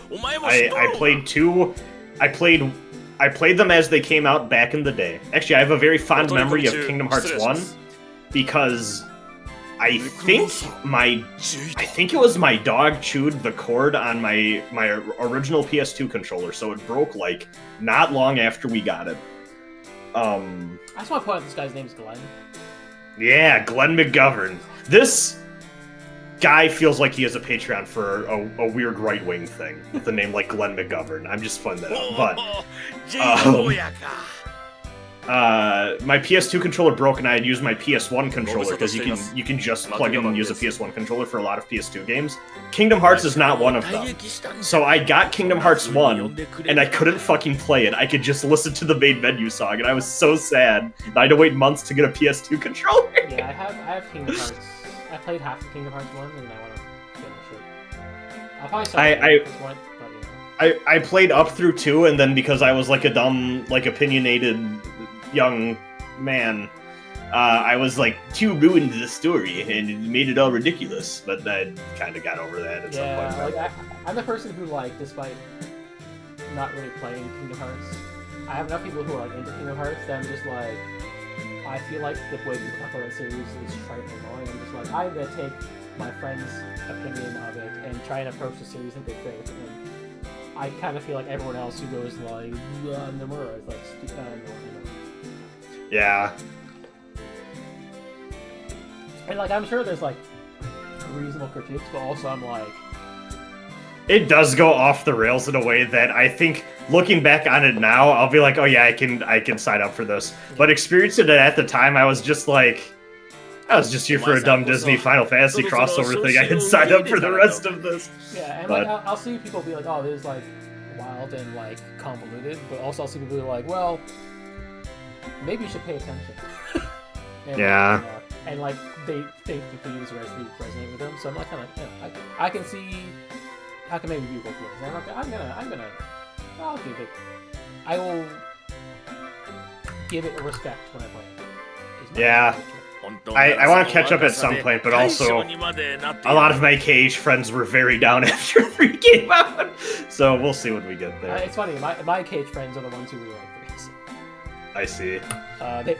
I played them as they came out back in the day. Actually, I have a very fond memory of Kingdom Hearts 1 because I think it was my dog chewed the cord on my original PS2 controller, so it broke like not long after we got it. I just want to point out this guy's name's Glenn. Yeah, Glenn McGovern. This guy feels like he has a Patreon for a weird right-wing thing with a name like Glenn McGovern. I'm just fun that up, but my PS2 controller broke and I had used my PS1 controller because you can just plug in and use a PS1 controller for a lot of PS2 games. Kingdom Hearts is not one of them. So I got Kingdom Hearts 1 and I couldn't fucking play it. I could just listen to the main menu song and I was so sad. I had to wait months to get a PS2 controller. Yeah, I have Kingdom Hearts. I played half of Kingdom Hearts 1 and I want to finish it. I'll probably start this one, but you know. I played up through 2 and then because I was like a dumb, like opinionated young man, I was like, 2 ruined the story and it made it all ridiculous, but I kind of got over that at some point. Like I'm the person who, like, despite not really playing Kingdom Hearts, I have enough people who are like into Kingdom Hearts that I'm just like, I feel like the way people talk about that series is trite and annoying. I'm just like, I'm gonna take my friend's opinion of it and try and approach the series in good faith. And I kind of feel like everyone else who goes like, Nomura is like, yeah. And like, I'm sure there's like reasonable critiques, but also I'm like, it does go off the rails in a way that I think, looking back on it now, I'll be like, oh yeah, I can sign up for this. But experiencing it at the time, I was just like, I was just here for a dumb Disney Final Fantasy crossover thing. I can sign up for the rest of this. Yeah, and like I'll see people be like, oh, this is like wild and like convoluted, but also I'll see people be like, well, maybe you should pay attention. And, yeah. And like they think the themes resonate with them, so I'm like, kind of, yeah, I can see how can maybe be both ways. And I'll give it. I will give it a respect when I play it. Yeah. I want to catch up at some point, but also a lot of my KH friends were very down after 3 came out, so we'll see when we get there. It's funny, my KH friends are the ones who really like 3. So. I see.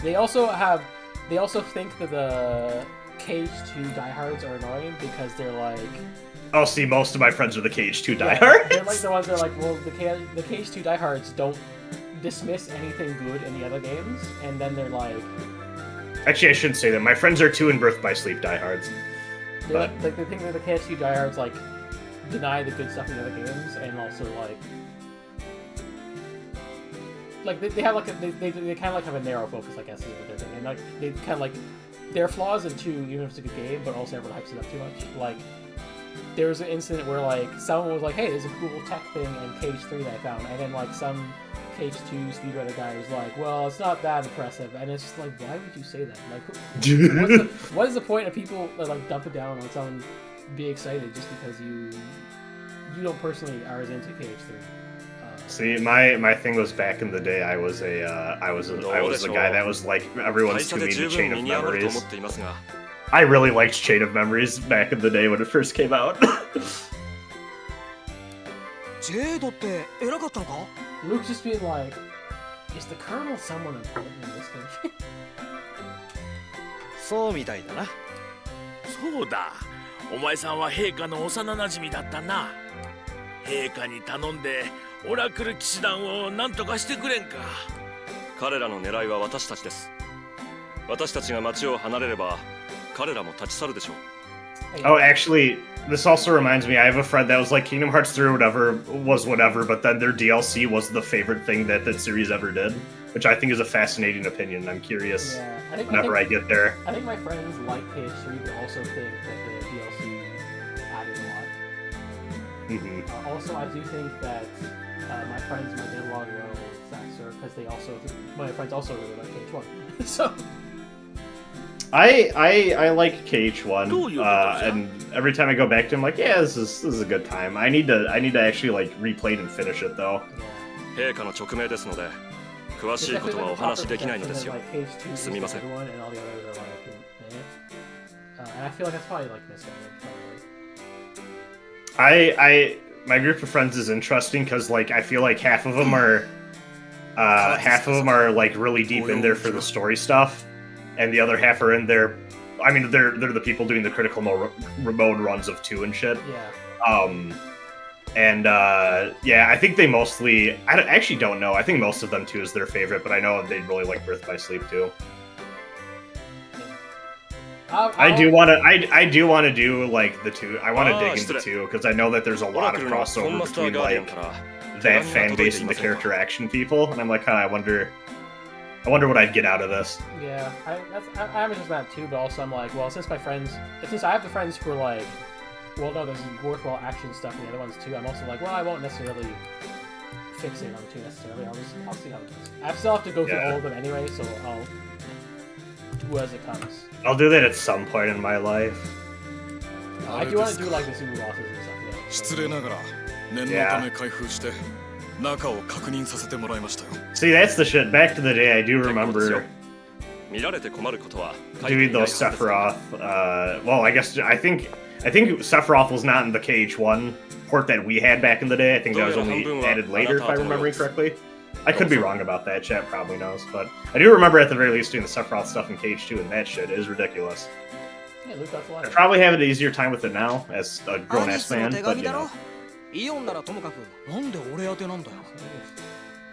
They also think that the KH2 diehards are annoying because they're like. Oh, see, most of my friends are the KH2 diehards. They're like the ones that are like, well, the KH2 diehards don't dismiss anything good in the other games, and then they're like. Actually, I shouldn't say that. My friends are 2 and Birth by Sleep diehards. Like, they think that the KH2 diehards like deny the good stuff in the other games, and also like they have like they kind of like have a narrow focus, I guess, is what they're thinking. And like they kind of like there are flaws in 2, even if it's a good game, but also everyone hypes it up too much. Like, there was an incident where, like, someone was like, hey, there's a cool tech thing in Cage 3 that I found, and then, like, some Cage 2 speedrunner guy was like, well, it's not that impressive, and it's just like, why would you say that? Like, what is the point of people that, like, dump it down on someone be excited just because you don't personally are as into Cage 3? See, my thing was back in the day. I was the guy that was like everyone's too mean to Chain of Memories. I really liked Chain of Memories back in the day when it first came out. Luke just being like, is the Colonel someone important in this thing? そうみたいだな。そうだ。お前さんは陛下の幼馴染だったな。陛下に頼んでオラクル騎士団を何とかしてくれんか。彼らの狙いは私たちです。私たちが町を離れれば彼らも立ち去るでしょう。Oh, actually, this also reminds me, I have a friend that was like Kingdom Hearts 3 or whatever was whatever, but then their DLC was the favorite thing that that series ever did, which I think is a fascinating opinion. I'm curious whenever I get there. I think my friends like Cage 3, but also think that the DLC added a lot. Also, I do think that my friends might get along well with Zaxxor, because my friends also really like Cage 1. So... I like KH1, and every time I go back to him, like, yeah, this is a good time. I need to actually like replay it and finish it though. 陛下の直命ですので、詳しいことはお話しできないのですよ。すみません。And I feel like that's probably like this guy. My group of friends is interesting because like I feel like half of them are like really deep in there for the story stuff. And the other half are in there. I mean, they're the people doing the critical mode runs of 2 and shit. Yeah. Yeah, I think they mostly. I actually don't know. I think most of them 2 is their favorite, but I know they really like Birth by Sleep too. I do want to do like the 2. I want to dig into 2 because I know that there's a lot of crossover between like that fan base and the character action people, and I'm like, I wonder what I'd get out of this. Yeah, I'm interested in that too, but also I'm like, well, since I have the friends who are like, well, no, there's worthwhile action stuff in the other ones too, I'm also like, well, I won't necessarily fixate on the 2 necessarily. I'll see how it goes. I still have to go through all of them anyway, so I'll do as it comes. I'll do that at some point in my life. I do want to do like the super bosses and stuff. See, that's the shit. Back to the day, I do remember doing those Sephiroth. Well, I think Sephiroth was not in the KH1 port that we had back in the day. I think that was only added later, if I remember correctly. I could be wrong about that. Chat probably knows, but I do remember at the very least doing the Sephiroth stuff in KH2, and that shit is ridiculous. Yeah, Luke, that's a lot. I probably have an easier time with it now as a grown-ass man, but you know. イオンならともかくなんで俺宛てなんだよ。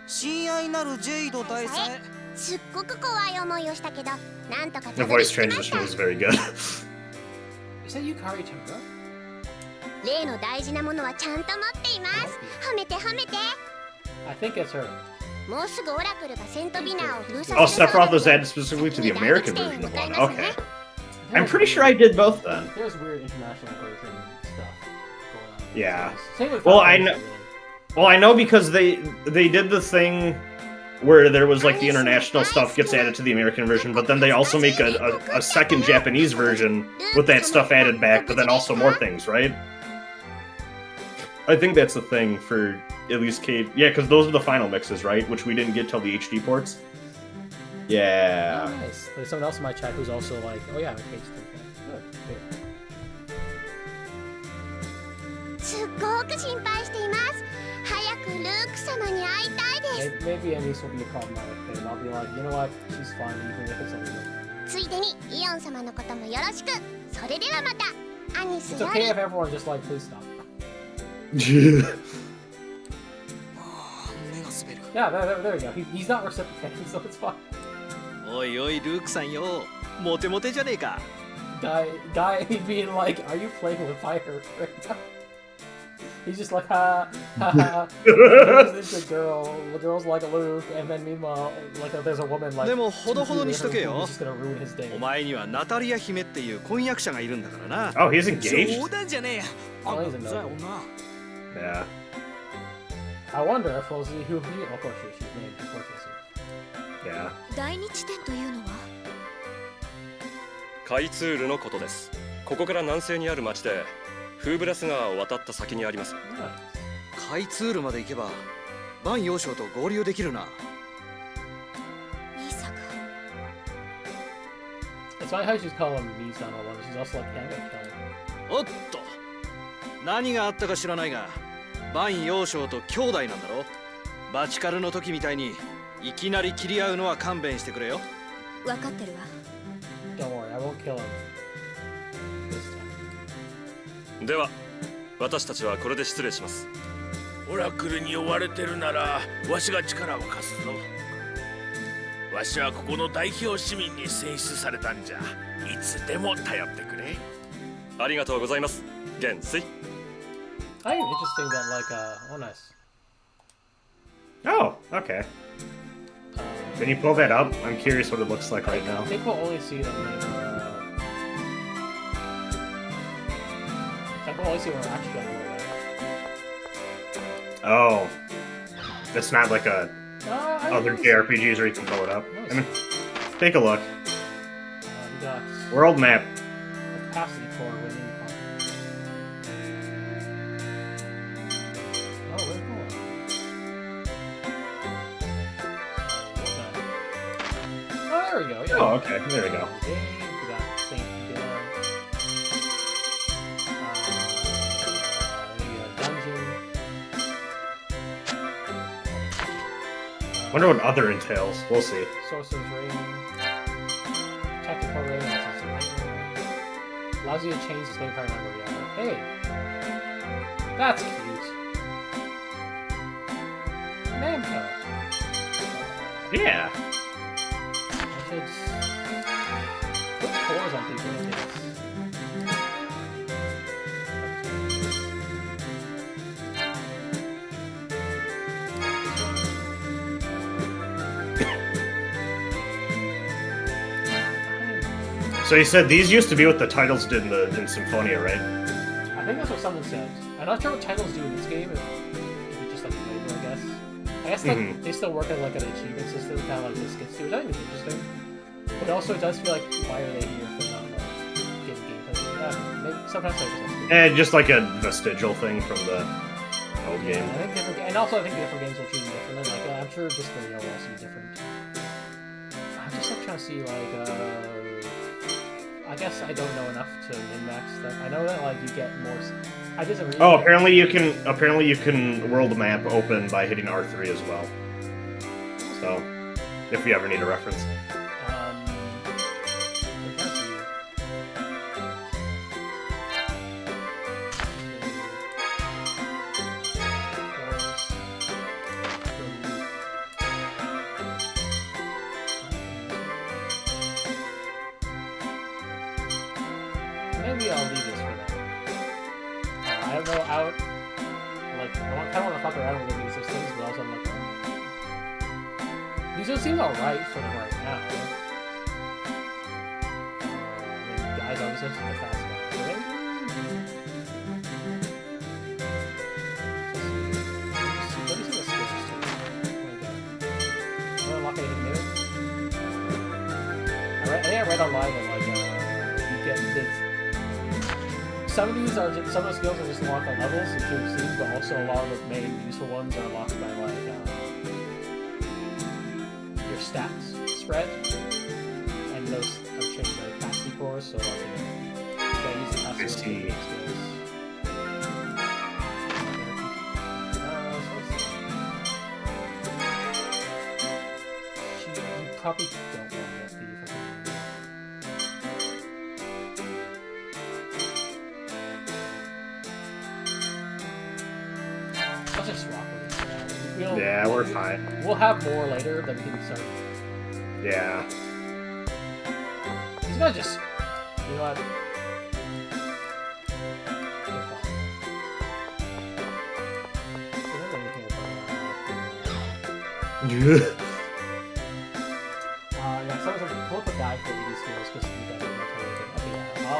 親愛なるジェイド大佐へ。すっごく怖い思いをしたけど、なんとか The voice transition was very good. Is that Yukari Tamura? 例の大事なものはちゃんと持っています。褒めて褒めて。I think it's her. もうすぐオラクルがセントビナーを封鎖 Oh, Sephiroth was added specifically to the American version of 1. Okay. I'm pretty sure I did both then. There's weird international version stuff. Yeah. Well, I know because they did the thing where there was like the international stuff gets added to the American version, but then they also make a second Japanese version with that stuff added back, but then also more things, right? I think that's the thing for at least Cade. Yeah, because those are the final mixes, right? Which we didn't get till the HD ports. Yeah. Oh, nice. There's someone else in my chat who's also like, oh yeah, I'm a Cage 3 fan. Good. すっごく心配しています。早くルーク様に会いたいです。 Maybe Anise will be a problematic thing. I'll be like, you know what? She's fine, even if it's a little. ついでにイオン様のこともよろしく。それではまた。アニス It's よ okay り。 if everyone just like, please stop. Yeah, there we go. He's not reciprocating, so it's fine. おいおいルークさんよ、モテモテじゃねえか。Guy being like, are you playing with fire right now? He's just like, ha, ha, ha. He's into a girl. The girl's like Luke, and then meanwhile, like there's a woman like. でもほどほどにしとけよ。 Who's just gonna ruin his day. お前にはナタリア姫っていう婚約者がいるんだからな。 Oh, he's engaged? 冗談じゃねえや。あんなうざい女。 Yeah. I wonder if Rosie, who, of course she's named, of course Yeah. 第二地点というのはカイツールのことです。ここから南西にある町でフーブラス川を渡った先にあります。カイツールまで行けばバン幼少と合流できるな。兄さんが It's funny how she's calling him Nissan or one. She's also like, yeah, I'm gonna kill him. おっと何があったか知らないがバン幼少と兄弟なんだろ。バチカルの時みたいにいきなり切り合うのは勘弁してくれよ。分かってるわ。 Don't worry, I won't kill him. This time. では私たちはこれで失礼します。オラクルに追われてるならわしが力を貸すぞ。わしはここの代表市民に選出されたんじゃ。いつでも頼ってくれ。ありがとうございます。元帥。I think interesting that like oh nice. Oh, okay. Can you pull that up? I'm curious what it looks like right now. I think we'll only see them in I think we'll only see when we're actually gonna do Oh. It's not like a it. other JRPGs where you can pull it up. Nice. I mean, take a look. We got World map. capacity core winning. Oh, very cool. Oh, there we go. Yeah. Oh, okay. There we go. We got Saint Dilla. Maybe a dungeon. Wonder what other entails. We'll see. Sorcerer's Ring. Technical Ring. Allows you to change the main card number. Yeah. Hey! That's cute. Name card. Yeah. I should put cores on people like this. So you said these used to be what the titles did in Symphonia, right? I think that's what someone said. I'm not sure what titles do in this game. If it's just like flavor, I guess. I guess like, they still work on like an achievement system, kind of like this gets to, which I think is interesting. But also, it does feel like, why are they here if they're not like getting gameplay? Maybe sometimes I just Just like a vestigial thing from the old game. I think different, and also I think different games will treat you different. Like I'm sure this video will also be different. I'm just like trying to see like I guess I don't know enough to min-max stuff. I know that like you get more. I just really. Oh, apparently you can world map open by hitting R3 as well. So, if you ever need a reference. Maybe I'll leave this for now. I don't know how. Like, I kind of want to fuck around with these systems, but also I'm like, these don't seem alright for them right now. I mean, guys obviously have the fast guys, right? Let me see the skills too. Do I unlock anything new? I think I read online that like you get this. Some of these are just, some of the skills are just unlocked on levels, which you've seen, but also a lot of the main useful ones are unlocked by like your stats spread, and those are changed by capacity cores, so like you use the capacity skills. You probably don't want that for you. Let's just rock with it. Yeah, we're fine. We'll have more later that we can start. Yeah. He's gonna just. You know what? Yeah, someone said pull up a guide for ED skills because you guys don't know anything. Okay, yeah.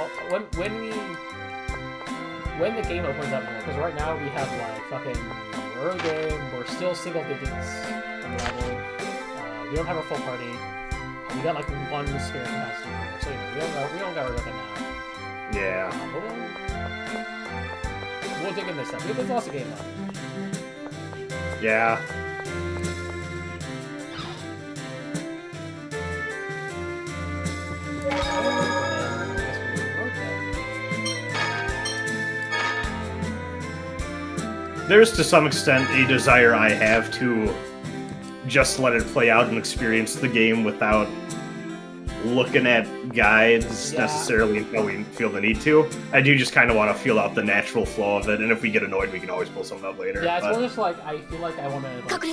When the game opens up more, because right now we have like fucking early game, we're still single digits in level. We don't have a full party. We got like one spare capacity more, so we don't got rid of it now. Yeah. We'll dig in this up. There's lots of game left. Yeah. There's to some extent a desire I have to just let it play out and experience the game without looking at guides necessarily until we feel the need to. I do just kind of want to feel out the natural flow of it, and if we get annoyed, we can always pull something up later. Yeah, it's more just like I feel like I want to. Like,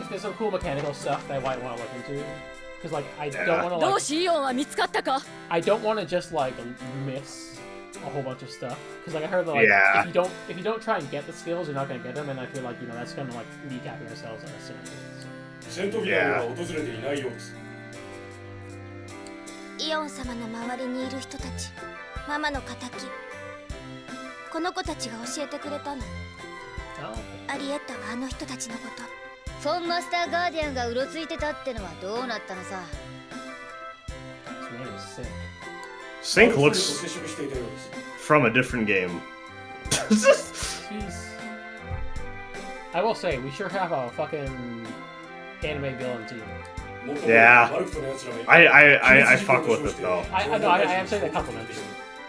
if there's some cool mechanical stuff that I might want to look into, because like I don't want to like. I don't want to just like miss a whole bunch of stuff, because like I heard that like if you don't try and get the skills, you're not gonna get them, and I feel like that's gonna like kneecapping ourselves on a certain Yeah. イオン様の周りにいる人たち、ママの仇、この子たちが教えてくれたの。アリエッタがあの人たちのこと。フォンマスターガーディアンがうろついてたってのはどうなったのさ。Sync looks from a different game. I will say, we sure have a fucking anime villain team. Yeah. I fuck with it though. I know, I am saying that compliment.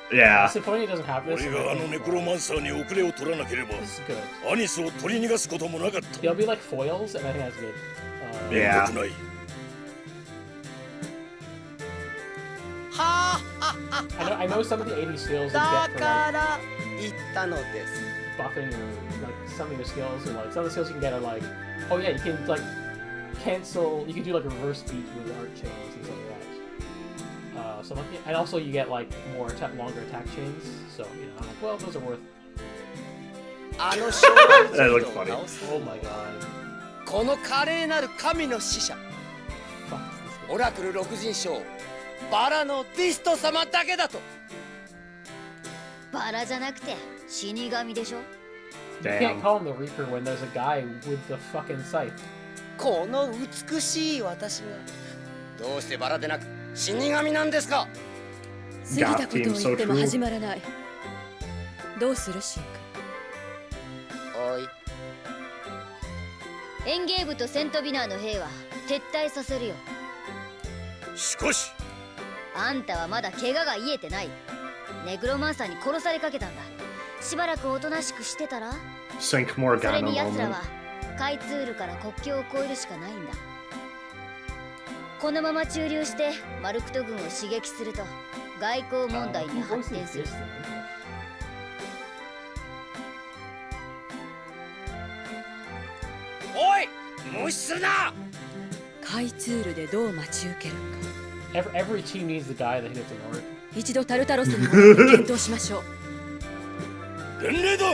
Yeah. Symphonia doesn't have this. This is good. They'll be like foils, and I think that's good. Yeah. I know some of the 80 skills you get for like buffing or like some of your skills, or like some of the skills you can get are like, oh yeah, you can like cancel, you can do like reverse beat with art chains and stuff like that. So like, and also you get like more longer attack chains. So I'm like, well, those are worth. That looks funny. Oh my god. この華麗なる神の使者、オラクル六神将、バラのディスト様だけだと。バラじゃなくて死神でしょ。You can't call him the Reaper when there's a guy with the fucking scythe. この美しい私がどうしてバラでなく死神なんですか。過ぎたことを言っても始まらない。どうするシンク。おい。エンゲーブとセントビナーの兵は撤退させるよ。しかしあんたはまだ怪我が癒えてない。ネグロマンサーに殺されかけたんだ。しばらくおとなしくしてたら。Sync それに奴らはカイツールから国境を越えるしかないんだ。このまま駐留してマルクト軍を刺激すると外交問題に発展する。おい、無視するな。カイツールでどう待ち受けるか。Every team needs the guy that hits the north. 一度タルタロスに検討しましょう。伝令だ。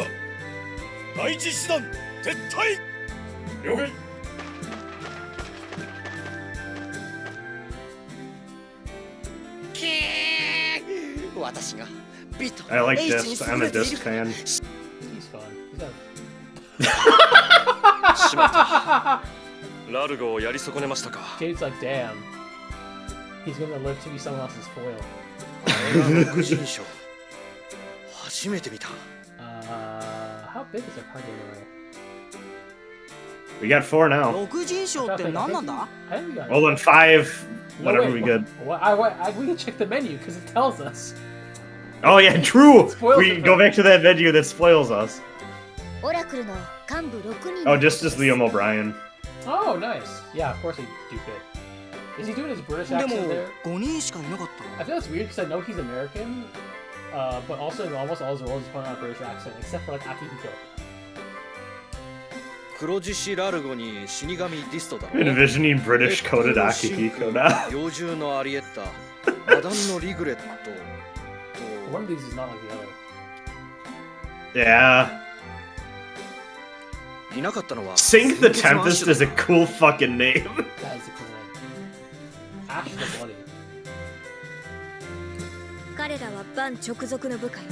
第一師団撤退。了解。私がビト I like this. I'm a Disc fan. He's fun. He's しまったラルゴをやり損ねましたか。 Jade's like, damn. He's gonna live to be someone else's foil. 六神将初めて見た。How big is our party anyway? We got 4 now. 六神将って何なんだ？ I think we got. Well then 5. Whatever we wait, get. We can check the menu because it tells us. Oh yeah, true. Spoils We it go for- back to that menu that spoils us. オラクルの幹部6人。 Oh, just as Liam O'Brien. Oh, nice. Yeah, of course he'd do good. Is he doing his British で accent も there? 5人しかいなかった。 I feel it's weird because I know he's American, but also in almost all his roles he's putting on a British accent, except for like Akihiko. 黒獅子ラルゴに死神ディストだろ。 Envisioning British coded Akihiko now. 猟銃のアリエッタ、マダンのリグレット。 One of these is not like the other. Yeah. いなかったのは Sink the Tempest is a cool fucking name. That is a cool name. Ash the Bloody. 彼らはバン直属の部下よ。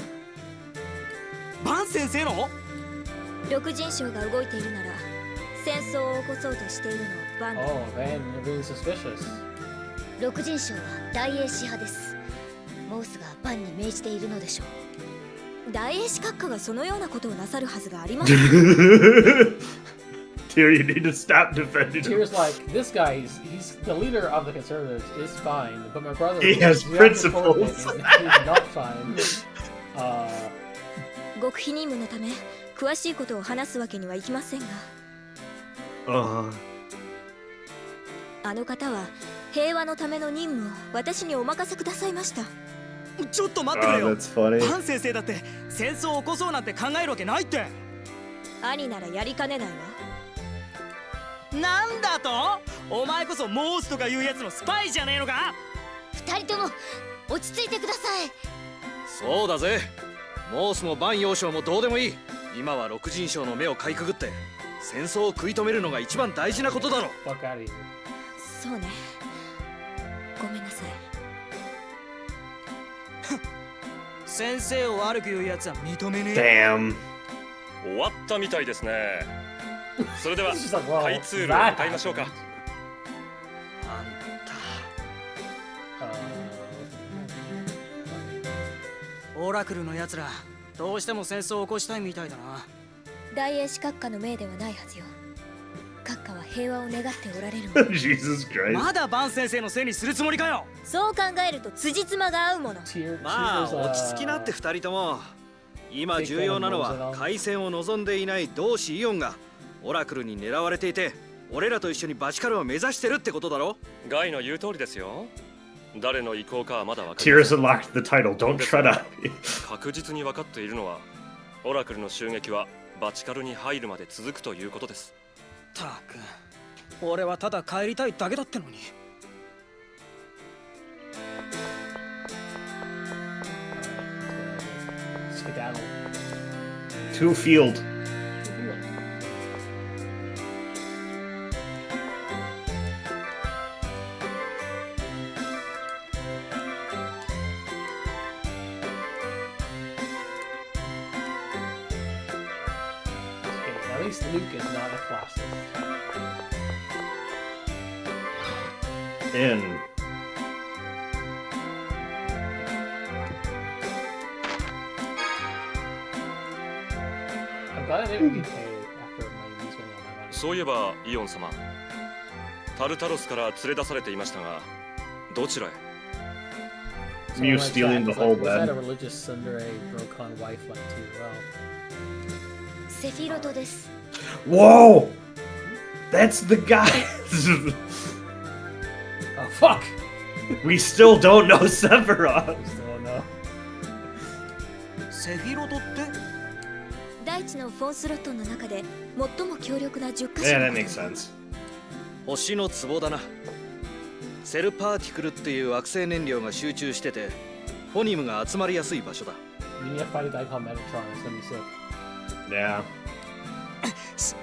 バン先生の緑人将が動いているなら戦争を起こそうとしているのはバンだ。 Oh man, you're being suspicious. 六人将は大英師派です。モースがバンに命じているのでしょう。大英士閣下がそのようなことをなさるはずがありません。 Tyr, you need to stop defending him. Tyr's like, this guy, he's the leader of the conservatives, is fine, but my brother He has who's the active principles. Corbett is not fine. 極秘任務のため詳しいことを話すわけにはいきませんが、あの方は平和のための任務を私にお任せくださいました。ちょっと待ってくれよ。 that's funny. バン先生だって戦争を起こそうなんて考えるわけないって。兄ならやりかねないわ。なんだと？お前こそモースとかいうやつのスパイじゃねえのか？二人とも落ち着いてください。そうだぜ。モースもバン幼少もどうでもいい。今は六人将の目をかいくぐって戦争を食い止めるのが一番大事なことだろ。 Fuck out of here. そうね。ごめんなさい。先生を悪く言うやつは認めねえ。 Damn. 終わったみたいですね。それでは It's just like, well, 開通路へ向 that かいましょうか。あんた。オラクルのやつらどうしても戦争を起こしたいみたいだな。大英士閣下の命ではないはずよ。閣下は平和を願っておられるもの。 Jesus Christ. まだバン先生のせいにするつもりかよ。そう考えると辻褄が合うもの。まあ落ち着きなって二人とも。今重要なのは開戦を望んでいない同志イオンがオラクルに狙われていて、俺らと一緒にバチカルを目指してるってことだろ。ガイの言う通りですよ。誰の意向かはまだ分かりま Tyr's せん。 unlocked the title. Don't tread on me. 確実に分かっているのはオラクルの襲撃はバチカルに入るまで続くということです。たく、俺はただ帰りたいだけだってのに。Skedaddle. To field. Okay, at least Luke is not a classist. In. I'm glad I didn't get paid after my spending all my money. そういえばイオン様、タルタロスから連れ出されていましたが、どちらへ？ You Someone like stealing the that, whole was that a bed. religious tsundere Brokon wife went to? Well, セフィロトです。 Whoa! That's the guy. oh fuck! We still don't know Sephiroth. I still don't know. セフィロトって大地のフォンスロットの中で最も強力な10箇所 Yeah, の that こと makes sense. 星の壺だな。セルパーティクルっていう惑星燃料が集中してて、フォニムが集まりやすい場所だ。 You need to fight a guy called Metatron. It's gonna be sick. Yeah.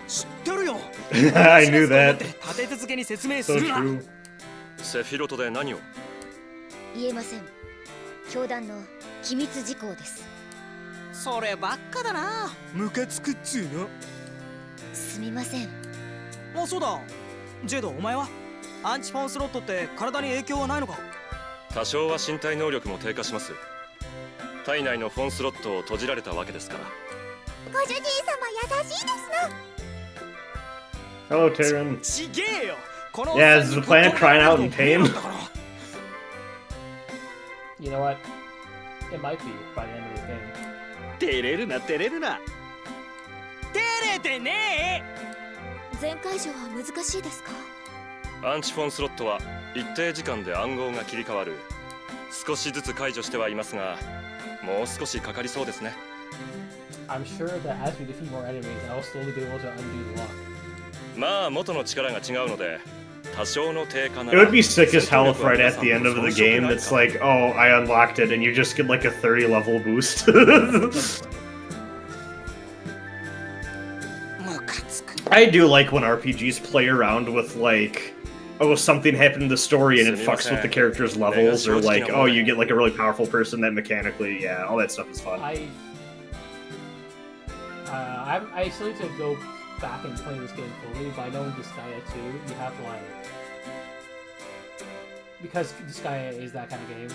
知ってるよ。 I knew that. 立て続けに説明す So るな。 true. セフィロトで何を？言えません。教団の機密事項です。そればっかだな。ムカつくっつーの。すみません。あ、そうだ。ジェイド、お前はアンチフォンスロットって体に影響はないのか？多少は身体能力も低下します。体内のフォンスロットを閉じられたわけですから。ご主人様優しいですの。 Hello, Tyrion. ちげえよ。この Yeah, is the planet crying out in pain? You know what? It might be by the end of the game. 照れるな、照れるな。照れてね全解除は難しいですか？アンチフォンスロットは一定時間で暗号が切り替わる。少しずつ解除してはいますが、もう少しかかりそうですね。I'm sure that as we defeat more enemies, I will slowly be able to undo the lock. まあ元の力が違うので、多少の低下な It ら。 would be sick as hell if right at the end of the game it's like, oh, I unlocked it, and you just get like a 30 level boost. ムカつく I do like when RPGs play around with like, oh, something happened in the story and it fucks with the characters' levels, or like, oh, you get like a really powerful person that mechanically, yeah, all that stuff is fun. I still need to go back and play this game fully, but I know in Disgaea 2, you have like, because Disgaea is that kind of game,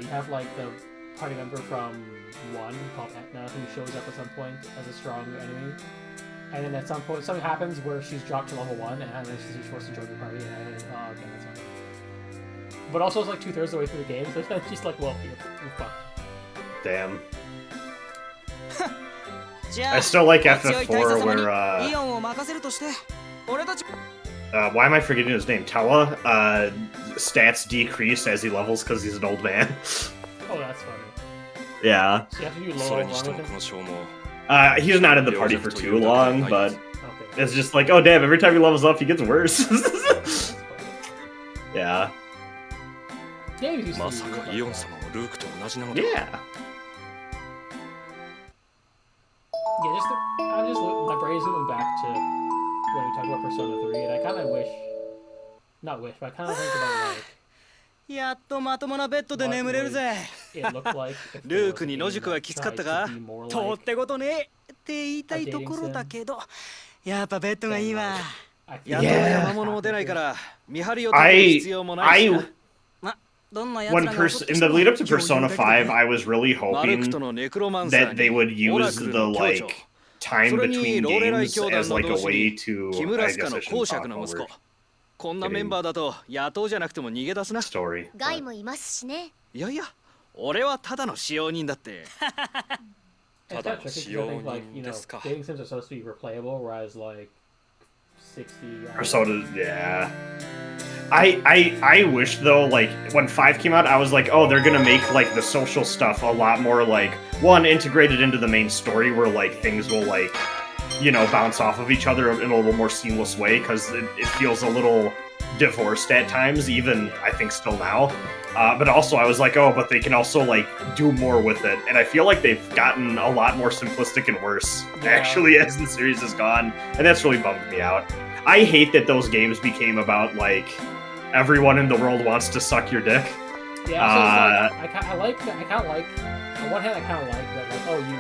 you have like the party member from 1 called Etna who shows up at some point as a strong enemy. And then at some point, something happens where she's dropped to level 1, and then she's forced to join the party, and okay, that's fine. But also, it's like 2/3 of the way through the game, so then she's like, well, you're fucked. Damn. I still like FF4 where, why am I forgetting his name? Tewa? Stats decrease as he levels because he's an old man. Oh, that's funny. Yeah. So you have to do low along with him? He's not in the party for too long, but it's just like, oh damn, every time he levels up, he gets worse. Yeah. Yeah. Yeah. Yeah, my brain's moving back to when we talked about Persona 3, and I kind of wish, not wish, but I kind of think about like, やっとまともなベッドで眠れるぜ。ルークに野宿はきつかったが、とってことねって言いたいところだけど、やっぱベッドがいいわ。やっと山物も出ないから見張りを立てる必要もないしな。In the lead up to Persona 5, I was really hoping that they would use the like time between games as like a way to, I guess I shouldn't talk over. こんなメンバーだと野党じゃなくても逃げ出すな。ガイもいますしね。いやいや、俺はただの使用人だって。ただの使用人ですか。Dating sims are supposed to be replayable, whereas like 60. Persona, yeah. I wish though, like when 5 came out, I was like, oh, they're gonna make like the social stuff a lot more like integrated into the main story, where like things will like, you know, bounce off of each other in a little more seamless way, because it feels a little divorced at times, even I think still now. But also I was like, oh, but they can also like do more with it, and I feel like they've gotten a lot more simplistic and worse actually as the series has gone, and that's really bummed me out. I hate that those games became about like everyone in the world wants to suck your dick. Yeah, so I kind of like. On one hand, I kind of like that, like, oh, you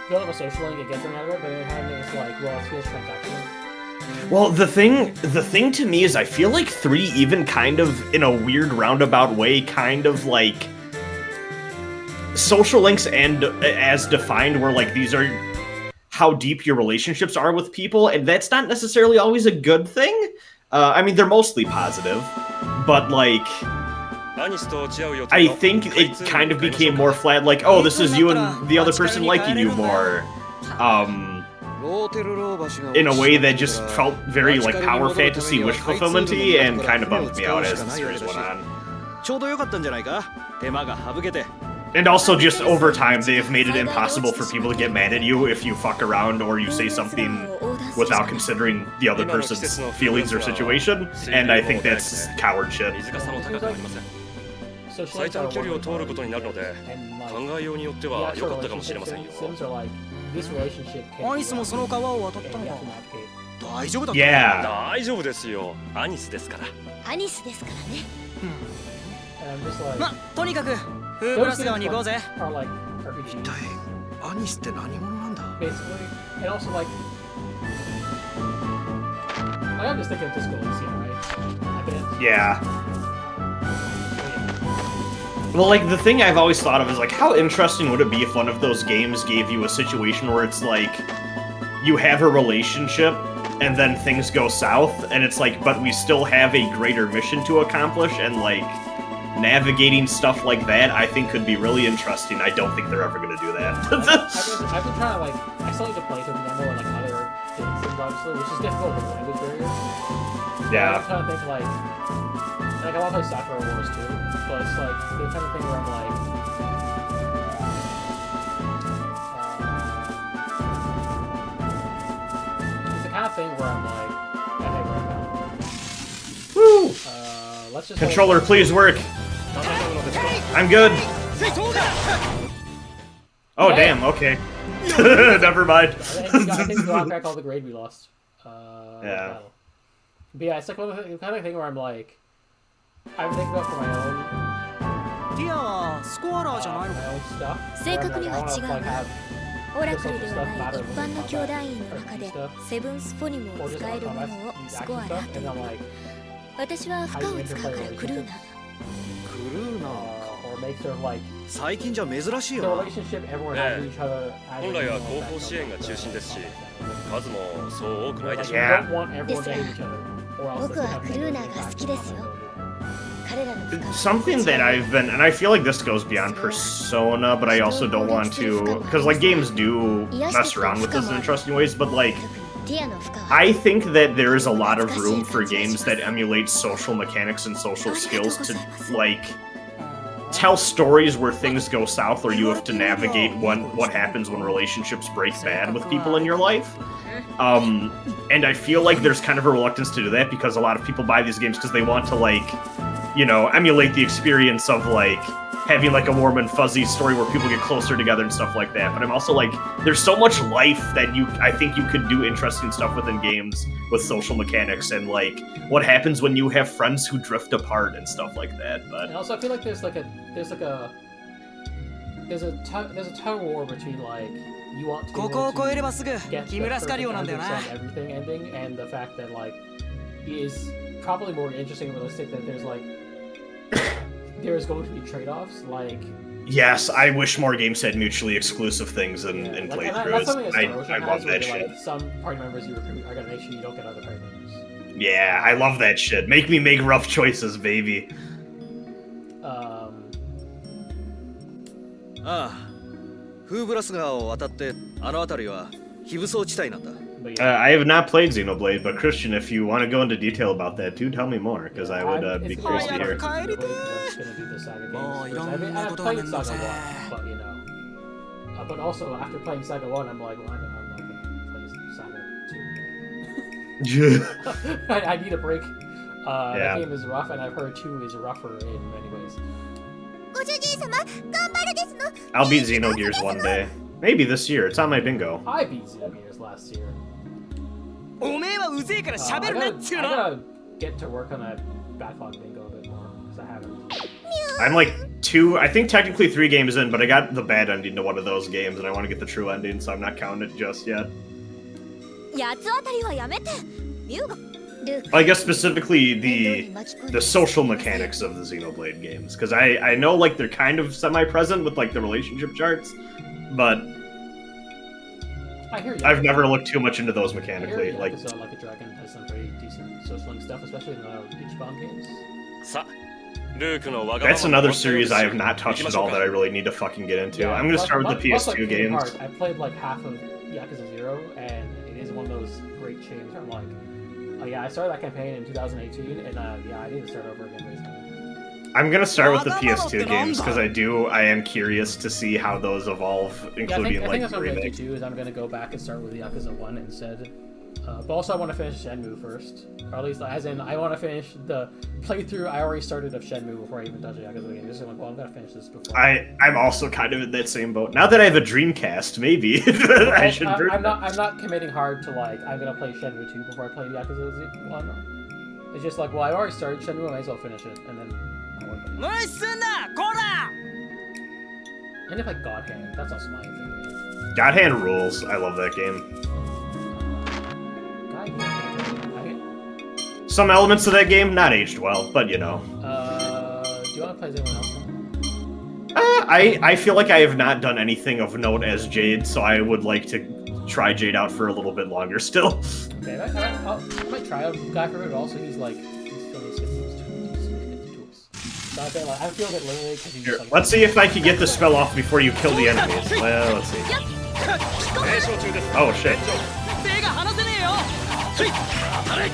build up a social link and get something out of it, but on the other hand, it's like, well, it feels transactional. Well, the thing to me is, I feel like 3 even kind of, in a weird roundabout way, kind of like social links and as defined, where like these are how deep your relationships are with people, and that's not necessarily always a good thing. I mean, they're mostly positive, but like, I think it kind of became more flat, like, oh, this is you and the other person liking you more, in a way that just felt very like power fantasy wish fulfillment-y, and kind of bummed me out as the series went on. And also, just over time, they have made it impossible for people to get mad at you if you fuck around or you say something without considering the other person's feelings or situation, and I think that's coward shit. 最短距離を通ることになるので、考えようによっては良かったかもしれませんよ。アニスもその川を渡ったのか。大丈夫だった。大丈夫ですよ。アニスですから。アニスですからね。ま、とにかくフーブラス川に行こうぜ。一体アニスって何者なんだ。Yeah. Well, like, the thing I've always thought of is, like, how interesting would it be if one of those games gave you a situation where it's like, you have a relationship, and then things go south, and it's like, but we still have a greater mission to accomplish, and, like, navigating stuff like that, I think could be really interesting. I don't think they're ever going to do that. I've been trying to, like, I still need to play some demo and, like, other things, obviously, which is difficult with language barriers. Yeah. I'm trying to think, like, I want to play Sakura Wars too, but it's like the kind of thing where I'm like, it's the kind of thing where I'm like, okay, woo! Let's just controller, please work. I'm good. Oh damn, okay. Never mind. I think we got back all the grade we lost. Yeah. battle. But yeah, it's like one of the kind of thing where I'm like, I'm thinking about for my own. ティアはスコアラーじゃないのか。 my own stuff. 正 where I'm 確 like, に I は wanna 違う like が have オラクルではない一般の兄弟員の中でセブンスフォニム or を just 使え on るもの combat を use スコ action アラ stuff, ーと and いう I'm like, 私は負荷を使うからクルーナークルーナー or make sort of like 最近じゃ珍しい the よな。 relationship everyone has with each other. 本来は後方支援が中心ですし数もそう多くないでしょう You Yeah. don't want everyone to hate each other, or else 僕はクルーナーが好きですよ。彼らの負荷を Something that I've been, and I feel like this goes beyond Persona, but I also don't want to, because like games do mess around with this in interesting ways, but like ティアの負荷は I think that there is a lot of room for games that emulate social mechanics and social skills to like tell stories where things go south or you have to navigate what happens when relationships break bad with people in your life. And I feel like there's kind of a reluctance to do that because a lot of people buy these games because they want to like, you know, emulate the experience of like having like a warm and fuzzy story where people get closer together and stuff like that. But I'm also like, there's so much life that I think you could do interesting stuff within games with social mechanics and like what happens when you have friends who drift apart and stuff like that. But And also, I feel like there's a tug of war between like you want to ここを越えればすぐ get 木村スカリオなんだよな。 everything ending, and the fact that like is probably more interesting and realistic that there's like there's going to be trade-offs like. yes, I wish more games had mutually exclusive things in Like, and that's playthroughs. something that Star Ocean I has, love where that you're shit. like, some party members you recruit are gonna make sure you don't get other party members. Yeah, I love that shit. Make me make rough choices, baby. ああフーブラス川を渡ってあの辺りは非武装地帯なんだ But yeah, I have not played Xenoblade, but Christian, if you want to go into detail about that too, tell me more, because I would be it's curious to probably hear. not gonna be I'm just gonna do the Saga games Oh, first. you don't I mean, know I've what played I'm Saga saying. 1, but you know. But also, after playing Saga 1, I'm like, well, I'm not gonna play Saga 2. I need a break. Yeah. That game is rough, and I've heard 2 is rougher in many ways. ご主人様頑張るですの I'll beat Xenogears one day. Maybe this year. It's on my bingo. I beat Xenogears last year. おめえはうぜえから I 喋るなっ gotta, つう I の。 gotta get to work on that backlog bingo a bit more, because I haven't. I'm like I think technically 3 games in, but I got the bad ending to one of those games, and I want to get the true ending, so I'm not counting it just yet. 八つ当たりはやめてミュウが ルーク I guess specifically 面倒 the に巻き込んで the social mechanics of the Xenoblade games, because I know like they're kind of semi-present with like the relationship charts, but I hear you. I've never looked too much into those I hear mechanically. you, Like, because Like a Dragon has some very decent socialing stuff, especially in the Ichiban games. さルークのわがまま that's another series I have not touched at all that I really need to fucking get into. I'm gonna start with the much like PS2 Kingdom games. Hearts, I played like half of Yakuza 0, and it is one of those great chains where I'm like, oh yeah, I started that campaign in 2018, and yeah, I need to start over again basically. I'm gonna start with the PS2 games because I am curious to see how those evolve, Yeah, including I think like that's the what I'm gonna do remake. too, is I'm gonna go back and start with the Yakuza 1 instead. But also I want to finish Shenmue first. Or at least, as in, I want to finish the playthrough I already started of Shenmue before I even touch a Yakuza game. Just like, well, I'm gonna finish this before. I'm also kind of in that same boat. Now that I have a Dreamcast, maybe I should. I'm not committing hard to like, I'm gonna play Shenmue 2 before I play Yakuza 1. It's just like, well, I already started Shenmue, I might as well finish it, and then I want to play it. 無理すんなこら。 And if like God Hand, that's also my thing. God Hand rules. I love that game. God Hand. Some elements of that game not aged well, but you know. Do you want to play as anyone else? I feel like I have not done anything of note as Jade, so I would like to try Jade out for a little bit longer still. Okay, I might try a guy for it, but also he's like, he's still needs to get the tools. So I feel like, I feel a bit literally because he's Here, like, let's see if I can get the spell off before you kill the enemies. Well, let's see. 名称中です Oh shit. 手が離せねえよ。当たれ。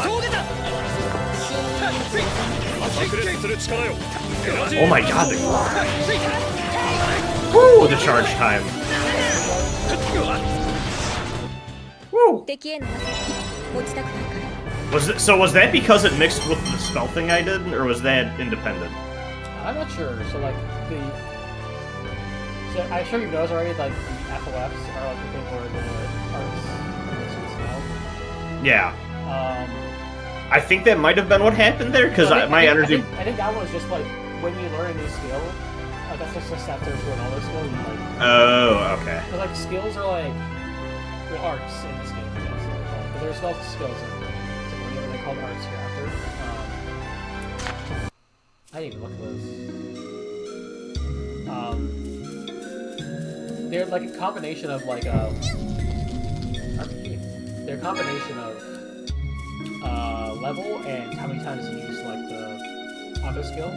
峠だ。炸裂する力よエナジー Oh my god. Woo, the charge time. Woo. 敵への落ちたくないから Was that because it mixed with the spell thing I did, or was that independent? I'm not sure. So like So I'm sure you've noticed already, like the FOFs are like the thing where the arts smell. Yeah. I think that might have been what happened there, because my energy... I think that was just like, when you learn a new skill, that's just a step to another skill. You like, oh, okay. Because like skills are like, well, arts in this game, I guess. But there's lots of skills. So they called arts hereafter. I didn't even look at those. They're like a combination of like RPG. They're a combination of level and how many times you use like the auto skills.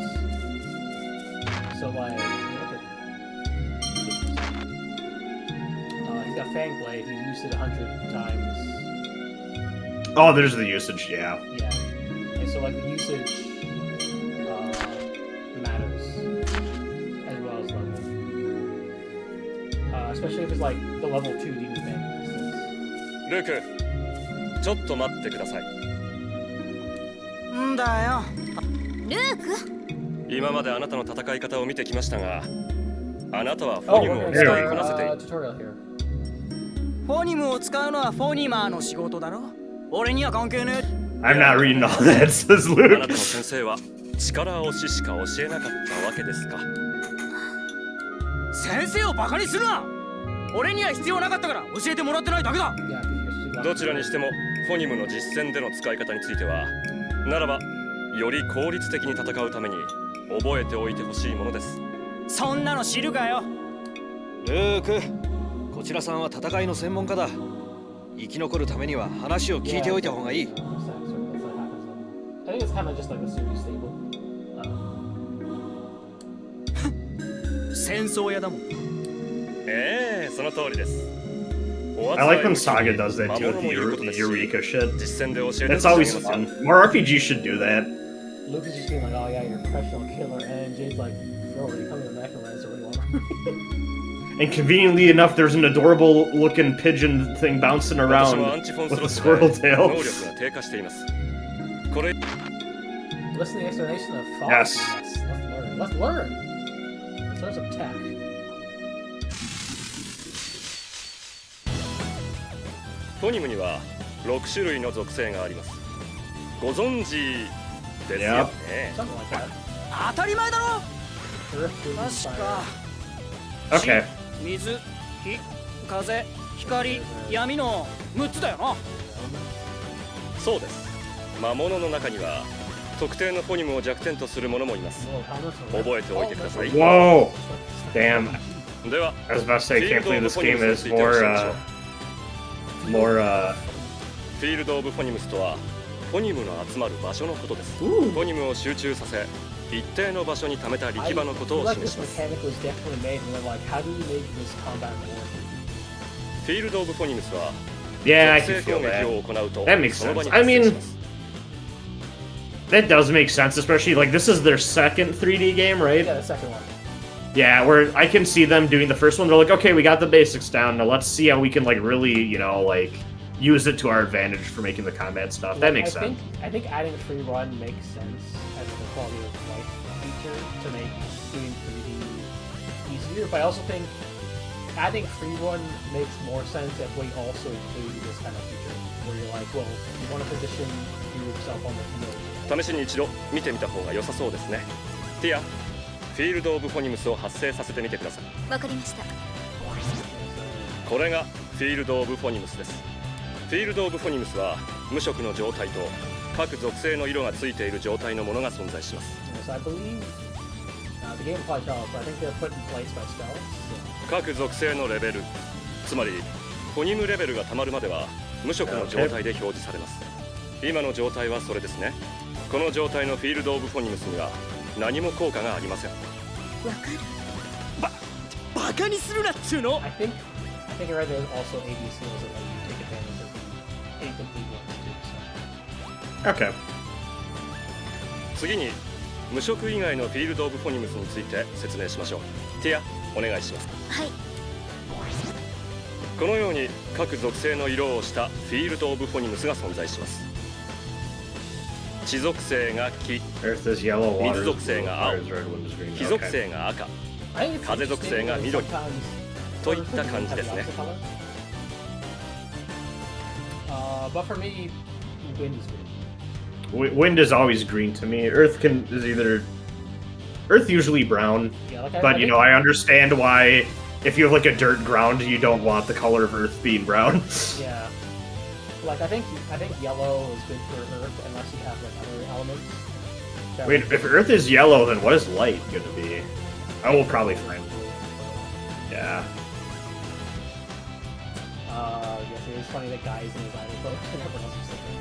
So like, look at he's got Fang Blade. He's used it 100 times. Oh, there's the usage. Yeah. Yeah. And so like the usage matters as well as level. Especially if it's like the level 2 demon thing. ルーク、ちょっと待ってください。んだよ。ルーク。今まであなたの戦い方を見てきましたが、あなたはフォニムを使いこなせている。フォニムを使うのはフォニマーの仕事だろ。俺には関係ねえ。I'm not reading all that, says あ Luke. なたの先生は力押ししか教えなかったわけですか。先生をバカにするな。俺には必要なかったから教えてもらってないだけだ。どちらにしてもフォニムの実戦での使い方については、ならばより効率的に戦うために覚えておいてほしいものです。そんなの知るかよ。ルーク、こちらさんは戦いの専門家だ。生き残るためには話を聞いておいた方がいい。I think it's kind of just like a series stable. 戦争屋だもん。ええ、その通りです。 I like when Saga does that too with the Eureka shit. That's always fun. More RPGs should do that. Luke is just being like, oh yeah, you're a professional killer, and Jade's like, bro, are you coming to the Necromancer or what? And conveniently enough, there's an adorable looking pigeon thing bouncing around with a squirrel tail. Listen to the explanation of Fox. Yes. Let's learn. Let's learn some tech. フォニムには6種類の属性があります。ご存知ですよね。当たり前だろ。確か。Okay. 水、火、風、光、闇の6つだよな。そうです。魔物の中には特定のフォニムを弱点とするものもいます。覚えておいてください。Whoa! Damn. では、I was about to say, I can't believe this game is more, フィールド・オブ・フォニムスとはフォニムの集まる場所のことです。フォニムを集中させ一定の場所に貯めた力場のことを示します。フィールド・オブ・フォニムスは Yeah, I can feel that. That makes sense. I mean, that does make sense, especially like this is their second 3D game, right? Yeah, the second one. Yeah, where I can see them doing the first one. They're like, okay, we got the basics down. Now let's see how we can like really, you know, like use it to our advantage for making the combat stuff. That makes sense. I think adding free run makes sense as a quality of life feature to make doing 3D easier. But I also think adding free run makes more sense if we also include this kind of feature where you're like, well, you want to position yourself on the field. 試しに一度見てみた方が良さそうですね。ティア、フィールド・オブ・フォニムスを発生させてみてください。わかりました。これがフィールド・オブ・フォニムスです。フィールド・オブ・フォニムスは無色の状態と各属性の色がついている状態のものが存在します。各属性のレベル、つまりフォニムレベルがたまるまでは無色の状態で表示されます。今の状態はそれですね。この状態のフィールド・オブ・フォニムスには何も効果がありません。わかる。バカにするなっつうの。I think right there's also AD skills that let you take advantage of incomplete ones too. Okay. 次に無色以外のフィールド・オブ・フォニムスについて説明しましょう。ティア、お願いします。はい。このように各属性の色をしたフィールド・オブ・フォニムスが存在します。地属性が木、水属性が青、火属性が赤、I think it's 風属性が interesting 緑 that sometimes といった感じですね。 have the opposite color. But for me, wind is green. Wind is always green to me. Earth is either Earth usually brown, Yeah, like but you know I understand why if you have like a dirt ground, you don't want the color of Earth being brown. Yeah. Like I think yellow is good for Earth unless you have like other elements. that Wait, would- if Earth is yellow, then what is light going to be? I will probably find. Yeah. Yes, it is funny that guys in the Bible book and everyone else is different.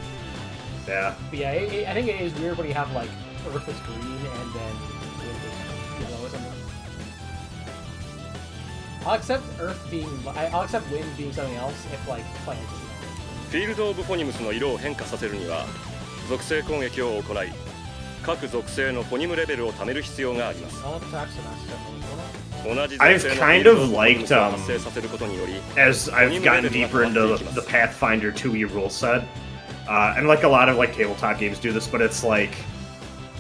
Yeah. But yeah, I think it is weird when you have like Earth is green and then wind is yellow or something. I'll accept I'll accept wind being something else if like plants is yellow. フィールド・オブ・フォニムスの色を変化させるには属性攻撃を行い各属性のフォニムレベルを貯める必要があります。 All attacks are not separate. 同じ I've 属性の kind フィールド・ of オブ・フォニム liked スを発生させることにより as I've gotten deeper into the Pathfinder 2e rule set, and like a lot of like tabletop games do this, but it's like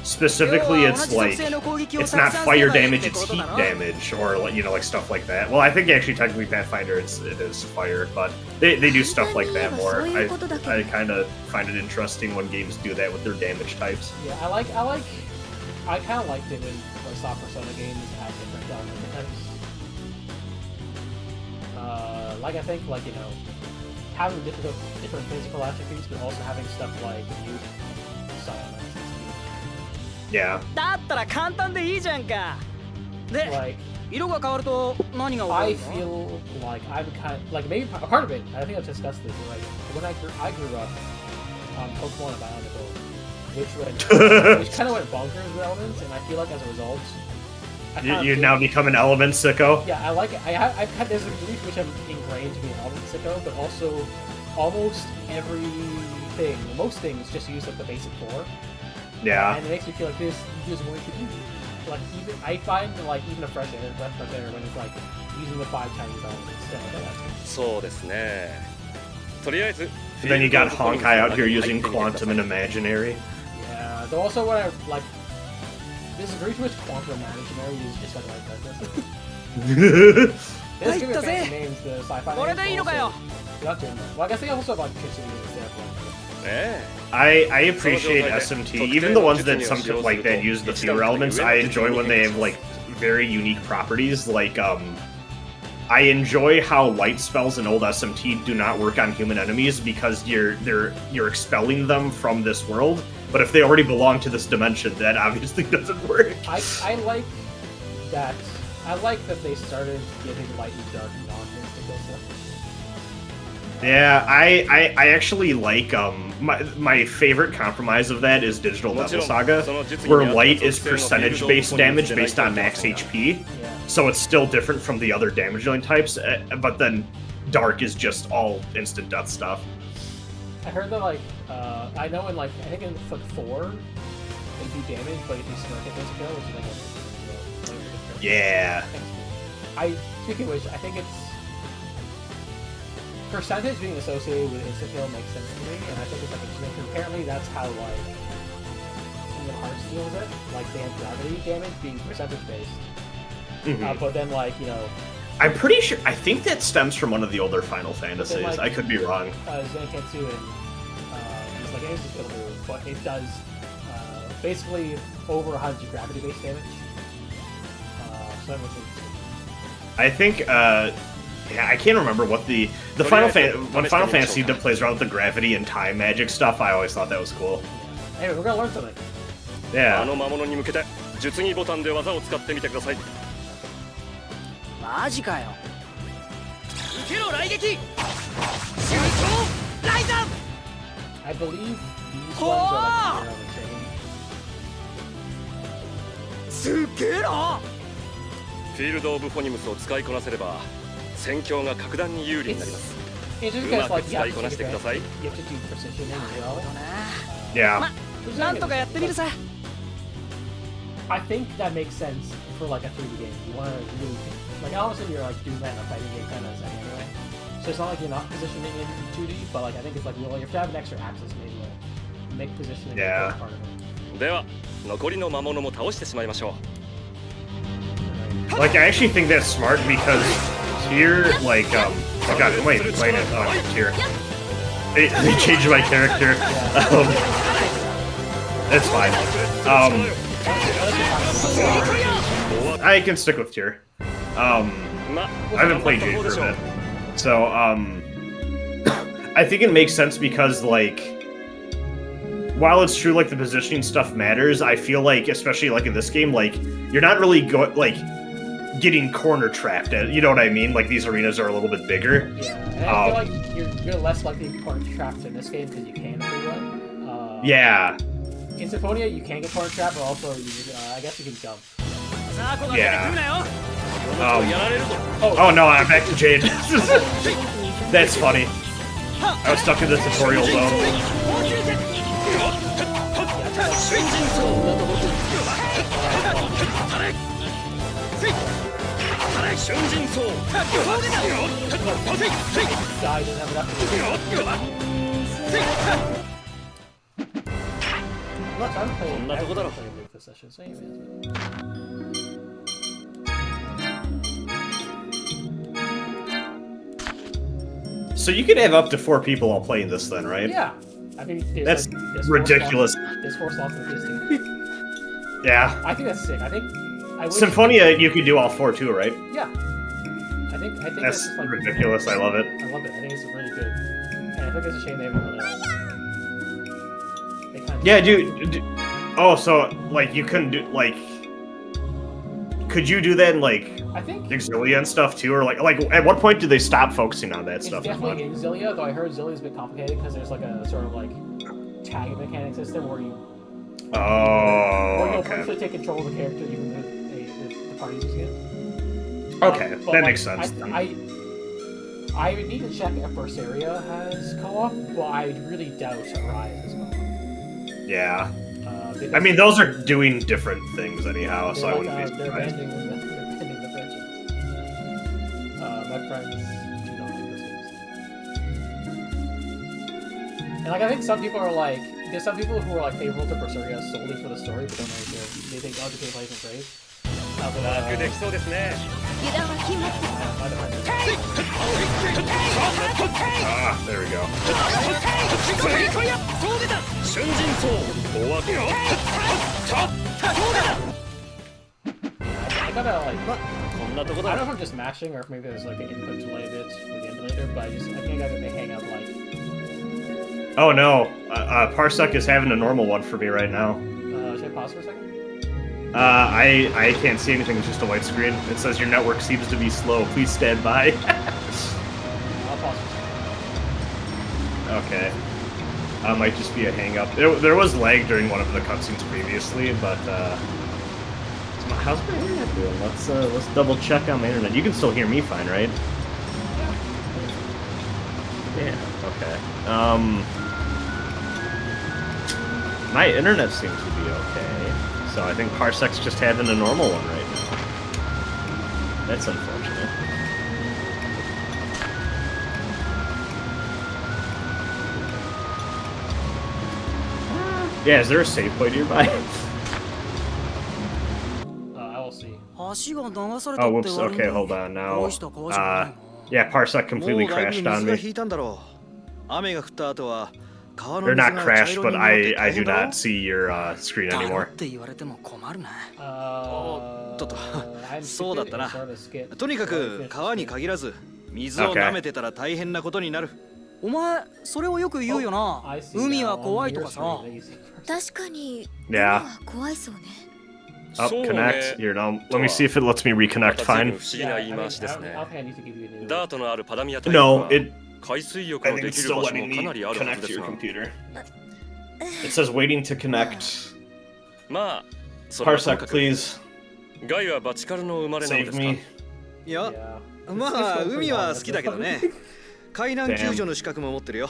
specifically it's like it's not fire damage, it's heat damage, or like you know like stuff like that. Well, I think actually technically Pathfinder it is fire, but they do stuff like that more. I kind of find it interesting when games do that with their damage types. Yeah, I kind of liked it when I saw Persona games had different element types. Like I think like you know having different physical attributes, but also having stuff like youth, silence, and Yeah. だったら簡単でいいじゃんか。で、 speed. Like 色が変わると何が起こ I るの？ feel like I'm kind of like maybe a part of it. I think I've discussed this. Like when I grew up on Pokemon and Bionicle, which kind of went bonkers with elements, and I feel like as a result, I kind of You feel- now become an element sicko. Yeah, I like it. I've had there's a belief which I'm ingrained to be an element sicko, but also almost everything, most things just use like the basic four, Yeah. and it makes me feel like there's more you can do. Like even I find like even a fresh air when it's like using the 5 Chinese elements instead. That's そうですね。とりあえず And then you got Honkai out here using Quantum and Imaginary. yeah. Though also what I like disagree with quantum imaginary is just like this. There's giving Does fancy it? names to sci-fi これでいいのかよ。 names, but also- Not doing that. Well, I guess they also have electricity instead of like. え I appreciate SMT, even the ones that some like that use the fewer elements. I enjoy when they have like very unique properties. Like I enjoy how light spells in old SMT do not work on human enemies because you're expelling them from this world. But if they already belong to this dimension, that obviously doesn't work. I like that. I like that they started giving light and dark non-mystical stuff. Yeah, I actually like my favorite compromise of that is Digital Devil Saga, where light is percentage based damage based on max HP. Yeah. So it's still different from the other damage dealing types, but then dark is just all instant death stuff. I heard that like I know in like I think in Foot 4 they do damage, but if you smirk it, there's a kill, which is like a Yeah. Speaking of which, I think it's percentage being associated with insta kill makes sense to me, and I think it's like a gimmick. Apparently, that's how like Kingdom Hearts deals with it. Like they have gravity damage being percentage based, Mhm. but then like you know I'm pretty sure. I think that stems from one of the older Final Fantasies. like- I could be wrong. Zenketsu and it's like an insta kill move, but it does basically over 100 gravity based damage. So that was interesting. I think. Yeah, I can't remember what the Final when Final Fantasy plays around with the gravity and time magic stuff. I always thought that was cool. Anyway, we're gonna learn something. あ Yeah. の魔物に向けて術技ボタンで技を使ってみてください。マジかよ。受けろ雷撃。集中ライザー。 I believe these ones are like here on the chain. すげえな。フィールド・オブ・フォニムスを使いこなせれば戦況が格段に有利になります。 It's just う because ま like く you have 使いこな to してください。 you have to do positioning as well. Yeah. なんとかやってみるさ。 I think that makes sense for like a 3D game. You want to really like obviously you're like doing that in a fighting game kind of setting anyway. So it's not like you're not positioning in 2D, but like I think it's like well you have to have an extra axis maybe to make positioning a Yeah. part of it. では残りの魔物も倒してしまいましょう。Like, I actually think that's smart because here, like, oh god, who am I playing it? Oh, here. They changed my character. It's fine. I can stick with Tyr. I haven't played Jade for a bit. So, I think it makes sense because, like, while it's true, like, the positioning stuff matters, I feel like, especially, like, in this game, like, you're not really getting corner trapped at, you know what I mean? Like, these arenas are a little bit bigger. Yeah, and I feel like you're less likely to get corner trapped in this game because you can free run. Yeah. In Symphonia, you can get corner trapped, but also, I guess you can jump. Yeah. Oh no, I'm back to Jade. That's funny. I was stuck in the tutorial zone. I'm playing this session, so So you could have up to 4 people all playing this then, right? yeah. I mean, that's ridiculous. There's 4 slots in this game. Yeah. I think that's sick. I think Symphonia, you could do all 4 too, right? Yeah. I think that's just, like, ridiculous. I love it. I love it. I think it's really good. And I think it's a shame they haven't really Yeah, dude. Oh, so like you couldn't do like? Could you do that in like I think Xillia and stuff too, or like at what point did they stop focusing on that it's stuff? definitely in Xillia, though I heard Xillia's a bit complicated because there's like a sort of like tag mechanic system where you okay. briefly take control of the character even if the party's using it. Okay, but that makes sense. I would need to check if Berseria has co-op, but I really doubt Arise has co-op. Yeah. I mean, those are doing different things anyhow, so I wouldn't be They're surprised. banding the franchise. My friends do not like those games. And like, I think some people are like, there's some people who are like favorable to Berseria solely for the story, but don't know if they think, oh, the gameplay isn't great. Ah, there we go. I gotta like, I don't know if I'm just mashing or if maybe there's like an input delay bit with the emulator, but I think I gotta hang up like. Oh no, Parsec is having a normal one for me right now. Should I pause for a second? I can't see anything, it's just a white screen. It says your network seems to be slow. Please stand by. I'll pause for a second. Okay. Might just be a hang-up. There was lag during one of the cutscenes previously, but how's my internet doing? Let's double check on my internet. You can still hear me fine, right? Yeah. Okay. My internet seems to be okay. So I think Parsec's just having a normal one right now. That's unfortunate. Yeah, is there a save point nearby? I will see. Oh, whoops. Okay, hold on now. Yeah, Parsec completely crashed on me. They're not crashed, but I do not see your screen anymore. そうだったな。とにかく川に限らず水を舐めてたら大変なことになる。お前それをよく言うよな。海は怖いとかさ。確かに Yeah. 怖いそうね。 Oh, connect. Here, now, let me see if it lets me reconnect fine. ダートのあるパダミア No, it. 海水浴 I の think で it's きる still 場所 letting も me かなりあるはず connect で to す your が computer. It says waiting to connect. まあ、それはとも Parsec, かく please ガイはバチカルの生まれなので save すか me. いや、まあ海は好きだけどね。海難救助の資格も持ってるよ。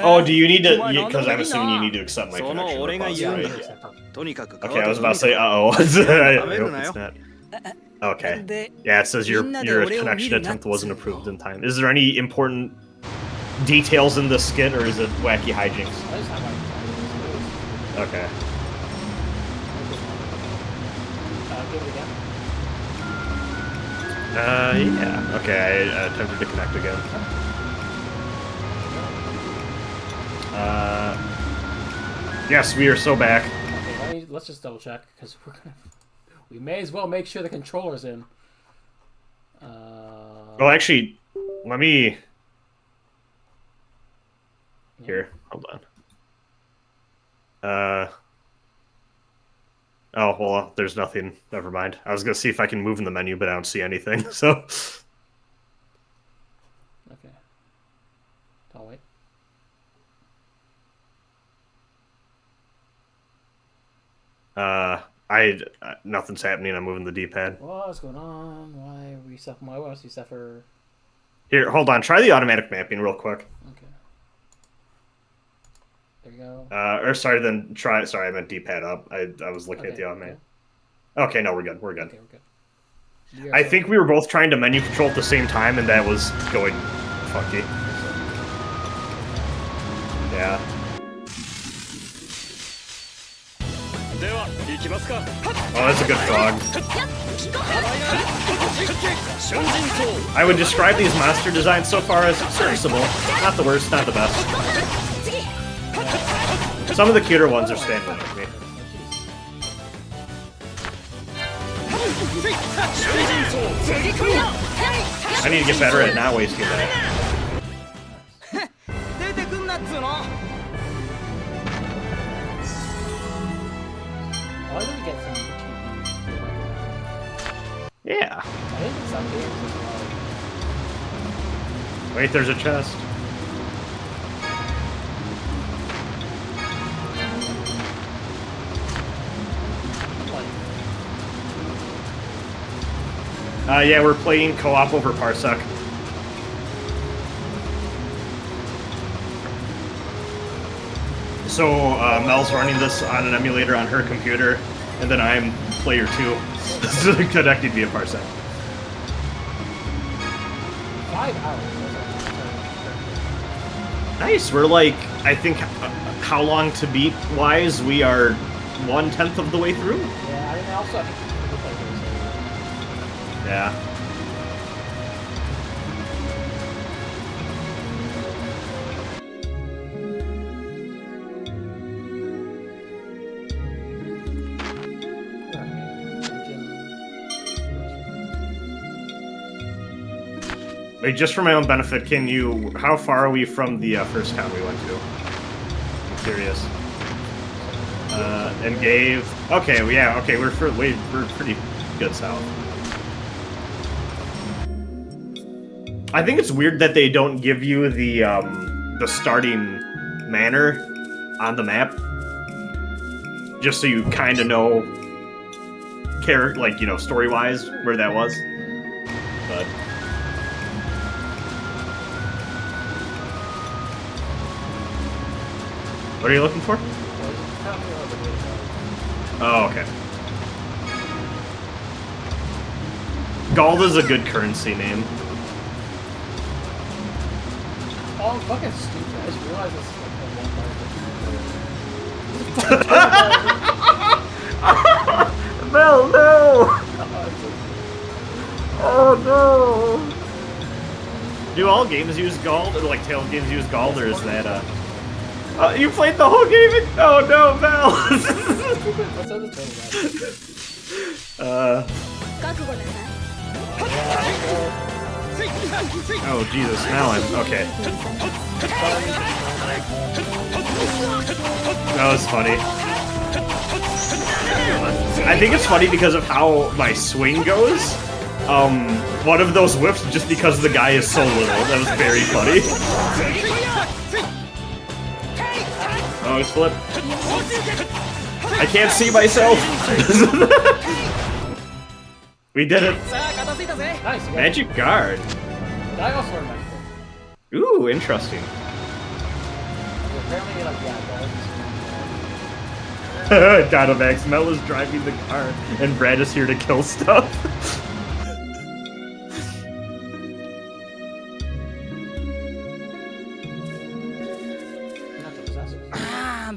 Oh, do you need to? Because I'm assuming you need to accept my その connection 俺が言うんだ。 request, right? とにかく Okay, I was about to say, uh-oh. I hope it's not. Okay. Yeah, it says your connection attempt wasn't approved in time. Is there any important details in this skit, or is it wacky hijinks? Okay. Yeah. Okay, I attempted to connect again. Yes, we are so back. Okay, let's just double check because we may as well make sure the controller's in. Well, actually, let me. Here, hold on. Oh, well, there's nothing. Never mind. I was gonna see if I can move in the menu, but I don't see anything. So. Okay. Don't wait. Nothing's happening. I'm moving the D-pad. What's going on? Why are we suffering? Why was we suffer? Here, hold on. Try the automatic mapping real quick. Okay. There you go. Or sorry, then try. Sorry, I meant D-pad up. I was looking at the automatic. Okay, no, we're good. We're good. Okay, we're good. I think we were both trying to menu control at the same time, and that was going funky. Yeah. Oh, that's a good frog. I would describe these monster designs so far as serviceable. Not the worst, not the best. Some of the cuter ones are standing with me. I need to get better at not wasting that. Why did we get some Yeah. I think in some games as well. Wait, there's a chest. Yeah, we're playing co-op over Parsec. So Mel's running this on an emulator on her computer, and then I'm player 2, connected via Parsec. 5 hours. Nice. We're like, I think, how long to beat wise? We are 1/10 of the way through. Yeah, I mean, also I think people play those. Yeah. Wait, just for my own benefit, can you... How far are we from the first town we went to? I'm curious. And gave... Okay, well, yeah, okay, we're pretty good south. I think it's weird that they don't give you the starting manor on the map. Just so you kind of know, like, you know, story-wise, where that was. But... What are you looking for? Oh, okay. Gald is a good currency name. Oh, I'm fucking stupid. I just realized this is like a Mel, no! Oh no! Do all games use Gald? Or like Tales games use Gald, or is that you played the whole game in... Oh no, Mel! What's on the total, Oh Jesus, now I'm... Okay. That was funny. I think it's funny because of how my swing goes. One of those whiffs just because the guy is so little. That was very funny. Oh, it's flipped. I can't see myself. We did it. Nice. Magic Guard. I also learned Magic Guard. Ooh, interesting. Apparently, like, yeah, Dynamax, Mel is driving the car, and Brad is here to kill stuff.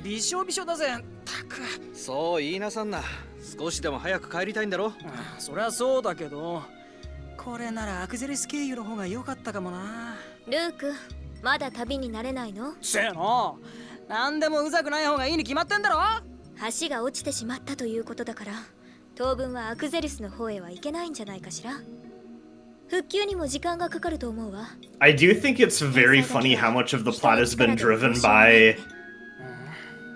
びしょびしょだぜ。たく。そう言いなさんな。少しでも早く帰りたいんだろ。そりゃそうだけど、これならアクゼリス経由の方が良かったかもな。ルーク、まだ旅になれないの？せやの。なんでもうざくない方がいいに決まってんだろ。橋が落ちてしまったということだから、当分はアクゼリスの方へは行けないんじゃないかしら。復旧にも時間がかかると思うわ。I do think it's very funny how much of the plot has been driven by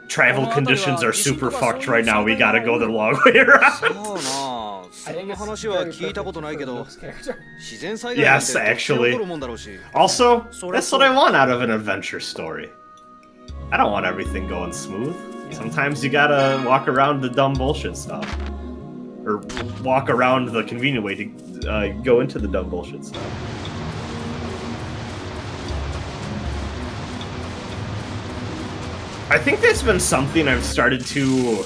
travel conditions are super fucked right now. We gotta go the long way around. そうな。そんな話は聞いたことないけど、自然災害 Yes, なんて起 actually. こるもんだろうし。 Also, that's what I want out of an adventure story. I don't want everything going smooth. Sometimes you gotta walk around the dumb bullshit stuff. Or walk around the convenient way to go into the dumb bullshit stuff. I think that's been something I've started to,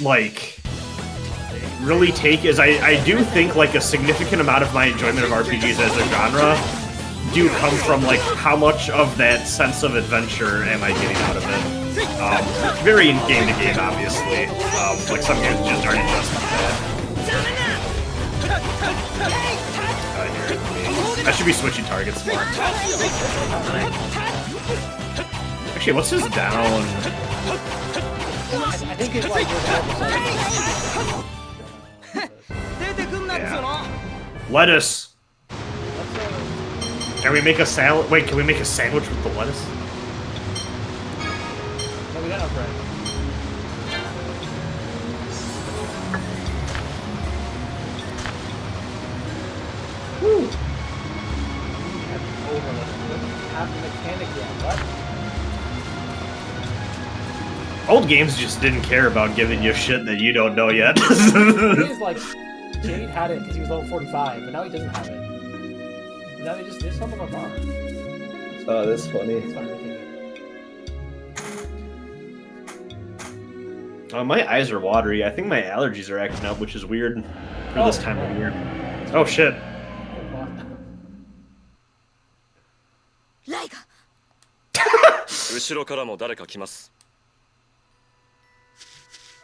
like, really take, is I do think, like, a significant amount of my enjoyment of RPGs as a genre do come from, like, how much of that sense of adventure am I getting out of it. Varying game to game, obviously. Like, some games just aren't just that. I should be switching targets more. Actually, what's his down? I think it's like Yeah. Lettuce. Can we make a salad? Wait, can we make a sandwich with the lettuce? No, we got no bread. Woo. Have the mechanic yet. What? Old games just didn't care about giving you shit that you don't know yet. It is like Jade had it because he was level 45, but now he doesn't have it. Now they some of them are. Oh, that's funny. It's fine, we can get- My eyes are watery. I think my allergies are acting up, which is weird for this time of year. Oh shit. ライガ。後ろからも誰か来ます。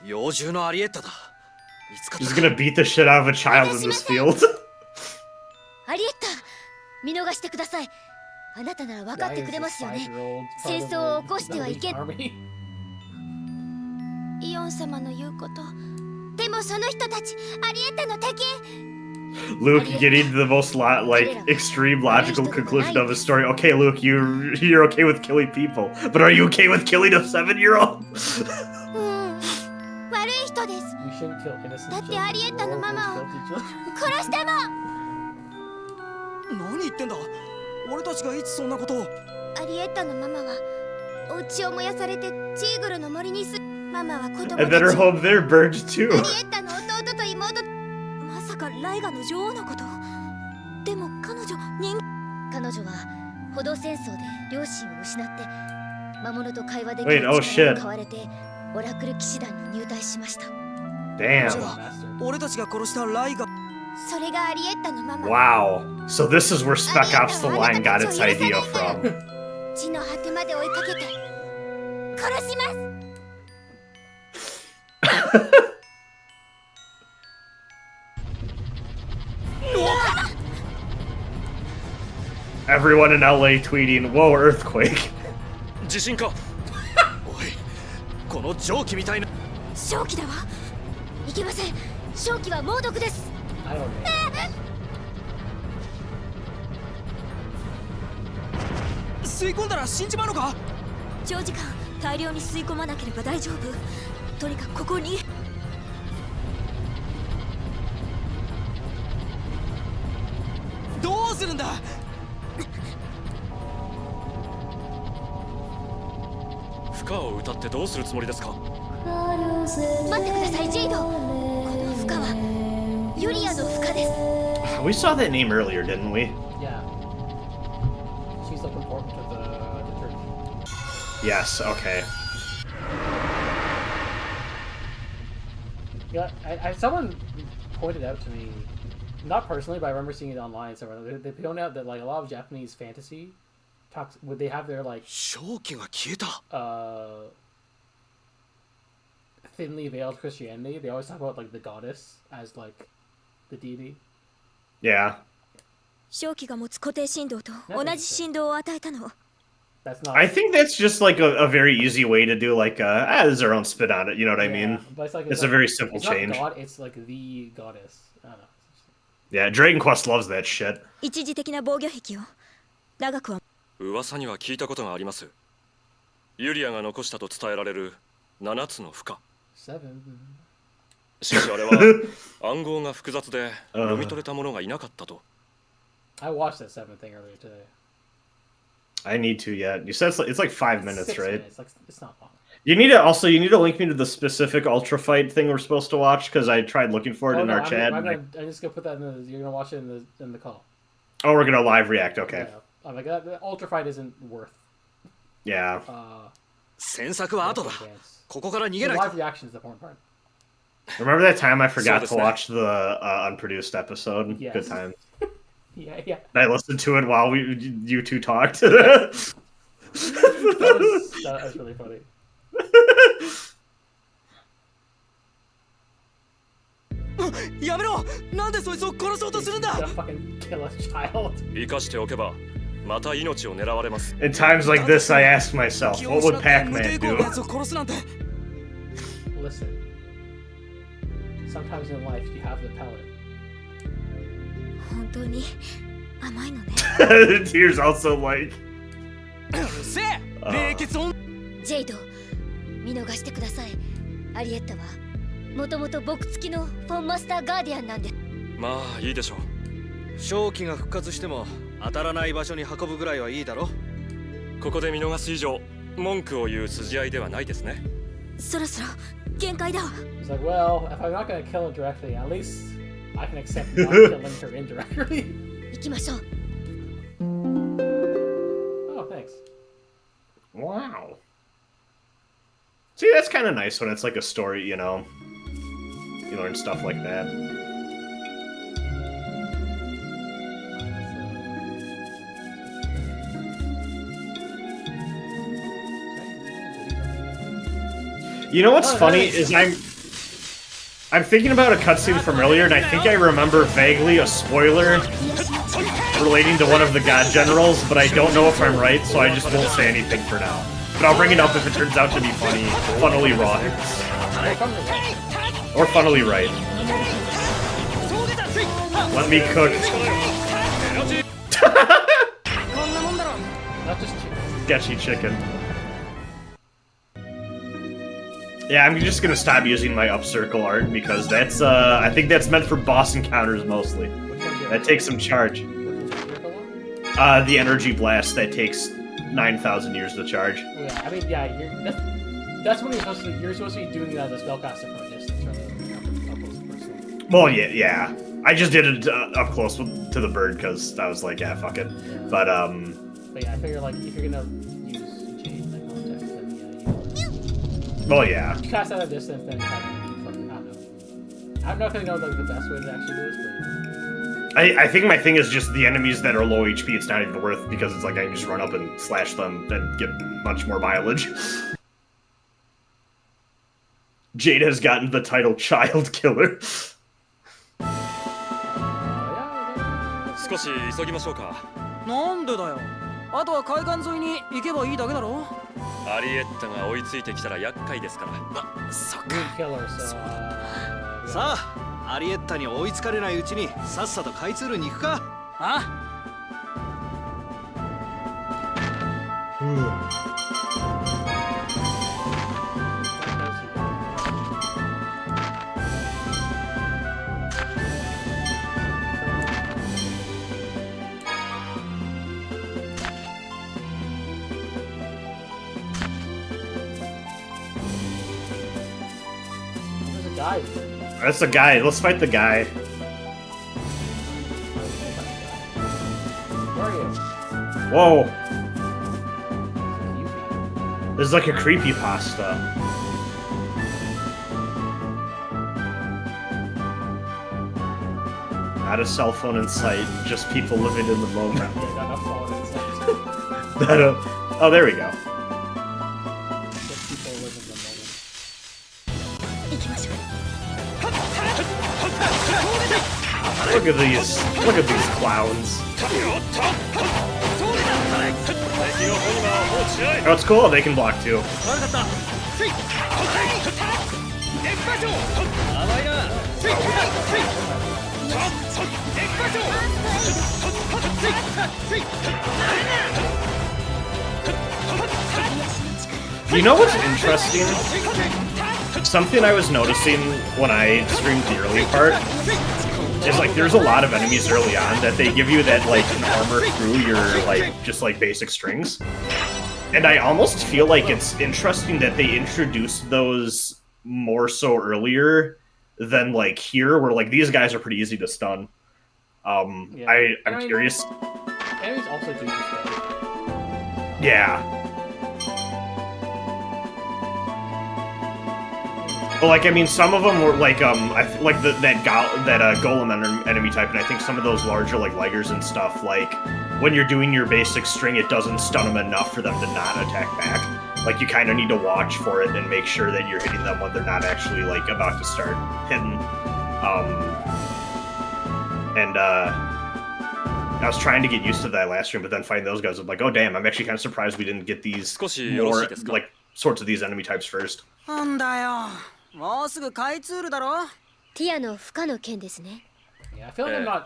幼獣のアリエッタだ。見つかった。 He's gonna beat the shit out of a child in this field. アリエッタ、見逃してください。あなたなら分かってくれますよね。戦争を起こしてはいけん。イオン様の言うこと。でもその人たち、アリエッタの敵。 Luke getting to the most extreme logical conclusion of his story. Okay, Luke, you're okay with killing people, but are you okay with killing a 7-year-old? 悪い人です。だってアリエッタのママを殺しても。何言ってんだ。俺たちがいつそんなことを。アリエッタのママはお家を燃やされてチーグルの森にす。ママは子供たち。And then her home there burned too. アリエッタの弟と妹。まさかライガの女王のこと。でも彼女は歩道戦争で両親を失って魔物と会話できる力を買われてオラクル騎士団に入隊しました。Damn. 俺たちが殺したライガ。それがアリエッタのママ。 Wow. So this is where Spec Ops The Line got its idea from. 地の果てまで追いかけて殺します。Everyone in LA tweeting, "Whoa, earthquake!" 地震か。おい、この蒸気みたいな。正気だわ。いけません。正気は猛毒です。吸い込んだら死んじまうのか。長時間大量に吸い込まなければ大丈夫。とにかくここに。どうするんだ。負荷を歌ってどうするつもりですか。待ってください、ジェイド。この負荷はユリアの負荷です。 We saw that name earlier, didn't we? Yeah. She's like important to the church. Yes. Okay. Yeah, someone pointed out to me, not personally, but I remember seeing it online somewhere. They pointed out that like a lot of Japanese fantasy talks, would they have their like 正気が消えた。thinly veiled Christianity? They always talk about like the goddess as like the deity. Yeah. 正気が持つ固定振動と同じ振動を与えたの。 That's not. I think that's just like a very easy way to do like there's our own spin on it. You know what I mean? But it's like, It's a very simple it's not change. God, it's like the goddess. I don't know. Yeah, Dragon Quest loves that shit. 一時的な防御壁を長くは。噂には聞いたことがあります。ユリアが残したと伝えられる7つの負荷。 7. しかしあれは暗号が複雑で読み取れた者がいなかったと。I watched that 7 thing earlier today. I need to yet. You said it's like 5 minutes, 6 right? minutes. Like, it's not long. You need to link me to the specific Ultra Fight thing we're supposed to watch because I tried looking for it in our chat. I'm just gonna put that in the. You're gonna watch it in the call. Oh, we're gonna live react. Okay. Yeah. I'm like the Ultra Fight isn't worth. Yeah. 詮索は後だ。 advance. ここから逃 The げない live と。 reaction is the important part. Remember that time I forgot So to watch the unproduced episode? Yes. Good time. Yeah. I listened to it while you two talked. That was really funny. やめろ。なんでそいつを殺そうとするんだ。 Gonna fucking kill a child. 生かしておけばまた命を狙われます。 In times like this, I ask myself, 気 what を失 would って Pac-Man 無抵抗なや do? つを殺すなんて。 Listen. Sometimes in life you have the palate. 本当に甘いのね。Tears also like. せえ。冷血音。ジェイド見逃してください。アリエッタはもともと僕付きのフォンマスターガーディアンなんで。まあいいでしょう。正気が復活しても当たらない場所に運ぶぐらいはいいだろ。ここで見逃す以上文句を言う筋合いではないですね。そろそろ限界だわ。 It's like, well, if I'm not gonna kill her directly, at least I can accept not killing her indirectly. 行きましょう。 Oh, thanks. Wow. See, that's kind of nice when it's like a story, you know. You learn stuff like that. You know what's funny is I'm thinking about a cutscene from earlier, and I think I remember vaguely a spoiler relating to one of the god generals, but I don't know if I'm right, so I just won't say anything for now. But I'll bring it up if it turns out to be funny, funnily wrong, or funnily right. Let me cook. Not just chicken. Sketchy chicken. Yeah, I'm just gonna stop using my up circle art because that's I think that's meant for boss encounters mostly. That takes some charge. The energy blast that takes 9,000 years to charge. Yeah, I mean, yeah, that's when you're supposed to be doing that as a spellcaster from a distance rather than up close and personal. Well, yeah. I just did it up close to the bird because I was like, yeah, fuck it. Yeah. But yeah, I figure like if you're gonna use Jade in that context, then yeah, well, yeah. you cast out of distance, then kind of fucking, I don't know. I'm not gonna know like the best way to actually do this, I think my thing is just the enemies that are low HP, it's not even worth because it's like I can just run up and slash them and get much more mileage. Jade has gotten the title Child Killer. 少し急ぎましょうか。なんでだよ。あとは海岸沿いに行けばいいだけだろ。アリエッタが追いついてきたら厄介ですから。そっ but Killer, so さあ、アリエッタに追いつかれないうちにさっさと開通路に行くか。あ there's a guy. That's the guy. Let's fight the guy. Where are you? Whoa. Yuffie. This is like a creepypasta. Not a cell phone in sight, just people living in the moment. Yeah, got enough phone inside. Oh, there we go. Just people live in the moment. 行きましょう。Look at these. Look at these clowns. Oh, it's cool. They can block too. You know what's interesting? Something I was noticing when I streamed the early part is like there's a lot of enemies early on that they give you that like can armor through your like just like basic strings. And I almost feel like it's interesting that they introduced those more so earlier than like here, where like these guys are pretty easy to stun. I'm curious. Enemies also do this stuff. Yeah. Well, like I mean, some of them were like like that golem enemy type, and I think some of those larger like ligers and stuff, like when you're doing your basic string, it doesn't stun them enough for them to not attack back. Like you kind of need to watch for it and make sure that you're hitting them when they're not actually like about to start hitting. I was trying to get used to that last stream, but then fighting those guys, I'm like, oh damn, I'm actually kind of surprised we didn't get these more like sorts of these enemy types first. なんだよ。もうすぐ開通るだろ。ティアの負荷の件ですね。 Yeah, I feel like I'm not.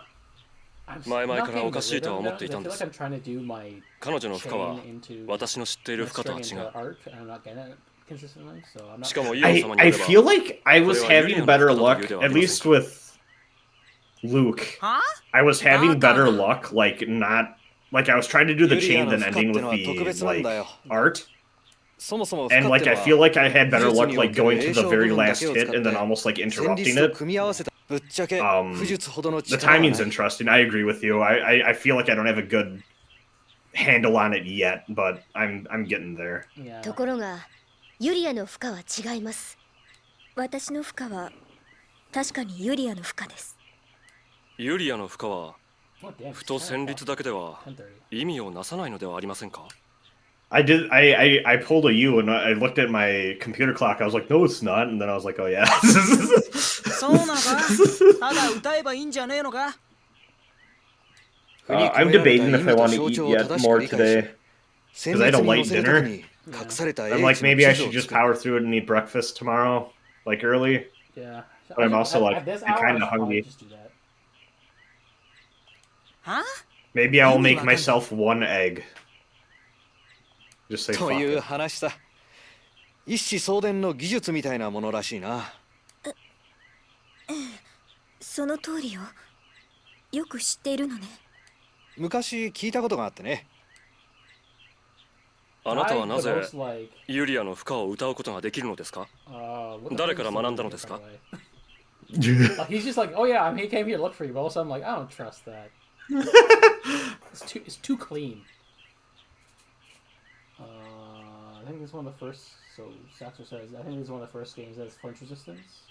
I'm 前々 not からお getting かしいとは rid 思 of ってい them, たん I で feel す。 like I'm trying to do my 彼女の負荷は chain into 私の知っている my 負荷とは string 違 into う。 arc, and I'm not getting it consistently, so I'm not. しかもイオン様によ I れば feel like I was これはユリア having の better 負荷だと luck, いうでは at ありません least か。 with Luke. は？ I was having だから better luck, like not like I was trying to do the ユリア chain の than 負荷っ ending て with のは特 the 別なん like だよ。 art. そもそも負荷 And っ like て I の feel は like I had better 技術 luck にお like ける going to 栄 the 唱部 very 分だ last けを hit 使っ and then て almost like 旋律 interrupting と it. 組み合わせたぶっちゃけ Um, 武術ほどの The 力はな timing's い。 interesting. I agree with you. I feel like I don't have a good handle on it yet, but I'm getting there. Yeah. ところがユリアの負荷は違います。私の負荷は確かにユリアの負荷です。ユリアの負荷は Oh, damn, ふと旋律だけでは 10:30. 意味をなさないのではありませんか。 I pulled a U and I looked at my computer clock. I was like, no, it's not. And then I was like, oh yeah. そうなのか？ただ歌えばいいんじゃねえのか？ I'm debating if I want to eat yet more today. 旋 I 律 don't に like 乗せる dinner. ときに隠された I'm 英 like, 知の maybe I 地図 should を just 作る。 power through it and eat breakfast tomorrow, like early. Yeah. But I'm also like at this I'm hour, kind I of should probably hungry. just do that. は？ Maybe I will make Maybe myself one egg. Just say と fuck いう it. 話さ。一子相伝の技術みたいなものらしいな。その通りよ。よく知っているのね。昔聞いたことがあってね。あなたは I な could ぜ host, like, ユリアの負荷を歌うことができるのですか。 what the 誰 fuck から is 学ん he だの doing, です by か。 the way? Like, he's just like, oh yeah, he came here to look for you, but also I'm like, I don't trust that. It's too clean. I think this is one of the first. So Saxon says, I think this is one of the first games that has flinch resistance.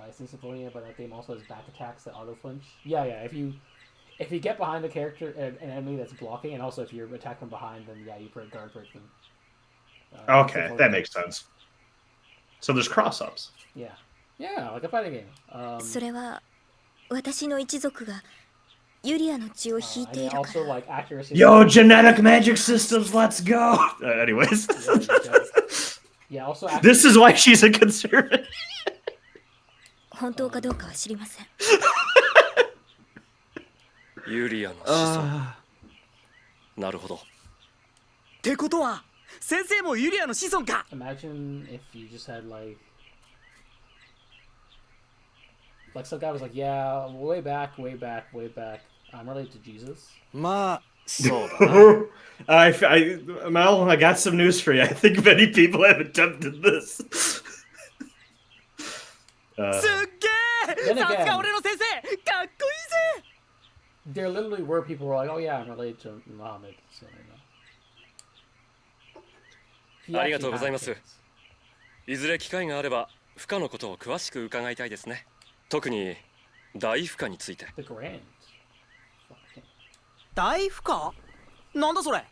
It's in Symphonia, but that game also has back attacks that auto flinch. Yeah. If you get behind a character, an enemy that's blocking, and also if you're attacking behind, then yeah, you guard break them. Okay, that makes sense. So there's cross ups. Yeah, like a fighting game. それは私の一族がユリアの血を引い And ているか also ら。 like accuracy. Yo, genetic magic systems, let's go! Anyways. Yeah, also This is why she's a conservative. 本当かどうかは知りません。ユリアの子孫。なるほど。ってことは先生もユリアの子孫か。 imagine if you just had like some guy was like, yeah, way back, I'm related to Jesus. まあ、そうだな。Mel, I got some news for you. I think many people have attempted this. すっげえ。 Then さす again- が俺の先生。かっこいいぜ。 There literally were people who were like, oh yeah, I'm related to Muhammad. So, you know. He ありがとう actually ござい had ます。 kids. いずれ機会があれば負荷のことを詳しく伺いたいですね。特に大負荷について。 The Grand. 大負荷？なんだそれ。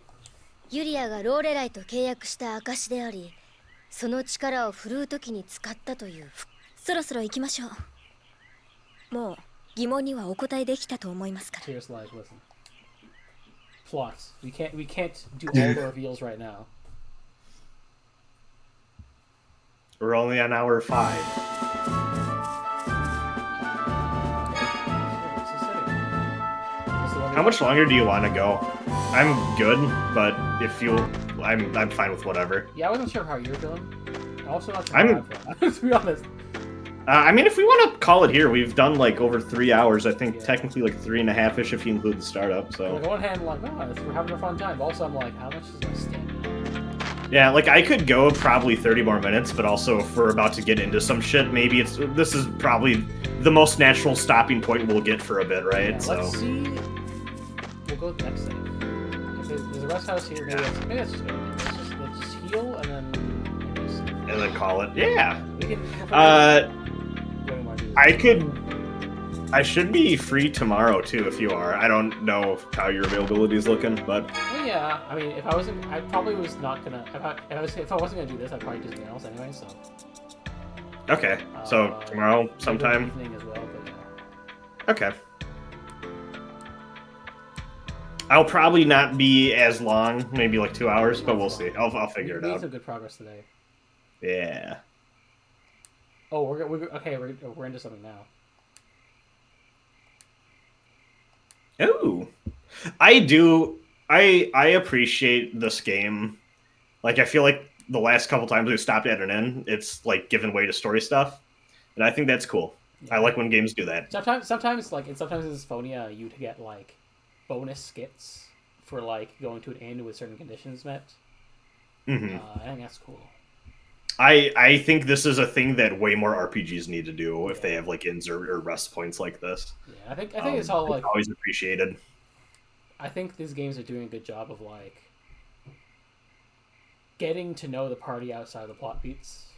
ユリアがローレライと契約した証であり、その力を振るう時に使ったという。そろそろ行きましょう。もう疑問にはお答えできたと思いますから。 Serious lies, listen. Plots. We can't do all the reveals right now. We're only on hour 5. How much longer do you want to go? I'm good, but if you, I'm fine with whatever. Yeah, I wasn't sure how you're feeling. I'm also not sure how I'm feeling, to be honest. I mean, if we want to call it here, we've done like over 3 hours. I think technically like 3.5-ish if you include the startup. So. Like, on one hand, I'm like, oh, we're having a fun time. But also, I'm like, how much is my stamina? Yeah, like I could go probably 30 more minutes, but also if we're about to get into some shit, maybe this is probably the most natural stopping point we'll get for a bit, right? Yeah, so. Let's see. We'll go next thing. There's a rest house here. Maybe that's just good. Let's just heal and then call it. Yeah. We can, I should be free tomorrow too if you are. I don't know how your availability is looking, but well, yeah. I mean, if I wasn't, I probably was not gonna. If I wasn't gonna do this, I'd probably do something else anyway. So. Okay. So tomorrow sometime. Evening as well, but yeah. Okay. I'll probably not be as long, maybe like 2 hours, but we'll see. I'll figure it out. We made some good progress today. Yeah. Oh, we're into something now. Ooh. I appreciate this game. Like, I feel like the last couple times we've stopped at an end, it's like given way to story stuff. And I think that's cool. Yeah. I like when games do that. Sometimes in Sysphonia, you'd get like bonus skits for like going to an end with certain conditions met. Mm-hmm. I think that's cool. I think this is a thing that way more RPGs need to do if they have like ends or rest points like this. Yeah, I think it's all like always appreciated. I think these games are doing a good job of like getting to know the party outside of the plot beats.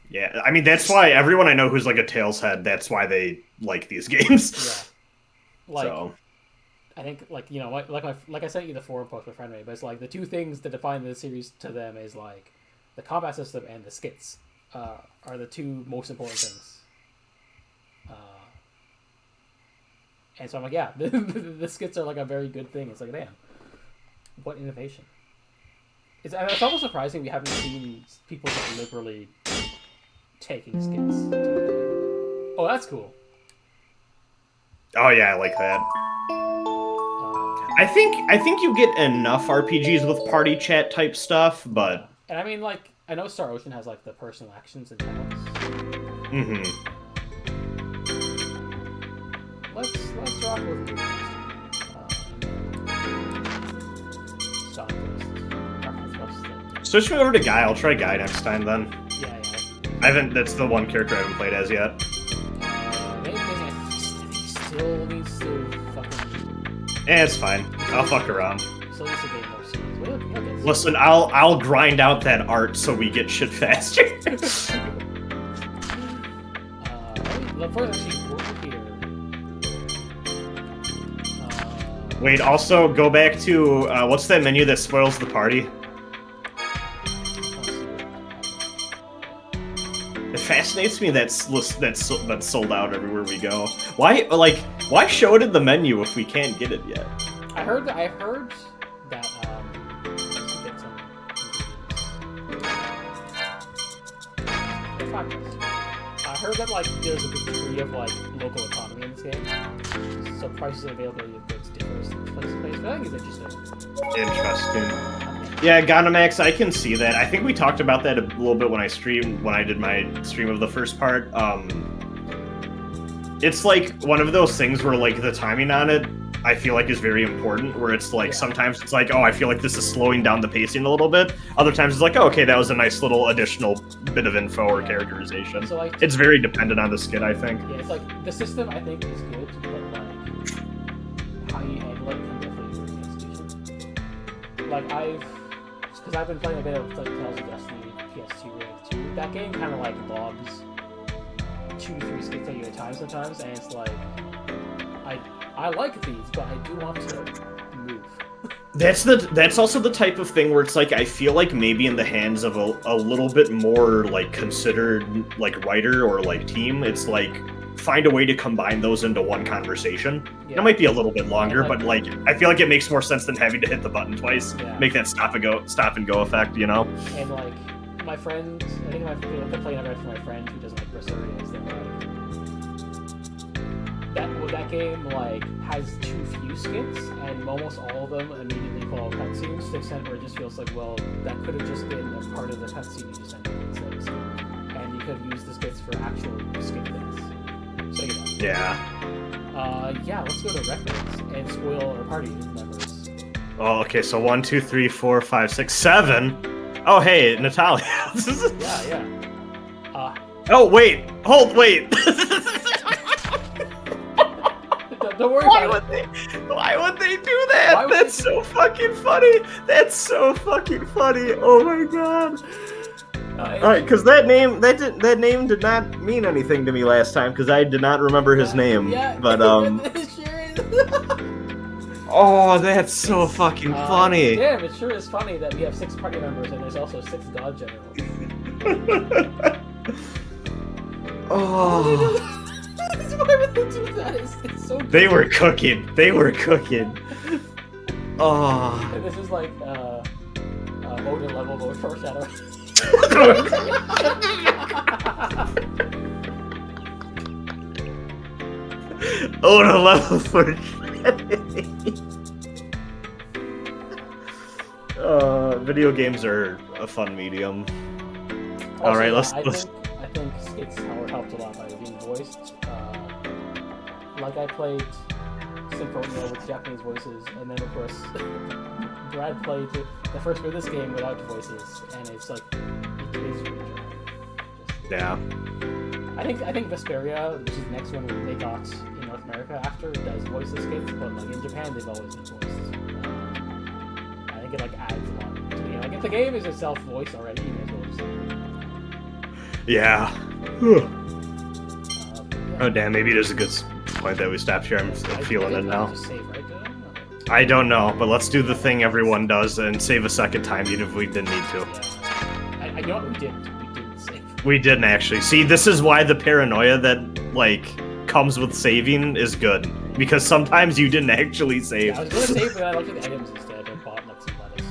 Yeah, I mean that's why everyone I know who's like a Tales head, that's why they like these games. Yeah, like so. I think like like I sent you the forum post my friend made, but it's like the two things that define the series to them is like the combat system and the skits are the two most important things. And so I'm like, yeah, the skits are like a very good thing. It's like, damn, what innovation. It's almost surprising we haven't seen people deliberately taking skits. Oh, that's cool. Oh yeah, I like that. I think you get enough RPGs with party chat type stuff, but... And I mean, like, I know Star Ocean has, like, the personal actions and talents. Mm-hmm. Let's rock with Switch me over to Guy. I'll try Guy next time, then. Yeah. That's the one character I haven't played as yet. He still needs to fucking... it's fine. I'll fuck around. Still needs to get more serious. Listen, I'll grind out that art so we get shit faster. Wait, also go back to what's that menu that spoils the party? It fascinates me that's sold out everywhere we go. Why show it in the menu if we can't get it yet? I heard that like there's a good degree of like local economy in this game, so prices and availability of goods differs from place to place. But I think it's interesting. Yeah, Gondamax, I can see that. I think we talked about that a little bit when I did my stream of the first part. It's like one of those things where like the timing on it, I feel like is very important, where it's like sometimes it's like, oh, I feel like this is slowing down the pacing a little bit. Other times it's like, oh, okay, that was a nice little additional bit of info or characterization. So, like, it's very dependent on the skit, I think. Yeah, it's like the system I think is good, but like how you handle it can definitely improve the execution. Like because I've been playing a bit of like Tales of Destiny PS2 Wave 2. That game kind of like logs 2-3 skits at you at a time sometimes, and it's like I like these, but I do want to move. That's also the type of thing where it's like I feel like maybe in the hands of a little bit more like considered like writer or like team, it's like find a way to combine those into one conversation. Yeah. It might be a little bit longer, Like- but like I feel like it makes more sense than having to hit the button twice. Yeah. Make that stop and go effect, you know? And like my friend, I think I've been playing for my friend who doesn't like Berseria, is that like that game like has too few skits, and almost all of them immediately follow cutscenes to the extent where it just feels like, well, that could have just been a part of the cutscene you just entered instead of a skit, and you could have used the skits for actual skit things. So you know. Yeah. Yeah, let's go to records and spoil our party members. Oh, okay, so 1, 2, 3, 4, 5, 6, 7. Oh, hey, Natalia. Yeah. Oh, wait. Wait. Don't worry about it. Why would they do that? Why would That's they do so fucking funny. That's so fucking funny. Oh my god. All right, because that name did not mean anything to me last time because I did not remember his name. Yeah, But it sure is. oh, that's so fucking funny. Damn, it sure is funny that we have 6 party members and there's also 6 god generals. Oh, Why would they do that? It's so they were cooking. They were cooking. Oh. And this is like Odin level mode foreshadow. Oh, the level for video games are a fun medium. All right, let's. I think skits helped a lot by being voiced. Like I played Symphonia with Japanese voices, and then of course Brad played the first bit of this game without voices, and it's like it is really dry. Yeah. I think Vesperia, which is the next one they got in North America after, does voice the skits, but like in Japan they've always been voiced. I think it like adds a lot to the game. Like if the game is itself voiced already, you may as well just. Yeah. Yeah. Oh damn, maybe there's a good point that we stopped here. I'm feeling it now. Just save, right, Dylan? Okay. I don't know, but let's do the thing everyone does and save a second time, even if we didn't need to. Yeah. I know what we didn't. We didn't save. We didn't actually. See, this is why the paranoia that, like, comes with saving is good. Because sometimes you didn't actually save. Yeah, I was gonna save, but I looked at the items instead and bought like some lettuce.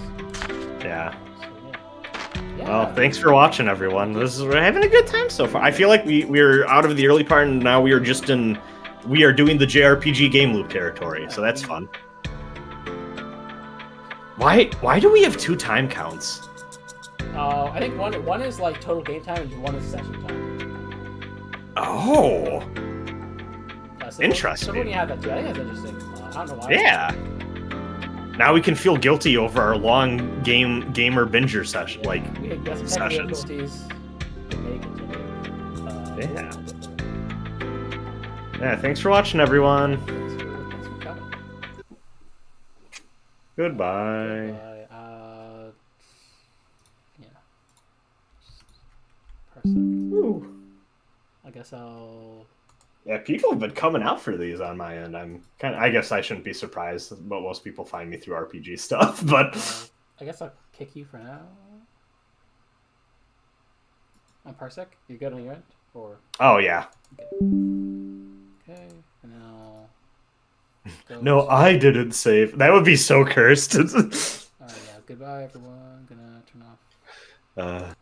Yeah. So, yeah. Well, thanks for watching, everyone. We're having a good time so far. I feel like we're out of the early part, and now we are doing the JRPG game loop territory, so that's fun. Why do we have 2 time counts? I think one is like total game time, and one is session time. Oh. So Interesting. when you have that too, I think that's interesting. I don't know why. Yeah. Now we can feel guilty over our long gamer binger session, like We had some sessions. difficulties. It may continue. Yeah. Yeah. Thanks for watching, everyone. Thanks for coming. Goodbye. Yeah. Parsec. Ooh. I guess I'll. Yeah, people have been coming out for these on my end. I guess I shouldn't be surprised, but most people find me through RPG stuff. But I guess I'll kick you for now. On Parsec, you good on your end, or? oh yeah. Okay, and now. No, I didn't save. That would be so cursed. Alright, yeah. Goodbye, everyone. Gonna turn off.